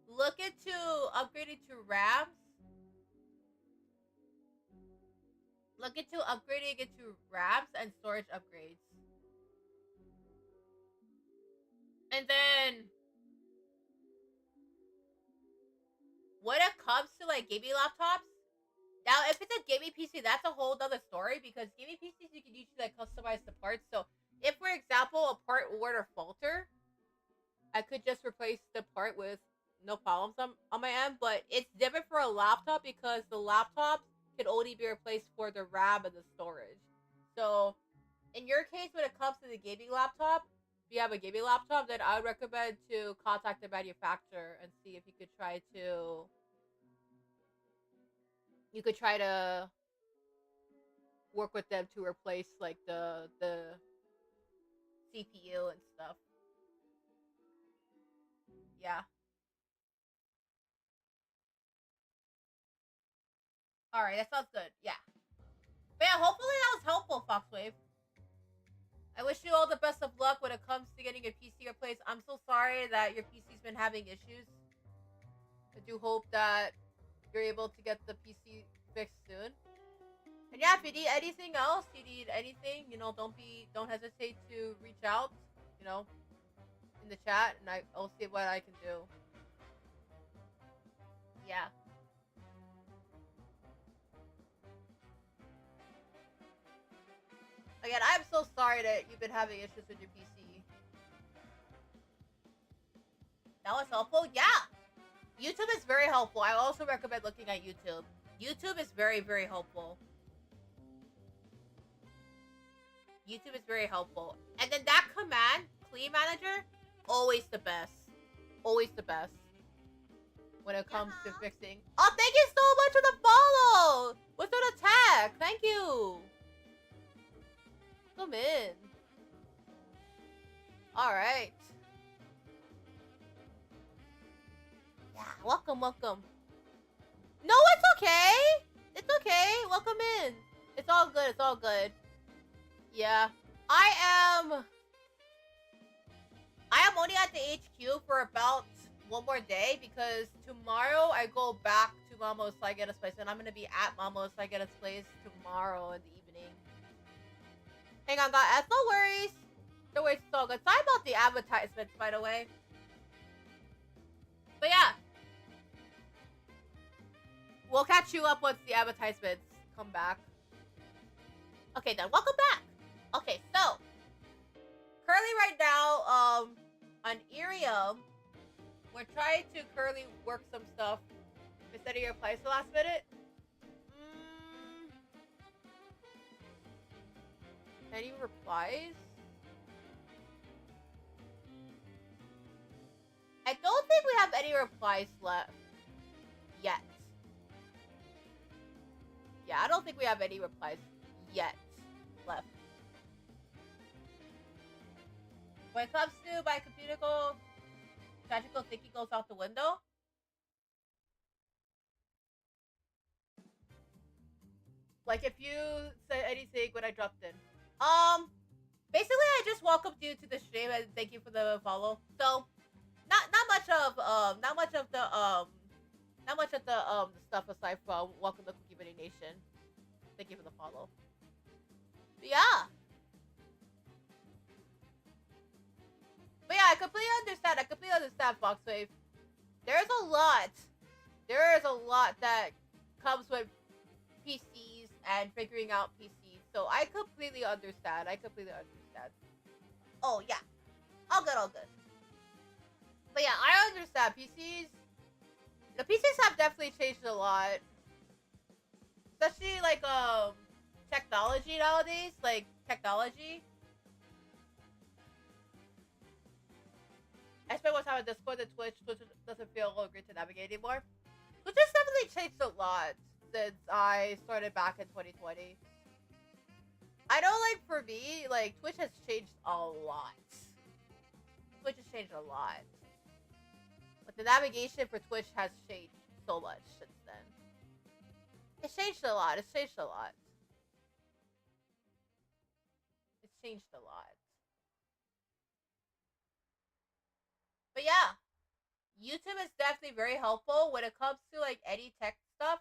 look into upgrading to RAMs. Look into upgrading into RAMs and storage upgrades. And then, when it comes to like gaming laptops, now if it's a gaming PC, that's a whole other story, because gaming PCs you can usually like customize the parts. So if, for example, a part were to falter, I could just replace the part with no problems on my end. But it's different for a laptop, because the laptop can only be replaced for the RAM and the storage. So in your case, when it comes to the gaming laptop, if you have a gaming laptop, then I would recommend to contact the manufacturer and see if you could try to work with them to replace like the CPU and stuff. Yeah. All right, that sounds good. Yeah. But yeah, hopefully that was helpful, Foxwave. I wish you all the best of luck when it comes to getting your PC replaced. I'm so sorry that your PC's been having issues. I do hope that you're able to get the PC fixed soon. And yeah, if you need anything else, you need anything, don't hesitate to reach out, in the chat, and I'll see what I can do. Yeah. Again, I'm so sorry that you've been having issues with your PC. That was helpful? Yeah! YouTube is very helpful. I also recommend looking at YouTube. YouTube is very, very helpful. YouTube is very helpful. And then that command, Clean Manager, always the best. Always the best. When it comes to fixing. Oh, thank you so much for the follow! What's an attack? Thank you! Come in. Alright. Yeah, welcome. No, it's okay! It's okay. Welcome in. It's all good. Yeah. I am only at the HQ for about one more day, because tomorrow I go back to Mama Usagida's place, and I'm gonna be at Mama Usagida's place tomorrow in the evening. Hang on, guys. No worries. No worries, it's all good. Sorry about the advertisements, by the way. But yeah. We'll catch you up once the advertisements come back. Okay, then. Welcome back. Okay, so. Currently right now, on Irium, we're trying to currently work some stuff instead of your place the last minute. Any replies? I don't think we have any replies left yet. Yeah, I don't think we have any replies yet left. When it comes to my computer magical thinking goes out the window. Like if you said anything when I dropped in. Basically I just welcomed you to the stream and thank you for the follow. So not much of the stuff aside from welcome to Cooky Bunny Nation. Thank you for the follow. But yeah. But yeah, I completely understand, Foxwave. There's a lot that comes with PCs and figuring out PCs. So I completely understand. Oh, yeah. All good. But yeah, I understand. The PCs have definitely changed a lot. Especially, like, technology nowadays. Like, technology. I spent more time on Discord than Twitch. Twitch doesn't feel great to navigate anymore. Twitch has definitely changed a lot since I started back in 2020. I know, like, for me, like, Twitch has changed a lot. But the navigation for Twitch has changed so much since then. It's changed a lot. But yeah, YouTube is definitely very helpful when it comes to like any tech stuff.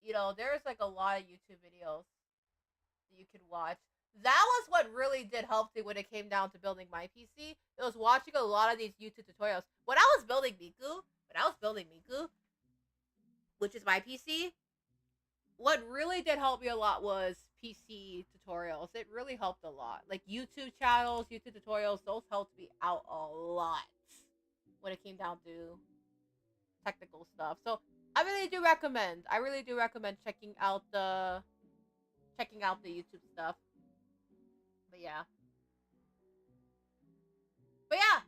You know, there's like a lot of YouTube videos that you can watch. That was what really did help me when it came down to building my PC. It was watching a lot of these YouTube tutorials. When I was building Miku, which is my PC, what really did help me a lot was PC tutorials. It really helped a lot. Like YouTube channels, YouTube tutorials, those helped me out a lot when it came down to technical stuff. So I really do recommend. I really do recommend checking out the YouTube stuff. But yeah. But yeah.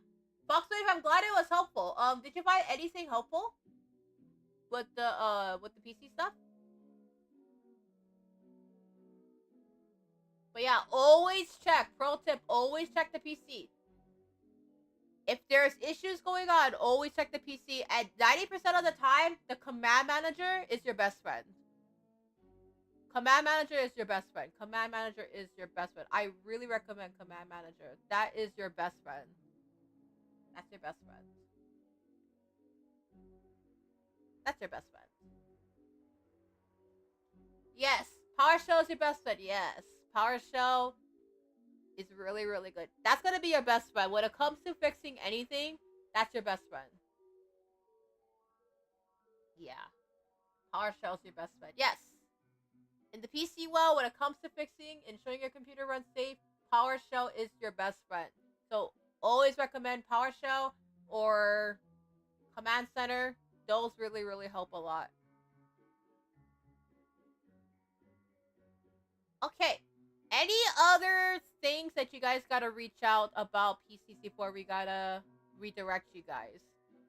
Foxwave, I'm glad it was helpful. Did you find anything helpful with the PC stuff? But yeah, always check. Pro tip, always check the PC. If there's issues going on, always check the PC. And 90% of the time, the command manager is your best friend. Command manager is your best friend. Command manager is your best friend. I really recommend command manager. That is your best friend. That's your best friend. That's your best friend. Yes, PowerShell is your best friend. Yes, PowerShell is really, really good. That's gonna be your best friend. When it comes to fixing anything, that's your best friend. Yeah. PowerShell is your best friend. Yes. In the PC world, when it comes to fixing, ensuring your computer runs safe, PowerShell is your best friend. So always recommend PowerShell or Command Center. Those really, really help a lot. Okay. Any other things that you guys gotta reach out about PCs before we gotta redirect you guys?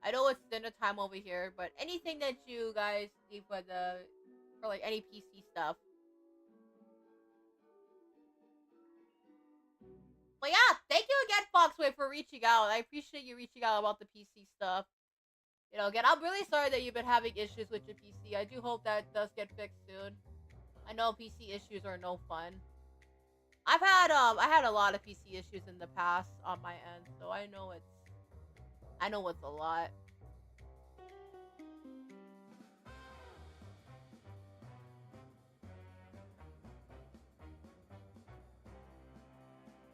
I know it's dinner time over here, but anything that you guys need for like any PC stuff. But yeah, thank you again, Foxway, for reaching out. I appreciate you reaching out about the PC stuff. You know, again, I'm really sorry that you've been having issues with your PC. I do hope that does get fixed soon. I know PC issues are no fun. I had a lot of PC issues in the past on my end, so I know it's a lot.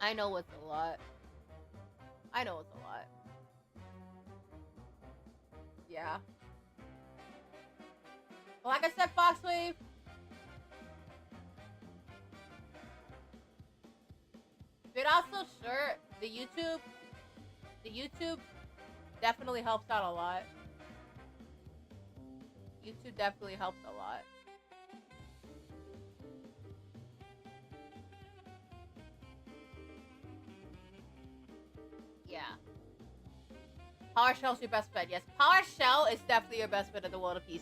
I know it's a lot. I know it's a lot. Yeah. Well, like I said, Foxwave, if you're not so sure, the YouTube definitely helps out a lot. YouTube definitely helps a lot. Yeah. PowerShell's your best bet. Yes, PowerShell is definitely your best bet in the world of PCs.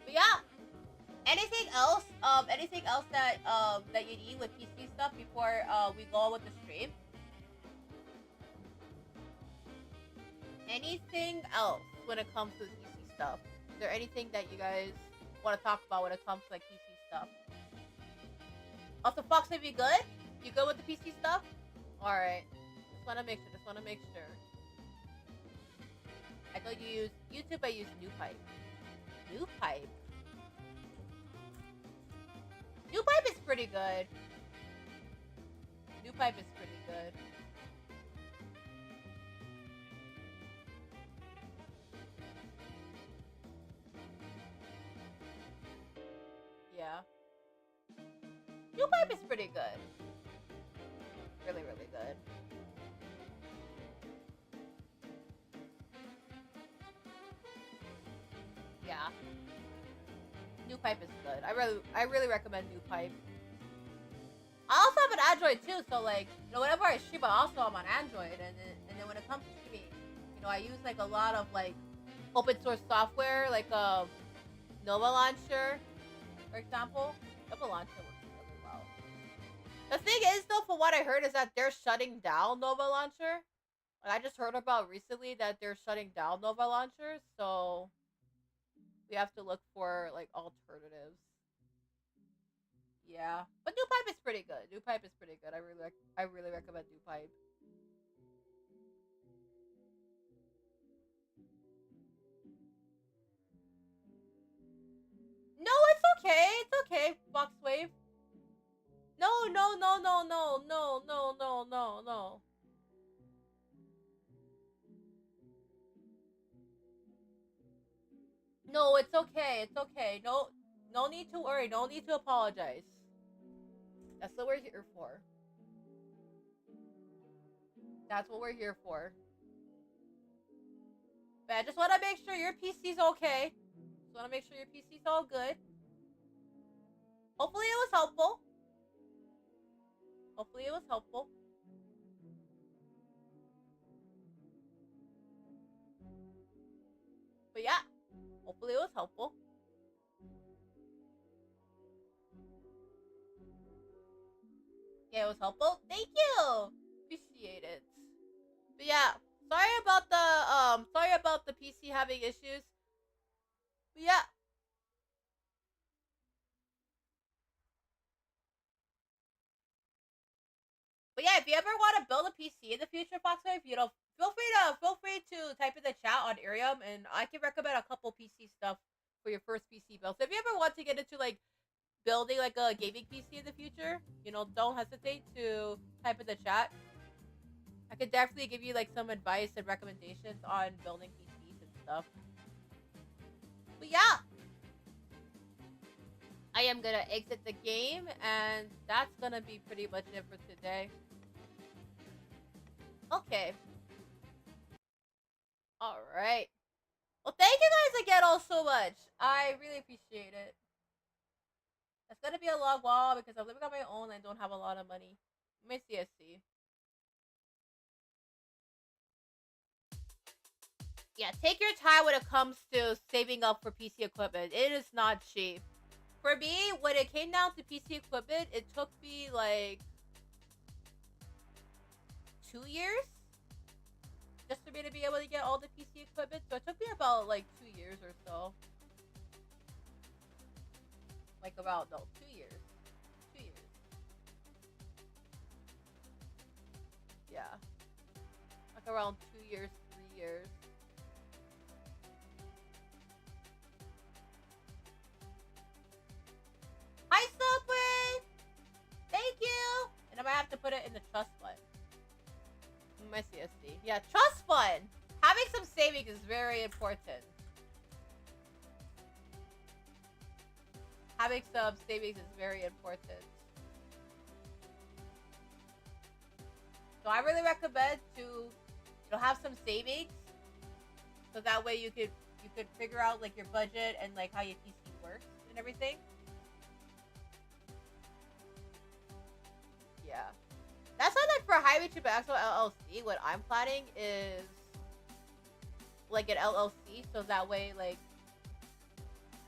But yeah, anything else that you need with PC stuff before we go on with the stream? Anything else when it comes to the PC stuff? Is there anything that you guys want to talk about when it comes to like PC stuff? Also, Fox, if you good? You good with the PC stuff? All right. Just want to make sure. Just want to make sure. I thought you use YouTube. I use NewPipe. NewPipe. NewPipe is pretty good. NewPipe is pretty good. Yeah. NewPipe is pretty good. Really, really good. Yeah. NewPipe is good. I really recommend NewPipe. I also have an Android too, so like, you know, whenever I stream, I also am on Android, and then when it comes to streaming, you know, I use like a lot of like open source software, like Nova Launcher, for example. Nova Launcher works really well. The thing is, though, from what I heard, is that they're shutting down Nova Launcher. Like, I just heard about recently that they're shutting down Nova Launcher, so we have to look for like alternatives. Yeah, but NewPipe is pretty good. NewPipe is pretty good. I really recommend NewPipe. okay, Foxwave? No. No, it's okay. It's okay. No need to worry. No need to apologize. That's what we're here for. That's what we're here for. But I just want to make sure your PC's okay. Just want to make sure your PC's all good. Hopefully it was helpful. Hopefully it was helpful. But yeah, hopefully it was helpful. Yeah, it was helpful. Thank you. Appreciate it. But yeah, sorry about the PC having issues. But yeah. But yeah, if you ever want to build a PC in the future, Foxwave, feel free to type in the chat on Irium, and I can recommend a couple PC stuff for your first PC build. So if you ever want to get into like building like a gaming PC in the future, don't hesitate to type in the chat. I could definitely give you like some advice and recommendations on building PCs and stuff. But yeah, I am gonna exit the game, and that's gonna be pretty much it for today. Okay. Alright. Well, thank you guys again all so much. I really appreciate it. It's gonna be a long while because I'm living on my own and I don't have a lot of money. Let me see. Yeah, take your time when it comes to saving up for PC equipment. It is not cheap. For me, when it came down to PC equipment, it took me like 2 years just for me to be able to get all the PC equipment. So it took me about like 2 years or so. Like about, no, 2 years. 2 years. Yeah. Like around 2 years, 3 years. Hi, Subway! Thank you! And I might have to put it in the trust fund. My CSD. Yeah, trust fund! Having some savings is very important. Having some savings is very important. So I really recommend to have some savings. So that way you could figure out like your budget and like how your PC works and everything. Yeah. That's why, like, for High VTuber Expo LLC, what I'm planning is, like, an LLC, so that way, like,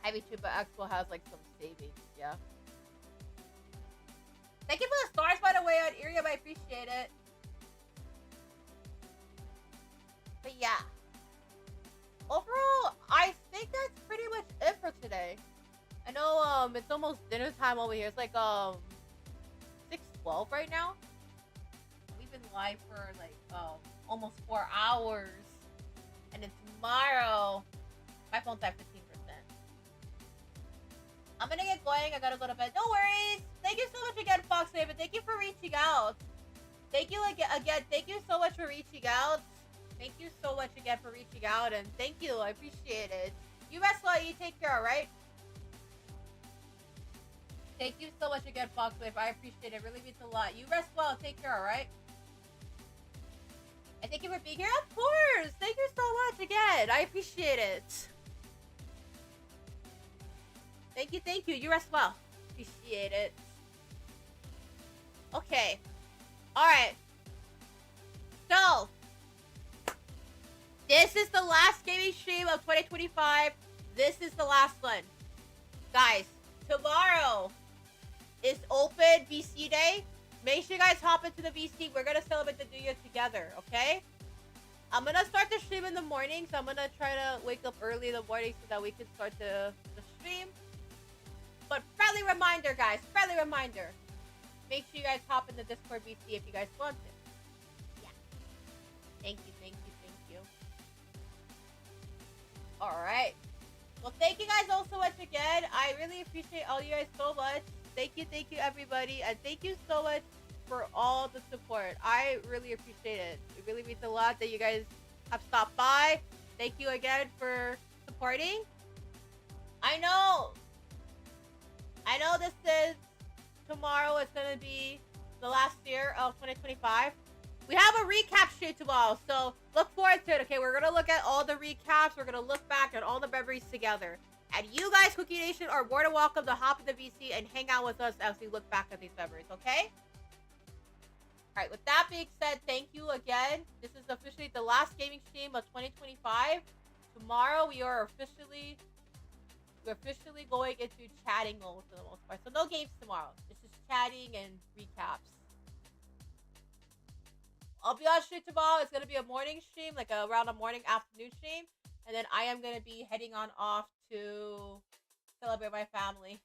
High VTuber Expo has, like, some savings, yeah. Thank you for the stars, by the way, on Irium, I appreciate it. But, yeah. Overall, I think that's pretty much it for today. I know, it's almost dinner time over here. It's, like, 6:12 right now. Been live for like almost 4 hours, and then tomorrow my phone's at 15%. I'm gonna get going. I gotta go to bed. No worries. Thank you so much again, Foxhaven. Thank you for reaching out. Thank you again. Thank you so much for reaching out. Thank you so much again for reaching out, and thank you. I appreciate it. You rest well. You take care. All right. Thank you so much again, Foxwave. I appreciate it. It really means a lot. You rest well. Take care. All right. And thank you for being here. Of course! Thank you so much again. I appreciate it. Thank you. You rest well. Appreciate it. Okay. Alright. So, this is the last gaming stream of 2025. This is the last one. Guys, tomorrow is open VC day. Make sure you guys hop into the VC. We're gonna celebrate the new year together, okay? I'm gonna start the stream in the morning, so I'm gonna try to wake up early in the morning so that we can start the stream. But friendly reminder, guys, friendly reminder. Make sure you guys hop in the Discord VC if you guys want to. Yeah. Thank you. Alright. Well, thank you guys all so much again. I really appreciate all you guys so much. Thank you, everybody. And thank you so much for all the support. I really appreciate it. It really means a lot that you guys have stopped by. Thank you again for supporting. I know this is tomorrow. It's going to be the last year of 2025. We have a recap stream tomorrow, so look forward to it, okay? We're going to look at all the recaps. We're going to look back at all the memories together. And you guys, Cooky Nation, are more than welcome to hop in the VC and hang out with us as we look back at these memories, okay? All right, with that being said, thank you again. This is officially the last gaming stream of 2025. Tomorrow, we're officially going into chatting mode for the most part. So no games tomorrow. It's just chatting and recaps. I'll be on stream tomorrow. It's going to be a morning stream, like around a morning afternoon stream. And then I am going to be heading on off to celebrate my family.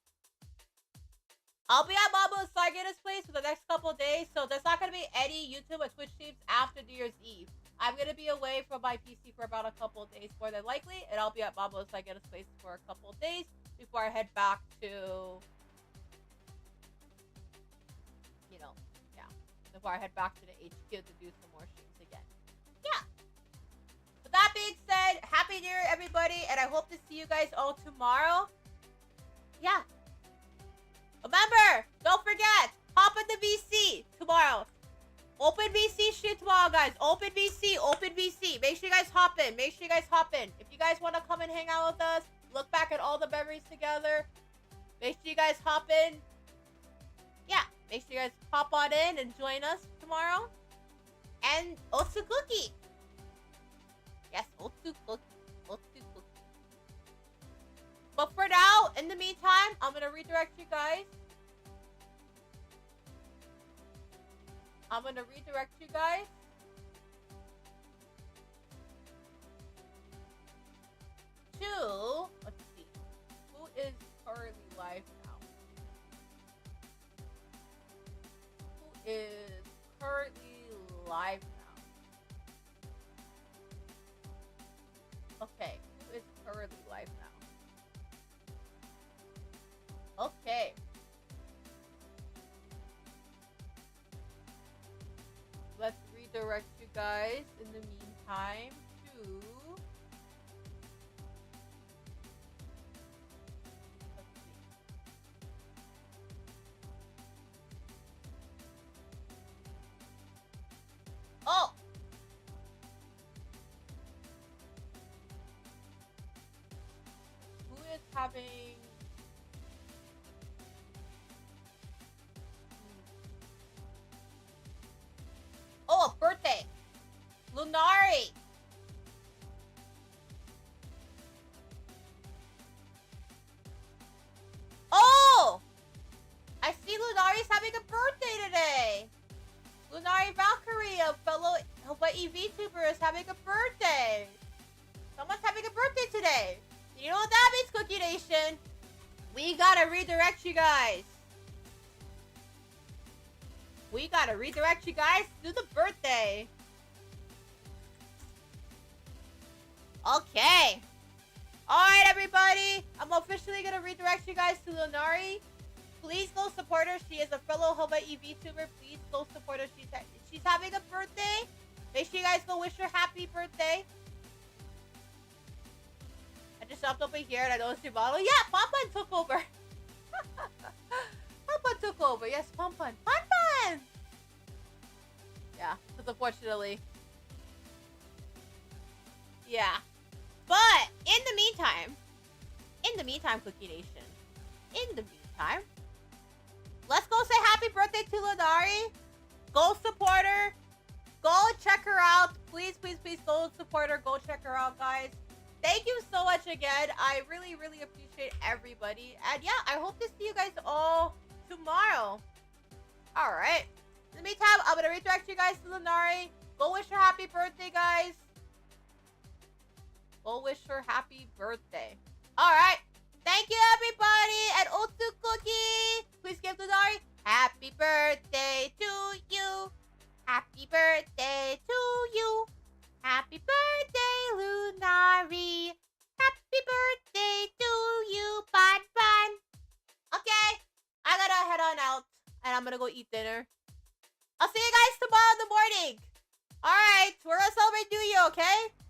I'll be at Mama Usagida's place for the next couple of days. So there's not going to be any YouTube or Twitch streams after New Year's Eve. I'm going to be away from my PC for about a couple of days more than likely. And I'll be at Mama Usagida's place for a couple of days before I head back to, before I head back to the HQ to do some more streams again. Yeah. With that being said, Happy New Year, everybody. And I hope to see you guys all tomorrow. Yeah. Remember, don't forget, hop in the VC tomorrow. Open VC stream tomorrow, guys. Open VC, open VC. Make sure you guys hop in. Make sure you guys hop in. If you guys want to come and hang out with us, look back at all the memories together. Make sure you guys hop in. Yeah, make sure you guys hop on in and join us tomorrow. And Otsukuki. Yes, Otsukuki. Otsukuki. But for now, in the meantime, I'm going to redirect you guys. To, let's see, who is currently live now? Who is currently live now? Okay, who is currently live now? Okay. Let's redirect you guys in the meantime to... Let's see. Oh! Who is having... Oh, a birthday! Lunari! Oh! I see Lunari's having a birthday today! Lunari Valkyrie, a fellow Hawaii VTuber, is having a birthday! Someone's having a birthday today! You know what that means, Cooky Nation? We gotta redirect you guys! We gotta redirect you guys to the birthday. Okay. Alright, everybody. I'm officially gonna redirect you guys to Lunari. Please go support her. She is a fellow Hawaii VTuber. Please go support her. She's having a birthday. Make sure you guys go wish her happy birthday. I just jumped over here and I noticed your model. Yeah, Pompon took over. Pompon took over. Yes, Pompon. Pompon! Yeah, because unfortunately. Yeah. But, in the meantime, Cooky Nation. In the meantime, let's go say happy birthday to Lunari. Go support her. Go check her out. Please, please, please go support her. Go check her out, guys. Thank you so much again. I really, really appreciate everybody. And yeah, I hope to see you guys all tomorrow. Alright. In the meantime, I'm going to redirect you guys to Lunari. Go wish her happy birthday, guys. Go wish her happy birthday. Alright. Thank you, everybody. And Otsukuki, please give Lunari happy birthday to you. Happy birthday to you. Happy birthday, Lunari. Happy birthday I'm gonna go eat dinner. I'll see you guys tomorrow in the morning. All right, we're gonna celebrate New Year, okay?